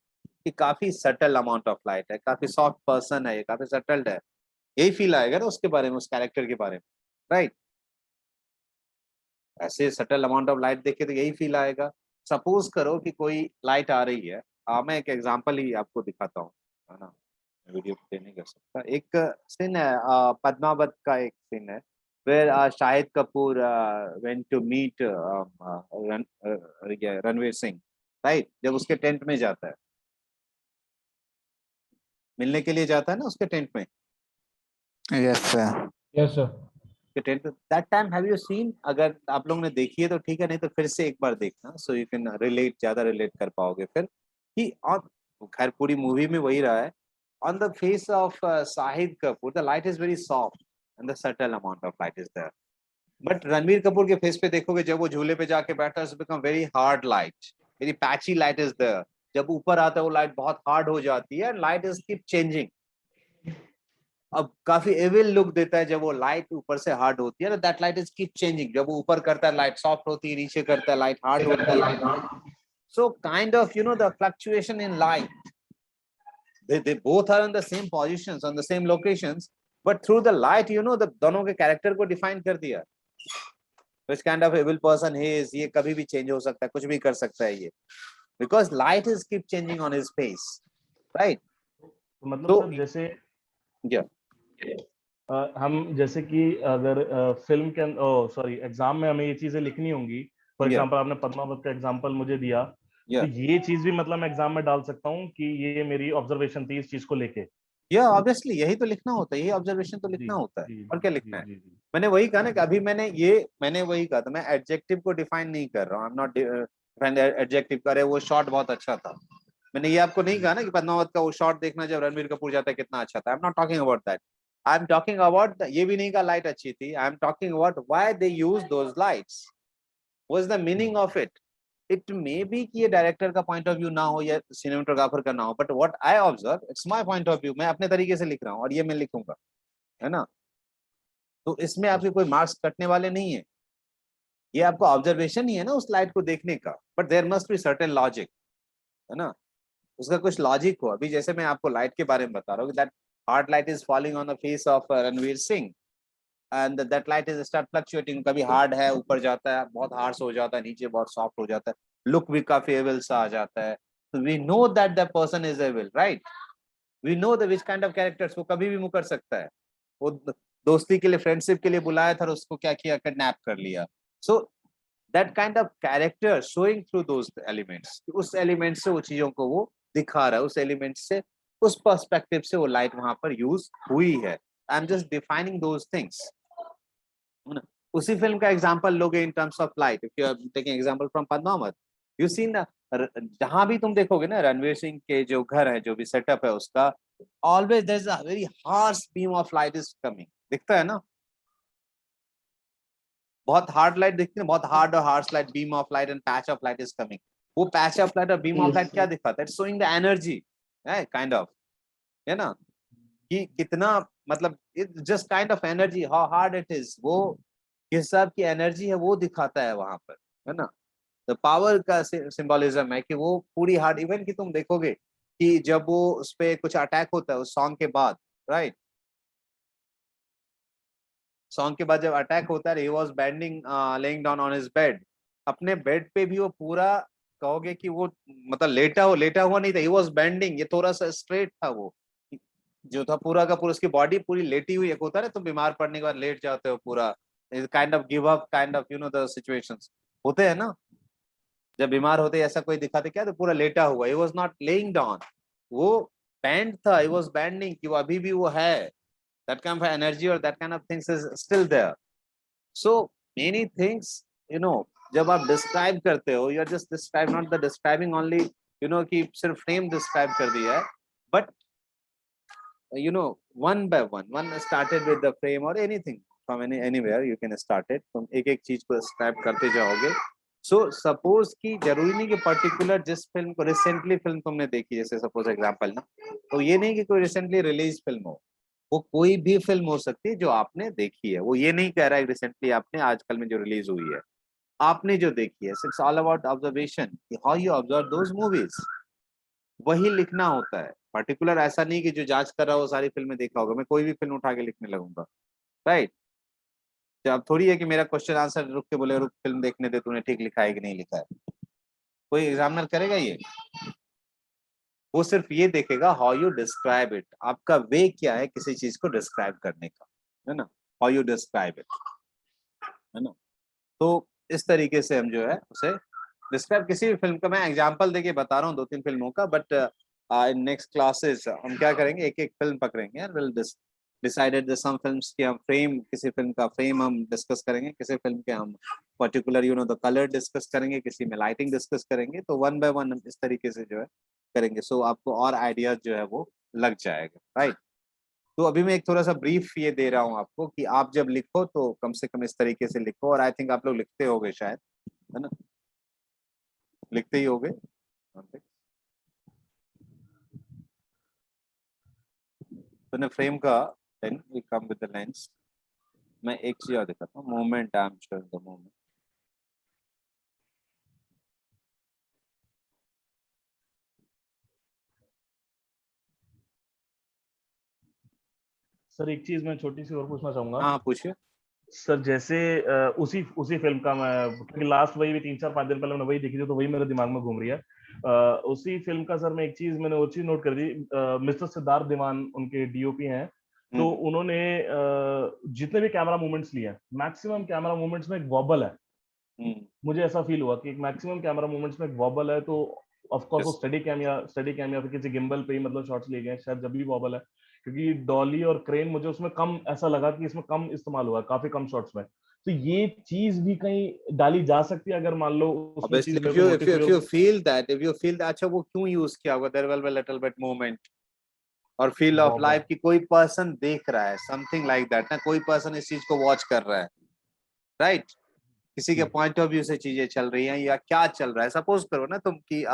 [SPEAKER 1] कि काफी subtle amount of light है, काफी soft person है, काफी settled है, यही फील आएगा ना उसके बारे में, उस कैरेक्टर के बारे में, राइट? ऐसे सटल अमाउंट ऑफ लाइट देखे तो यही फील आएगा। सपोज करो कि कोई लाइट आ रही है, मैं एक एग्जांपल ही आपको दिखाता हूँ, है ना, वीडियो प्ले नहीं कर सकता। एक सीन है, पद्मावत का एक सीन है, where Shahid Kapoor went to meet Ranveer Singh, right? जब उसके टेंट में जाता है, मिलने के लिए जाता है ना उसके टेंट में,
[SPEAKER 3] yes sir,
[SPEAKER 2] yes sir
[SPEAKER 1] that time have you scene? अगर आप लोगों ने देखी है तो ठीक है, नहीं तो फिर से एक बार देखना, सो यू कैन रिलेट, ज्यादा रिलेट कर पाओगे फिर कि, और खैर पूरी मूवी में वही रहा है, on the face of Shahid Kapoor the light is very soft and the subtle amount of light is there, but Ranveer Kapoor के फेस पे देखोगे, जब वो झूले पे जाके बैठा है, become very hard light, very patchy light is there, जब ऊपर आता है वो लाइट बहुत हार्ड हो जाती है, लाइट इज कीप चेंजिंग, अब काफी एविल लुक देता है जब वो लाइट ऊपर से हार्ड होती है ना, that light is keep changing, जब वो ऊपर करता है लाइट सॉफ्ट होती है, नीचे करता है लाइट हार्ड होती है, so kind of the fluctuation in light, they both are in the same positions on the same locations, but through the light the दोनों के कैरेक्टर को डिफाइन कर दिया, which kind of evil person he is, ये कभी भी चेंज हो सकता है, कुछ भी कर सकता है ये, because light is keep changing on his face, right?
[SPEAKER 4] तो मतलब सर जैसे
[SPEAKER 1] yeah,
[SPEAKER 4] हम जैसे कि अगर फिल्म के सॉरी एग्जाम में हमें ये चीजें लिखनी होंगी, फॉर
[SPEAKER 1] Yeah.
[SPEAKER 4] एग्जांपल आपने पद्मावत का एग्जांपल मुझे दिया, तो ये चीज भी मतलब मैं एग्जाम में डाल सकता हूँ कि ये मेरी ऑब्जर्वेशन थी इस चीज को लेके?
[SPEAKER 1] ऑब्वियसली यही तो लिखना होता है, यही ऑब्जर्वेशन तो लिखना होता है, और क्या लिखना है?
[SPEAKER 4] जी
[SPEAKER 1] मैंने वही कहा ना कि अभी मैंने वही कहा था, मैं एडजेक्टिव को डिफाइन नहीं कर रहा हूँ, आई एम नॉट एडजेक्टिव करे वो शॉट बहुत अच्छा था, मैंने ये आपको नहीं कहा ना कि पद्मावत का वो शॉट देखना जब रणवीर कपूर जाता है कितना अच्छा था, आई am not talking about that, I am talking about, ये भी नहीं कहा लाइट अच्छी थी, I am talking about why they use those lights, what is the meaning of it, it may B कि ये डायरेक्टर का पॉइंट ऑफ व्यू ना हो या सिनेमेटोग्राफर का ना हो, but what I observe, it's my point of view, मैं अपने तरीके से लिख रहा हूँ और ये मैं लिखूंगा, है ना, तो इसमें आपके कोई मार्क्स कटने वाले नहीं है, ये आपको ऑब्जर्वेशन ही है ना उस लाइट को देखने का, but there must be certain logic, है ना, उसका कुछ लॉजिक हो। अभी जैसे मैं आपको लाइट के बारे में बता रहा हूँ, that hard light is falling on the face of Ranveer Singh and that light is start fluctuating, कभी हार्ड है ऊपर जाता है बहुत हार्श हो जाता है, नीचे बहुत सॉफ्ट हो जाता है, लुक भी काफी एविल सा आ जाता है। तो we know that the person is evil, right? We know the which kind of characters, वो कभी भी मुकर सकता है। वो दोस्ती के लिए, फ्रेंडशिप के लिए बुलाया था और उसको क्या किया, किडनैप कर लिया। So that kind of character showing through those elements, उस एलिमेंट से वो चीजों को वो दिखा रहा है, उस एलिमेंट से, उस पर्सपेक्टिव से वो लाइट वहां पर यूज हुई है। I am just defining those things. उसी फिल्म का एग्जांपल लोगे in terms of light, if you are taking example from Padmaavat, you scene जहां भी तुम देखोगे ना रणवीर सिंह के जो घर है, जो भी सेटअप है उसका, always there is a very harsh beam of light is coming, दिखता है ना? बहुत हार्ड लाइट दिखती है, बहुत हार्ड और harsh light, beam of light and patch of light is coming. वो पैच ऑफ लाइट और बीम ऑफ लाइट क्या दिखाता है? इट्स शोइंग द एनर्जी, है काइंड ऑफ, है ना, कि कितना, मतलब it just kind of energy, how hard it is, वो किस हिसाब की एनर्जी है वो दिखाता है वहां पर, है ना? तो पावर का सिंबोलिज्म है कि वो पूरी हार्ड, इवन कि तुम देखोगे कि जब वो उस पे कुछ अटैक होता है उस सॉन्ग के बाद, राइट, सॉन्ग के बाद जब अटैक होता है, he was bending laying down on his bed, अपने बेड पे भी वो पूरा, कहोगे कि वो मतलब लेटा हुआ नहीं था, ही वाज बेंडिंग, ये थोड़ा सा स्ट्रेट था, वो जो था पूरा का पूरा, उसकी बॉडी पूरी लेटी हुई, एक होता है ना तुम बीमार पड़ने के बाद लेट जाते हो पूरा, kind of give up, kind of you know the situations होते हैं ना, जब बीमार होते हैं, ऐसा कोई दिखाते क्या, तो पूरा लेटा हुआ, he was not laying down, वो बैंड था, ही वाज बैंडिंग, कि वो अभी भी वो है, दैट काइंड ऑफ एनर्जी और that kind of things is still there. So many things, you know, जब आप डिस्क्राइब करते हो, you are just describe, not the describing only, you know, कि सिर्फ फ्रेम डिस्क्राइब कर दिया है, but you know, one by one started with the frame or anything from anywhere you can start it, तुम एक एक चीज को स्क्रैप करते जाओगे। सो सपोज कि जरूरी नहीं कि पर्टिकुलर जिस फिल्म को रिसेंटली फिल्म तुमने देखी, जैसे सपोज एग्जांपल ना, तो ये नहीं कि कोई रिसेंटली रिलीज फिल्म हो, वो कोई भी फिल्म हो सकती है जो आपने देखी है, वो ये नहीं कह रहा है रिसेंटली आपने, आजकल में जो रिलीज हुई है, आपने जो देखी है, it's all about observation, how you observe those movies, वही लिखना होता है। पर्टिकुलर ऐसा नहीं कि जो जांच कर रहा हो सारी फिल्में देखा होगा, मैं कोई भी फिल्म उठा के लिखने लगूंगा, राइट? अब थोड़ी है कि मेरा क्वेश्चन आंसर रुक के बोले रुक फिल्म देखने दे, तूने ठीक लिखा है कि नहीं लिखा है, कोई एग्जामिनर करेगा ये? वो सिर्फ ये देखेगा हाउ यू डिस्क्राइब इट, आपका वे क्या है किसी चीज को डिस्क्राइब करने का, है ना, हाउ यू डिस्क्राइब इट, है ना? तो इस तरीके से हम जो है उसे डिस्क्राइब, किसी भी फिल्म का मैं एग्जांपल देके बता रहा हूँ 2-3 फिल्मों का, बट इन नेक्स्ट क्लासेस हम क्या करेंगे, एक एक फिल्म पकड़ेंगे यार, will decided the some films की हम फ्रेम, किसी फिल्म का फ्रेम हम डिस्कस करेंगे, किसी फिल्म के हम particular you know the colour discuss करेंगे, किसी में लाइटिंग डिस्कस करेंगे, तो वन बाय वन इस तरीके से जो है करेंगे, सो आपको और आइडियाज जो है वो लग जाएगा, राइट? तो अभी मैं एक थोड़ा सा ब्रीफ ये दे रहा हूँ आपको कि आप जब लिखो तो कम से कम इस तरीके से लिखो, और आई थिंक आप लोग लिखते होगे शायद, है ना, लिखते ही होगे। तो फ्रेम का then we come with the lens, मैं एक चीज और दिखाता हूँ, movement, I am showing the movement.
[SPEAKER 4] Sir एक चीज मैं छोटी सी और पूछना चाहूंगा।
[SPEAKER 1] हाँ पूछिए
[SPEAKER 4] सर जैसे उसी उसी फिल्म का मैं, क्योंकि लास्ट वही भी 3-4-5 दिन पहले मैंने वही देखी थी, तो वही मेरे दिमाग में घूम रही है। उसी फिल्म का सर मैं एक चीज मैंने वो चीज नोट कर दी, मिस्टर सिद्धार्थ दीवान उनके डीओपी हैं, तो उन्होंने जितने भी कैमरा मूवमेंट्स लिए, मैक्सिमम कैमरा मूवमेंट्स में एक वॉबल है। मुझे ऐसा फील हुआ कि एक मैक्सिमम कैमरा मूवमेंट्स में एक वॉबल है, तो ऑफ कोर्स वो स्टडी कैम या फिर किसी गिम्बल पे ही मतलब शॉट्स लिए गए शायद, जब भी वॉबल है, क्योंकि डॉली और क्रेन मुझे उसमें कम ऐसा लगा कि इसमें कम इस्तेमाल हुआ है, काफी कम शॉट्स में। तो ये चीज भी कहीं डाली जा सकती है अगर मान लो उसमें
[SPEAKER 1] obviously
[SPEAKER 4] चीज मेरे को नोटिस
[SPEAKER 1] if
[SPEAKER 4] हुई
[SPEAKER 1] you feel that, if you feel that, अच्छा वो क्यों यूज किया होगा, there will be little bit movement और फील ऑफ
[SPEAKER 4] वॉबल।
[SPEAKER 1] लाइफ, कि कोई पर्सन देख रहा है, समथिंग लाइक दैट ना, कोई पर्सन इस चीज को वॉच कर रहा है, राइट? किसी के पॉइंट ऑफ व्यू से चीजें चल रही हैं या क्या चल रहा है, सपोज करो ना तुम कि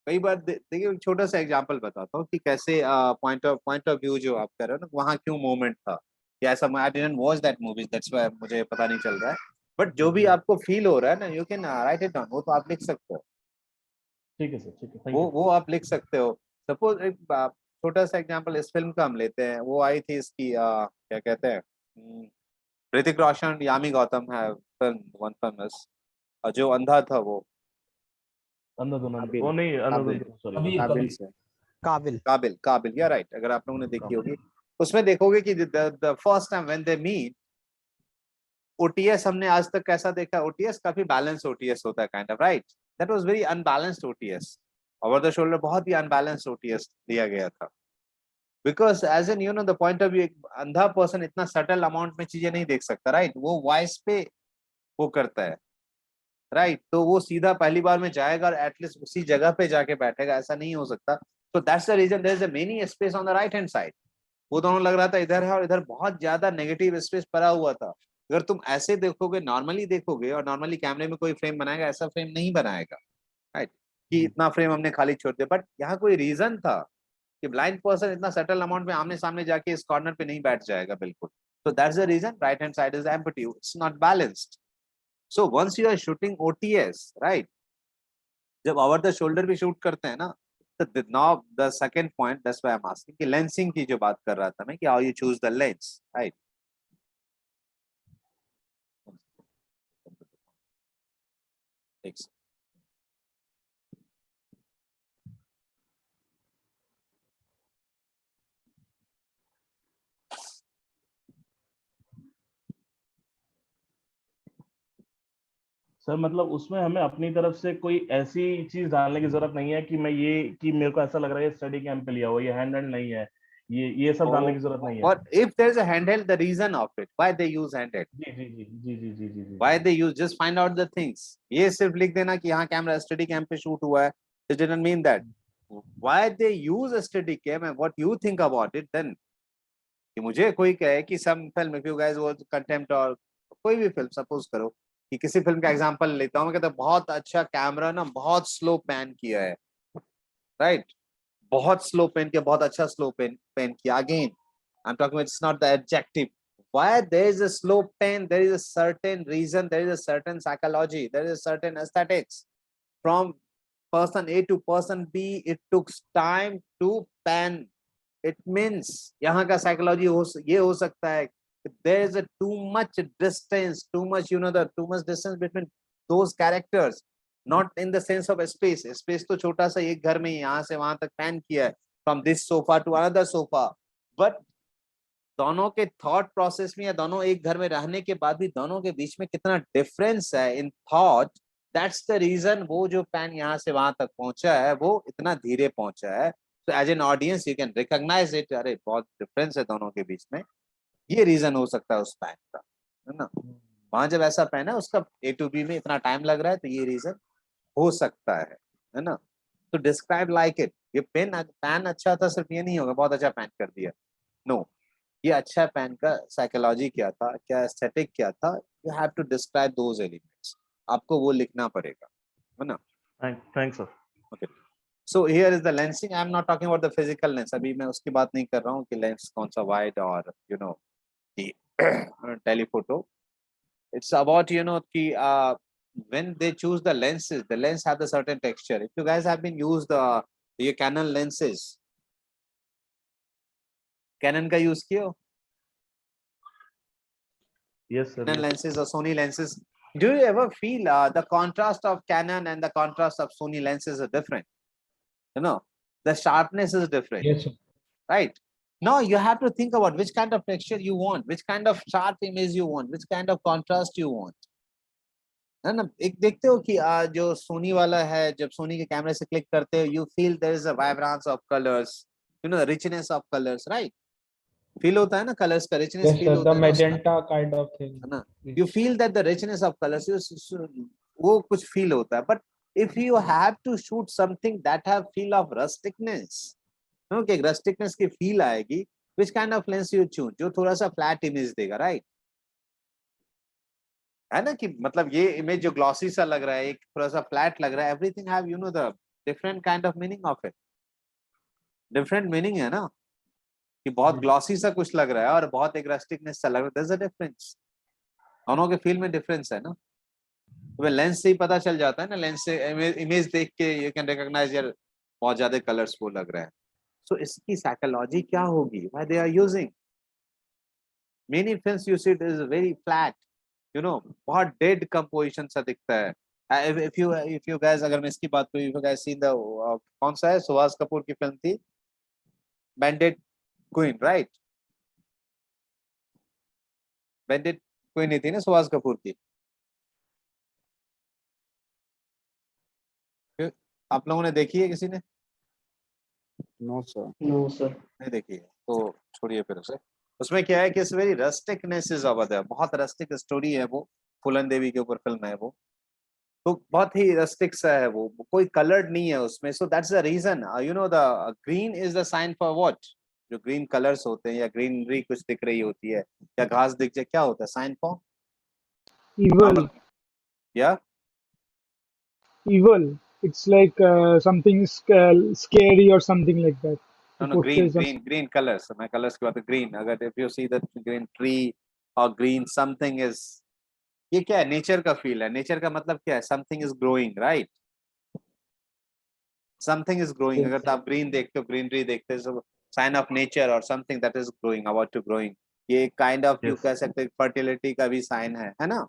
[SPEAKER 1] कई बार देखिए, एक छोटा सा एग्जांपल बताता हूँ कि कैसे पॉइंट ऑफ व्यू जो आप कर रहे हो ना, वहाँ क्यों मोमेंट था, या ऐसा, I didn't watch that movie, that's why मुझे पता नहीं चल रहा है, बट जो भी आपको फील हो रहा है ना, you can write it down, वो तो आप लिख सकते हो,
[SPEAKER 4] ठीक है सर, ठीक है, थैंक
[SPEAKER 1] वो
[SPEAKER 4] यू।
[SPEAKER 1] वो आप लिख सकते हो। सपोज एक छोटा सा एग्जांपल इस फिल्म का हम लेते हैं, वो आई थी इसकी क्या कहते हैं, ऋतिक रोशन, यामी गौतम है फिल्म, वन फेमस, और जो अंधा था वो,
[SPEAKER 4] अंधाधुन,
[SPEAKER 3] काबिल
[SPEAKER 4] वो नहीं,
[SPEAKER 1] काबिल,
[SPEAKER 4] अंधाधुन, सॉरी।
[SPEAKER 2] कबीर
[SPEAKER 3] काबिल
[SPEAKER 2] कबीर
[SPEAKER 3] से
[SPEAKER 5] काबिल।
[SPEAKER 1] काबिल, काबिल, या राइट, अगर आप लोगों ने देखी होगी, उसमें देखोगे कि the first time when they meet, OTS हमने आज तक कैसा देखा, ओटीएस काफी बैलेंस ओटीएस होता है kind of, right, that was very unbalanced OTS, over the shoulder बहुत ही अनबैलेंस्ड ओटीएस दिया गया था, because as an the point of view, एक अंधा पर्सन इतना सटल अमाउंट में चीजें नहीं देख सकता, राइट, वो वॉइस पे वो करता है, राइट, तो वो सीधा पहली बार में जाएगा और एटलीस्ट उसी जगह पे जाके बैठेगा, ऐसा नहीं हो सकता, तो that's the reason there is a many space on the right hand side, वो दोनों लग रहा था इधर है और इधर बहुत ज्यादा नेगेटिव स्पेस पड़ा हुआ था, अगर तुम ऐसे देखोगे, नॉर्मली देखोगे, और नॉर्मली कैमरे में कोई फ्रेम बनाएगा, ऐसा फ्रेम नहीं बनाएगा, राइट, कि इतना फ्रेम हमने खाली छोड़ दिया, बट यहाँ कोई रीजन था कि ब्लाइंड पर्सन इतना सेटल अमाउंट में आमने सामने जाके इस कॉर्नर पे नहीं बैठ जाएगा बिल्कुल, तो that's the reason right hand side is empty, it's not balanced, so once you are shooting OTS, right, जब ओवर द शोल्डर भी शूट करते हैं ना, तो now the second point, that's why I am asking कि लेंसिंग की जो बात कर रहा था मैं, कि how you choose the lens, right,
[SPEAKER 4] sir मतलब उसमें हमें अपनी तरफ से कोई ऐसी चीज डालने की जरूरत नहीं है कि मैं ये, कि मेरे को ऐसा लग रहा है ये स्टडी कैंप पे लिया हुआ, ये हैंड नहीं है, ये सब डालने की जरूरत नहीं है।
[SPEAKER 1] What if there is a handheld? The reason of it, why they use handheld,
[SPEAKER 4] ji ji ji ji ji ji ji ji
[SPEAKER 1] why they use, just find out the things. ये सिर्फ लिख देना कि यहाँ कैमरा स्टडी कैम पे शूट हुआ है, it didn't mean that. Why they use a steady cam and what you think about it then? कि मुझे कोई कहे कि some film, if you guys watch Contempt और कोई भी फिल्म सपोज करो, कि किसी फिल्म का एग्जांपल लेता हूँ मैं, कहता बहुत अच्छा कैमरा ना, बहुत स्लो पैन किया है, राइट, बहुत स्लो पेन किया, बहुत अच्छा स्लो पेन किया, again I am talking, it's not the adjective, why there is a slow pen, there is a certain reason, there is a certain psychology, there is a certain aesthetics, from person A to person B it took time to pen, it means यहाँ का psychology ये हो सकता है, there is a too much distance, too much the too much distance between those characters, not in the sense of space, space तो छोटा सा एक घर में यहाँ से वहां तक पैन किया है, from this sofa to another sofa, but दोनों के थॉट प्रोसेस में या दोनों एक घर में रहने के बाद भी दोनों के बीच में कितना डिफरेंस है in thought, that's the reason वो जो पैन यहाँ से वहां तक पहुंचा है वो इतना धीरे पहुंचा है, तो as an audience you can recognise it, अरे बहुत डिफरेंस है दोनों के बीच में, ये रीजन हो सकता है उस पैन का, है ना, वहां जब ऐसा पैन है उसका ए टू बी में इतना टाइम लग रहा है, तो ये रीजन हो सकता है ना, तो डिस्क्राइब लाइक इट, ये पैन अच्छा था सिर्फ ये नहीं होगा बहुत अच्छा पैन कर दिया, नो, ये अच्छा पैन का साइकोलॉजी क्या था, क्या एस्थेटिक क्या था, you have to describe those elements, आपको वो लिखना पड़ेगा, है ना,
[SPEAKER 4] thanks sir.
[SPEAKER 1] Okay, so here is the lensing, I am not talking about the physical lens, अभी मैं उसकी बात नहीं कर रहा हूँ कि लेंस कौन सा वाइड और टेलीफोटो, it's about कि when they choose the lenses, the lens have the certain texture, if you guys have been used ये Canon lenses, Canon का यूज किया हो,
[SPEAKER 4] yes sir.
[SPEAKER 1] Canon lenses or Sony lenses, do you ever feel the contrast of Canon and the contrast of Sony lenses are different, the sharpness is different,
[SPEAKER 2] Yes, sir.
[SPEAKER 1] right, now you have to think about which kind of texture you want, which kind of sharp image you want, which kind of contrast you want, है ना, एक देखते हो कि जो सोनी वाला है, जब सोनी के कैमरे से क्लिक करते हो, you feel there is a vibrance of colours, richness of colours, right, feel होता है ना, कलर्स का रिचनेस
[SPEAKER 6] Yes,
[SPEAKER 1] फील
[SPEAKER 6] sir,
[SPEAKER 1] होता
[SPEAKER 6] the
[SPEAKER 1] है ना उसका,
[SPEAKER 6] magenta kind of thing.
[SPEAKER 1] है ना, you feel that the richness of colours, वो कुछ फील होता है, but if you have to shoot something that have feel of rusticness, okay, rusticness की फील आएगी, which kind of lens you choose, जो थोड़ा सा फ्लैट इमेज देगा, राइट, है ना, कि मतलब ये इमेज जो ग्लॉसी सा लग रहा है, एक थोड़ा सा फ्लैट लग रहा है, everything have the different kind of meaning of it, different meaning है ना, कि बहुत ग्लॉसी सा कुछ लग रहा है और बहुत एक रस्टिकनेस सा लग रहा है, देयर इज अ डिफरेंस, दोनों के फील में डिफरेंस है ना, तो लेंस से ही पता चल जाता है ना, लेंस से इमेज देख के यू कैन रिकॉग्नाइज यार बहुत ज्यादा कलर्स वो लग रहा है। सो इसकी साइकोलॉजी क्या होगी, why they are using many films you see it is very flat, you know, बहुत डेड कंपोजिशन सा दिखता है। इफ यू गाइस, अगर मैं इसकी बात करूं, if you guys seen the कौन सा है सुहास कपूर की फिल्म थी बैंडेड क्वीन, राइट? बैंडेड क्वीन ही थी ना सुहास कपूर की? आप लोगों ने देखी है किसी ने?
[SPEAKER 3] No sir.
[SPEAKER 2] No sir.
[SPEAKER 1] नहीं देखी है तो छोड़िए फिर उसे। उसमें क्या है कि it's very rusticness is over there, बहुत रस्टिक स्टोरी है वो, फूलन देवी के ऊपर फिल्म है वो, तो बहुत ही रस्टिक सा है वो, कोई कलर्ड नहीं है उसमें। So that's the reason, you know, the green is the sign for what, जो ग्रीन कलर्स होते हैं या ग्रीनरी कुछ दिख रही होती है या घास दिख जाए, क्या होता है साइन फॉर?
[SPEAKER 6] Evil,
[SPEAKER 1] या
[SPEAKER 6] evil. It's like something scary or something like that.
[SPEAKER 1] No
[SPEAKER 6] To
[SPEAKER 1] no,
[SPEAKER 6] portray
[SPEAKER 1] green
[SPEAKER 6] some.
[SPEAKER 1] Green green colours, मैं कलर्स की बात, ग्रीन, अगर if you see that green tree और ग्रीन समथिंग इज, ये क्या है, नेचर का फील है। नेचर का मतलब क्या है, something is growing, right? Something is growing, अगर तो आप ग्रीन देखते हो, ग्रीनरी देखते हो, साइन ऑफ नेचर और something that is growing, about to growing. ये काइंड ऑफ यू
[SPEAKER 4] Yes.
[SPEAKER 1] कह सकते हैं फर्टिलिटी का भी साइन है ना?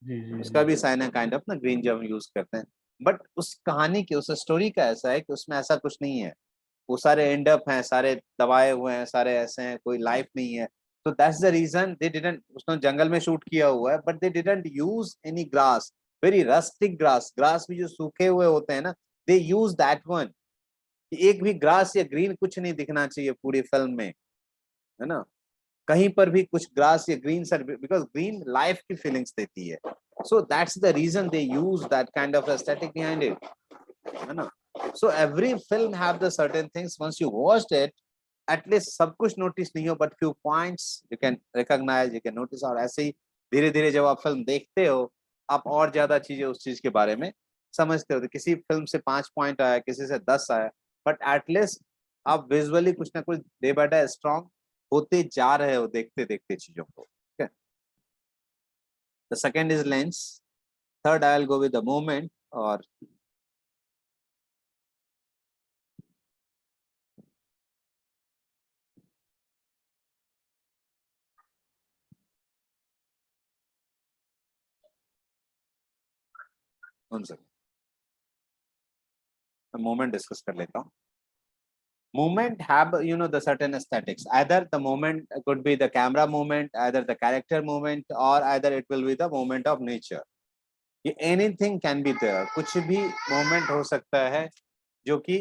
[SPEAKER 4] जी जी
[SPEAKER 1] उसका
[SPEAKER 4] जी।
[SPEAKER 1] भी साइन है काइंड ऑफ ना, ग्रीन जब हम यूज करते हैं। बट उस कहानी के, उस स्टोरी का ऐसा है कि उसमें ऐसा कुछ नहीं है, वो सारे एंड अप हैं, सारे दबाए हुए हैं, सारे ऐसे हैं, कोई लाइफ नहीं है। तो that's the reason they didn't, उसने जंगल में शूट किया हुआ है but they didn't use any grass, very rustic grass, grass भी जो सूखे हुए होते हैं ना, दे यूज दैट वन। एक भी ग्रास या ग्रीन कुछ नहीं दिखना चाहिए पूरी फिल्म में, है ना? कहीं पर भी कुछ ग्रास या green sir, because green life की फीलिंग्स देती है। So that's the reason they use that kind of aesthetic behind it, है ना? So every film have the certain things, once you watched it, at least सब कुछ नोटिस नहीं हो but few points you can recognise, you can notice. और ऐसे ही धीरे धीरे जब आप फिल्म देखते हो, आप और ज्यादा चीजें उस चीज के बारे में समझते हो। तो किसी फिल्म से 5 पॉइंट आया, किसी से 10 आया, बट एटलीस्ट आप विजुअली कुछ ना कुछ डे बाय डे स्ट्रॉन्ग होते जा रहे हो देखते देखते चीजों को, ठीक है? The second is lens, third I will go with the moment, और उनसे मोमेंट डिस्कस कर लेता हूँ। Movement have, you know, the certain aesthetics, either the movement could be the camera movement, either the character movement, or either it will be the movement of nature. Anything can be there, कुछ भी movement हो सकता है जो कि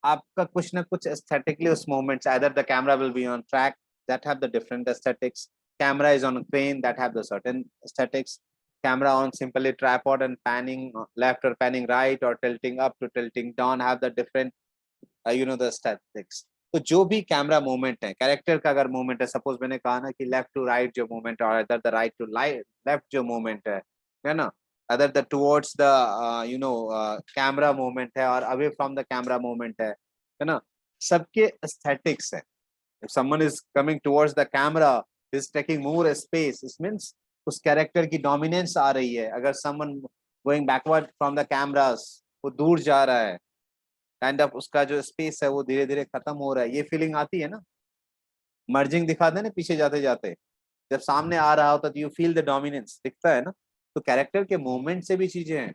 [SPEAKER 1] आपका कुछ ना कुछ aesthetically उस movements, either the camera will be on track that have the different aesthetics, camera is on a crane that have the certain aesthetics, camera on simply tripod and panning left or panning right or tilting up to tilting down have the different you know the statics. तो जो भी कैमरा मूवमेंट है, कैरेक्टर का अगर मूवमेंट है, सपोज मैंने कहा ना कि लेफ्ट टू राइट जो मूवमेंट है, और other the right to left जो मूवमेंट है ना, other the towards the you know camera movement है, और away from the camera movement है ना, सबके एस्थेटिक्स है। If someone is coming towards the camera, is taking more space, it means उस कैरेक्टर की डोमिनेंस आ रही है। अगर someone going backward from the cameras, वो दूर जा रहा है, काइंड ऑफ उसका जो स्पेस है वो धीरे धीरे खत्म हो रहा है, ये फीलिंग आती है ना। मर्जिंग दिखाते हैं ना पीछे जाते जाते, जब सामने आ रहा होता तो यू फील द डोमिनेंस, दिखता है ना। तो कैरेक्टर के मूवमेंट से भी चीजें हैं,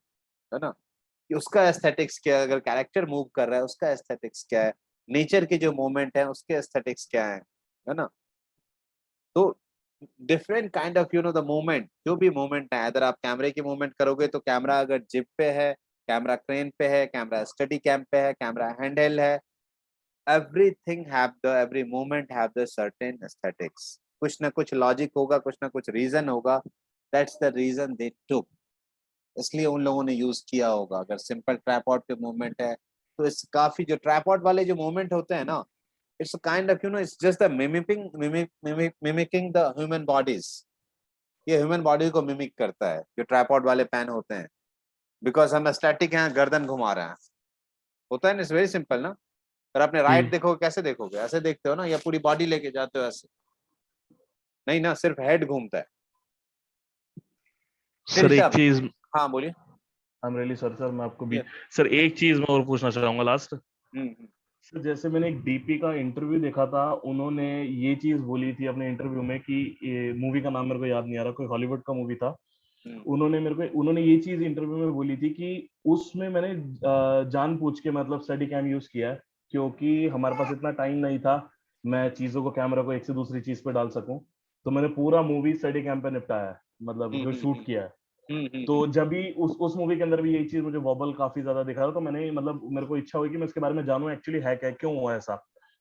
[SPEAKER 1] है ना, कि उसका एस्थेटिक्स क्या है, अगर कैरेक्टर मूव कर रहा है उसका एस्थेटिक्स क्या है, नेचर के जो मूवमेंट है उसके एस्थेटिक्स क्या है ना। तो different kind of, you know, the movement, जो भी मूवमेंट है, अगर आप कैमरे की मूवमेंट करोगे तो कैमरा अगर जिप पे है, कैमरा क्रेन पे है, कैमरा स्टडी कैम पे है, कैमरा हैंडहेल्ड है, everything have the, every movement have the certain aesthetics, कुछ ना कुछ लॉजिक होगा, कुछ ना कुछ रीजन होगा, that's the reason they took, इसलिए उन लोगों ने यूज किया होगा। अगर सिंपल ट्राइपॉड पे मूवमेंट है तो इस काफी, जो ट्राइपॉड वाले जो मूवमेंट होते हैं ना, it's kind of, you know, it's just the mimicking the human bodies, ये ह्यूमन बॉडी को मिमिक करता है जो ट्राइपॉड वाले पैन होते हैं, बिकॉज हम स्टैटिक हैं, गर्दन घुमा रहे हैं, होता है ना, इट्स वेरी सिंपल ना। अगर आपने राइट देखोगे, कैसे देखोगे, ऐसे देखते हो ना, या पूरी बॉडी लेके जाते हो ऐसे? नहीं ना, सिर्फ हेड घूमता है।
[SPEAKER 4] सर एक
[SPEAKER 1] Tilt up.
[SPEAKER 4] चीज,
[SPEAKER 1] हाँ बोलिए।
[SPEAKER 4] I am really sorry sir, मैं आपको भी
[SPEAKER 1] Yeah.
[SPEAKER 4] सर एक चीज मैं और पूछना चाहूंगा लास्ट।
[SPEAKER 1] हम्म।
[SPEAKER 4] सर जैसे मैंने एक डीपी का इंटरव्यू देखा था, उन्होंने ये चीज बोली थी अपने इंटरव्यू में कि मूवी का नाम मेरे को याद नहीं आ रहा, कोई हॉलीवुड का मूवी था। उन्होंने ये चीज इंटरव्यू में बोली थी कि उसमें मैंने जान पूछ के मतलब स्टडी कैम यूज किया है, क्योंकि हमारे पास इतना टाइम नहीं था मैं चीजों को, कैमरा को एक से दूसरी चीज पे डाल सकूं। तो मैंने पूरा मूवी स्टडी कैम पे निपटाया है, मतलब जो शूट किया है। तो जब भी उस मूवी के अंदर भी यही चीज मुझे वॉबल काफी ज्यादा दिखा रहा, तो मैंने मतलब मेरे को इच्छा हुई कि मैं इसके बारे में जानूं एक्चुअली है क्या, क्यों हुआ ऐसा।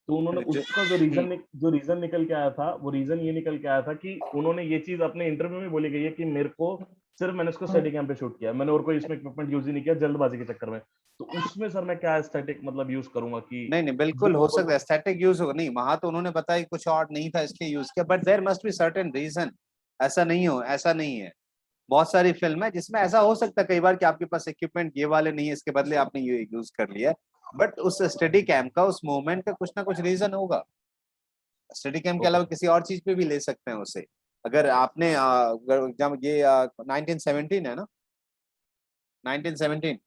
[SPEAKER 4] तो उन्होंने उसका जो रीजन निकल के आया था, वो रीजन ये निकल के आया था कि उन्होंने ये चीज अपने इंटरव्यू में बोली गई है कि मेरे को सिर्फ मैंने इसको स्टडी कैम पे शूट किया, मैंने और कोई इसमें इक्विपमेंट यूज ही नहीं किया जल्दबाजी के चक्कर में। तो उसमें सर मैं क्या एस्थेटिक मतलब यूज करूंगा कि
[SPEAKER 1] नहीं बिल्कुल हो सकता है एस्थेटिक यूज होगा। नहीं वहां तो उन्होंने बताया कुछ और नहीं था इसलिए यूज किया, but there must be certain reason. ऐसा नहीं है। बहुत सारी फिल्म है जिसमें ऐसा हो सकता है कई बार कि आपके पास इक्विपमेंट ये वाले नहीं है, इसके बदले आपने ये यूज कर लिया, बट उस स्टडी कैम का उस मूवमेंट का कुछ ना कुछ रीजन होगा। स्टडी कैम के अलावा किसी और चीज पे भी ले सकते हैं उसे। अगर आपने जब ये 1917 है ना, 1917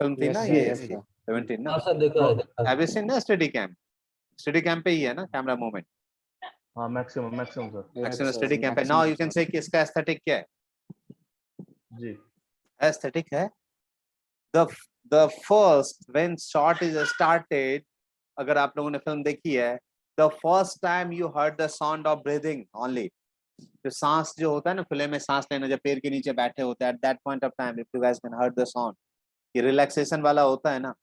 [SPEAKER 1] फिल्म थी ना
[SPEAKER 3] Yes,
[SPEAKER 1] ये
[SPEAKER 3] yes, sir.
[SPEAKER 1] 17 ना,
[SPEAKER 2] हाँ सर देखा है, देखा है।
[SPEAKER 1] हैव यू सीन ना स्टडी कैम पे ही है ना कैमरा मूवमेंट,
[SPEAKER 4] हाँ maximum sir.
[SPEAKER 1] Maximum
[SPEAKER 3] Yes,
[SPEAKER 1] steadicam पे। नाउ यू कैन से कि इसका एस्थेटिक क्या है।
[SPEAKER 4] जी
[SPEAKER 1] एस्थेटिक है the the first when shot is started. अगर आप लोगों ने फिल्म देखी है, the first time you heard the sound of breathing only. जो सांस जो होता है ना, खुले में सांस लेना, जब पैर के नीचे बैठे होते हैं, at that point of time if you guys can heard the sound, ये रिलैक्सेशन वाला होता है ना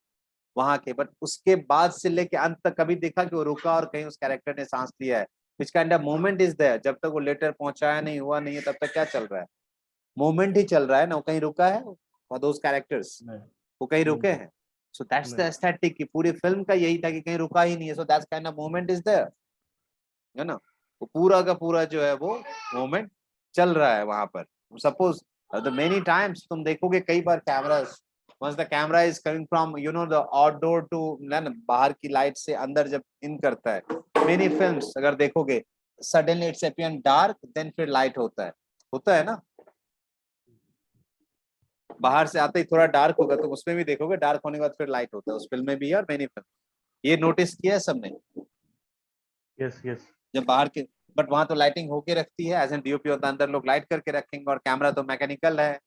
[SPEAKER 1] वहां के। बट उसके बाद से लेके अंत तक कभी देखा कि वो रुका और कहीं उस कैरेक्टर ने सांस लिया है? Which kind of moment is there? जब तक वो लेटर पहुंचाया नहीं हुआ नहीं है तब तक क्या चल रहा है? मोमेंट ही चल रहा है ना, वो कहीं रुका है? फॉर दोस कैरेक्टर्स वो कहीं रुके हैं? सो दैट्स द एस्थेटिक की पूरी फिल्म का यही था कि कहीं रुका ही नहीं है। So that's kind of moment is there, है ना। वो पूरा का पूरा जो है वो मोमेंट चल रहा है वहां पर। सपोज द मेनी टाइम्स तुम देखोगे कई बार cameras, once the camera is coming from the outdoor to बाहर की लाइट से अंदर जब इन करता है, many films अगर देखोगे suddenly it's appear dark then फिर लाइट होता है ना। बाहर से आते ही थोड़ा डार्क होगा, तो उसमें भी देखोगे डार्क होने के बाद फिर लाइट होता है, उस फिल्म में भी और मेनी फिल्म। ये नोटिस किया है सबने?
[SPEAKER 4] यस
[SPEAKER 1] जब बाहर के, बट वहां तो लाइटिंग होके रखती है एज एन डीओपी होता है, अंदर लोग लाइट करके रखेंगे, और कैमरा तो मैकेनिकल है,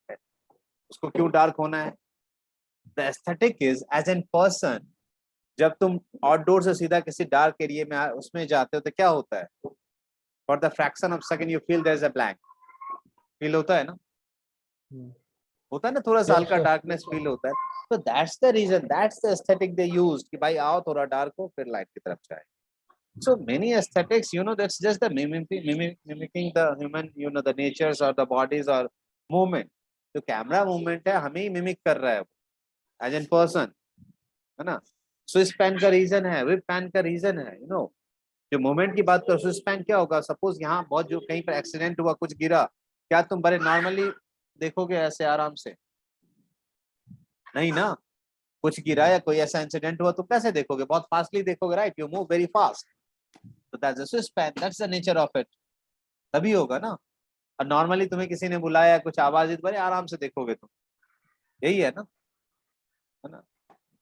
[SPEAKER 1] उसको क्यों डार्क होना है? The aesthetic is as an person. जब तुम आउटडोर से सीधा किसी डार्क एरिया में उसमें जाते हो तो क्या होता है? For the fraction of second you feel there is a blank, feel होता है ना, होता है ना, थोड़ा सा हल्का डार्कनेस फील होता है। तो that's the reason, that's the aesthetic they used कि भाई आओ थोड़ा डार्क हो फिर लाइट की तरफ जाए। So many aesthetics, that's just the mimicking the human, the natures or the bodies or movement. जो कैमरा मूवमेंट है हमें ही मिमिक कर रहा है एज एन पर्सन, है ना। स्विच पैन का रीजन है, whip पैन का रीजन है, जो मोमेंट की बात करो, स्विच पैन क्या होगा? सपोज यहाँ बहुत जो कहीं पर एक्सीडेंट हुआ, कुछ गिरा, क्या तुम बड़े नॉर्मली देखोगे ऐसे आराम से? नहीं ना। कुछ गिरा या कोई ऐसा इंसिडेंट हुआ तो कैसे देखोगे? बहुत फास्टली देखोगे, right? You move very fast. So that's the Swiss pen, that's the nature of it. तभी होगा ना। और नॉर्मली तुम्हें किसी ने बुलाया, कुछ आवाज दी, बड़े आराम से देखोगे तुम, यही है ना।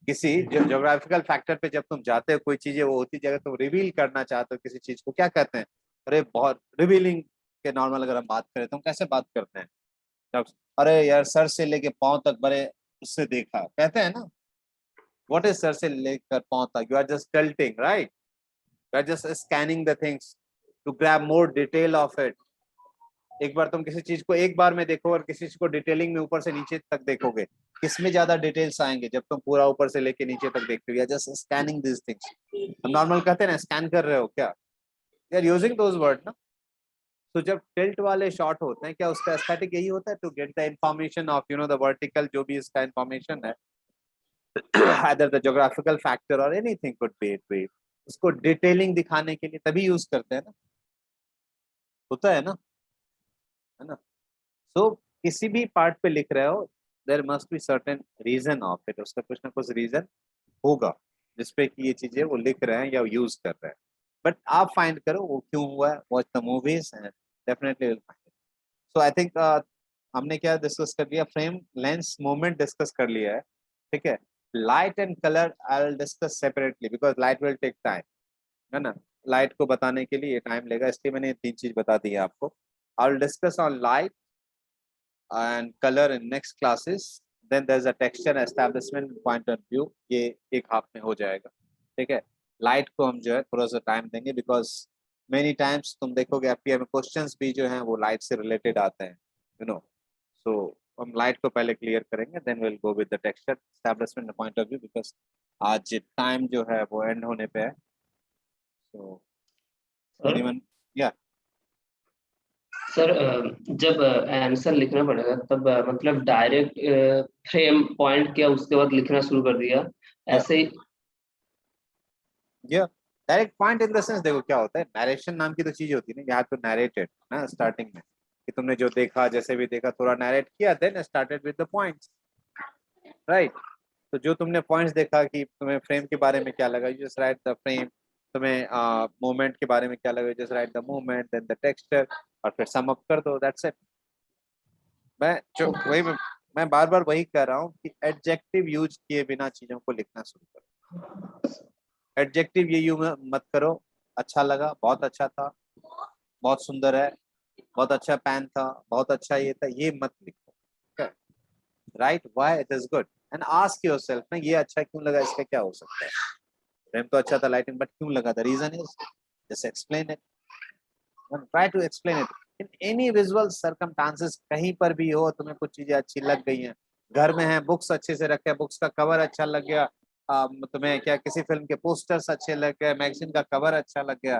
[SPEAKER 1] किसी ज्योग्राफिकल फैक्टर पे जब तुम जाते हो, कोई चीजें वो होती है, अगर तुम रिवील करना चाहते हो किसी चीज को, क्या कहते हैं? अरे बहुत रिवीलिंग के नॉर्मल अगर हम बात करें तो हम कैसे बात करते हैं? जब अरे यार सर से लेके पांव तक बड़े उससे देखा, कहते हैं ना। व्हाट इज सर से लेकर पांव तक? You are just tilting, right? You are just scanning the things to grab more detail of it. एक बार तुम किसी चीज को एक बार में देखो और किसी चीज को डिटेलिंग में ऊपर से नीचे तक देखोगे, किसमें ज्यादा डिटेल्स आएंगे? जब तुम पूरा ऊपर से लेके नीचे तक देखते हो। या जस्ट स्कैनिंग दिस थिंग्स। हम नॉर्मल कहते हैं ना, स्कैन कर रहे हो क्या? You are using those word ना। तो जब टिल्ट वाले शॉट होते हैं, क्या उसका एस्थेटिक यही होता है? To get the information of the vertical जो भी इसका इंफॉर्मेशन है, either the geographical factor or anything could be it, उसको डिटेलिंग दिखाने के लिए तभी यूज करते हैं ना, होता है ना, है ना। सो किसी भी पार्ट पे लिख रहे हो, there must be certain reason of it, उसका कुछ ना कुछ रीजन होगा जिसपे कि ये चीजें वो लिख रहे हैं या यूज कर रहे हैं। बट आप फाइंड करो वो क्यों हुआ है, watch the movies and definitely will find it. So I think हमने क्या डिस्कस कर लिया, फ्रेम लेंस मूवमेंट डिस्कस कर लिया है, ठीक है। Light and colour I will discuss separately because light will take time, है ना। लाइट को बताने के लिए टाइम लेगा, इसलिए मैंने 3 चीज बता दी है आपको। I will discuss on light and colour in next classes, then there is a texture establishment point of view, ये एक हाफ में हो जाएगा, ठीक है। लाइट को हम जो है थोड़ा सा टाइम देंगे बिकॉज मेनी टाइम्स तुम देखोगे एफपीआई में क्वेश्चंस भी जो हैं वो लाइट से रिलेटेड आते हैं, यू नो। सो हम लाइट को पहले क्लियर करेंगे, then will go with the texture establishment point of view because आज टाइम जो है वो एंड होने पे है। सो एनीवन, या
[SPEAKER 7] सर जब आंसर लिखना पड़ेगा तब मतलब डायरेक्ट फ्रेम पॉइंट किया उसके बाद लिखना शुरू कर दिया ऐसे ही?
[SPEAKER 1] या direct point in the sense, देखो क्या होता है, नरेशन नाम की तो चीज होती है ना, यहाँ तो नरेटेड ना स्टार्टिंग में कि तुमने जो देखा जैसे भी देखा थोड़ा नरेट किया, then started with the points, right. तो जो तुमने पॉइंट्स देखा कि तुम्हें फ्रेम के बारे में क्या लगा, you just write the frame, तुम्हें मूवमेंट के बारे में क्या लगा, just write the movement then the texture और फिर सम अप कर दो, दैट्स इट। मैं जो वही मैं बार बार वही कह रहा हूँ कि एडजेक्टिव यूज किए बिना चीजों को लिखना शुरू करो। एडजेक्टिव ये यूज मत करो, अच्छा लगा, बहुत अच्छा था, बहुत सुंदर है, बहुत अच्छा पेन था, बहुत अच्छा ये था, ये मत लिखो, right. Why it is good and ask yourself ना, ये अच्छा क्यों लगा, इसका क्या हो सकता है। फ्रेम तो अच्छा था, लाइटिंग, बट क्यों लगा, the reason is, just explain it, try to explain it in any visual circumstances. कहीं पर भी हो, तुम्हें कुछ चीजें अच्छी लग गई हैं, घर में है, बुक्स अच्छे से रखे, बुक्स का कवर अच्छा लग गया, तुम्हें क्या किसी फिल्म के पोस्टर्स अच्छे लग गए, मैगजीन का कवर अच्छा लग गया,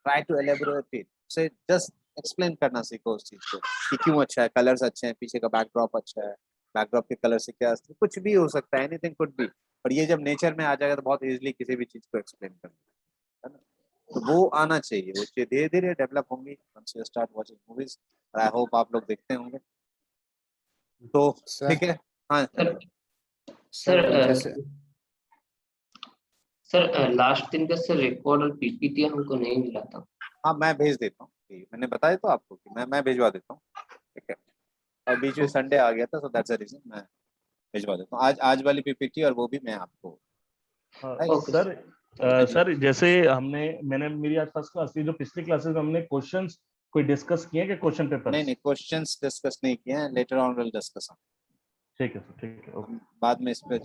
[SPEAKER 1] ट्राई टू एलेबोरेट इट, से जस्ट एक्सप्लेन करना सीखो उस चीज को कि क्यों अच्छा है, कलर्स अच्छे हैं, पीछे का बैकड्रॉप अच्छा है, बैकड्रॉप के कलर से क्या, कुछ भी हो सकता है, एनीथिंग कुड बी। और ये जब नेचर में आ जाएगा तो बहुत इजीली किसी भी चीज को एक्सप्लेन करना है ना, तो वो आना चाहिए, वो चीज धीरे धीरे डेवलप होंगी once you start watching movies। I hope आप लोग देखते होंगे, तो ठीक है। हाँ
[SPEAKER 7] सर
[SPEAKER 3] सर जैसे
[SPEAKER 7] सर लास्ट दिन का सर रिकॉर्ड और पीपीटी हमको नहीं मिला था।
[SPEAKER 1] हाँ मैं भेज देता हूँ, मैंने बताया तो आपको कि मैं भिजवा देता हूँ, ठीक है। और बीच में संडे आ गया था, सो दैट्स द रीजन मैं भिजवा देता हूँ आज वाली पीपीटी, और वो भी मैं आपको,
[SPEAKER 7] ओके
[SPEAKER 4] सर सर जैसे मैंने मेरी आज फर्स्ट क्लास थी, जो पिछली क्लासेस में हमने क्वेश्चंस कोई डिस्कस किए कि क्वेश्चन पेपर?
[SPEAKER 1] नहीं क्वेश्चंस डिस्कस नहीं किए हैं, लेटर ऑन विल डिस्कस,
[SPEAKER 4] ठीक है सर, ठीक है, ओके।
[SPEAKER 1] बाद में इस पे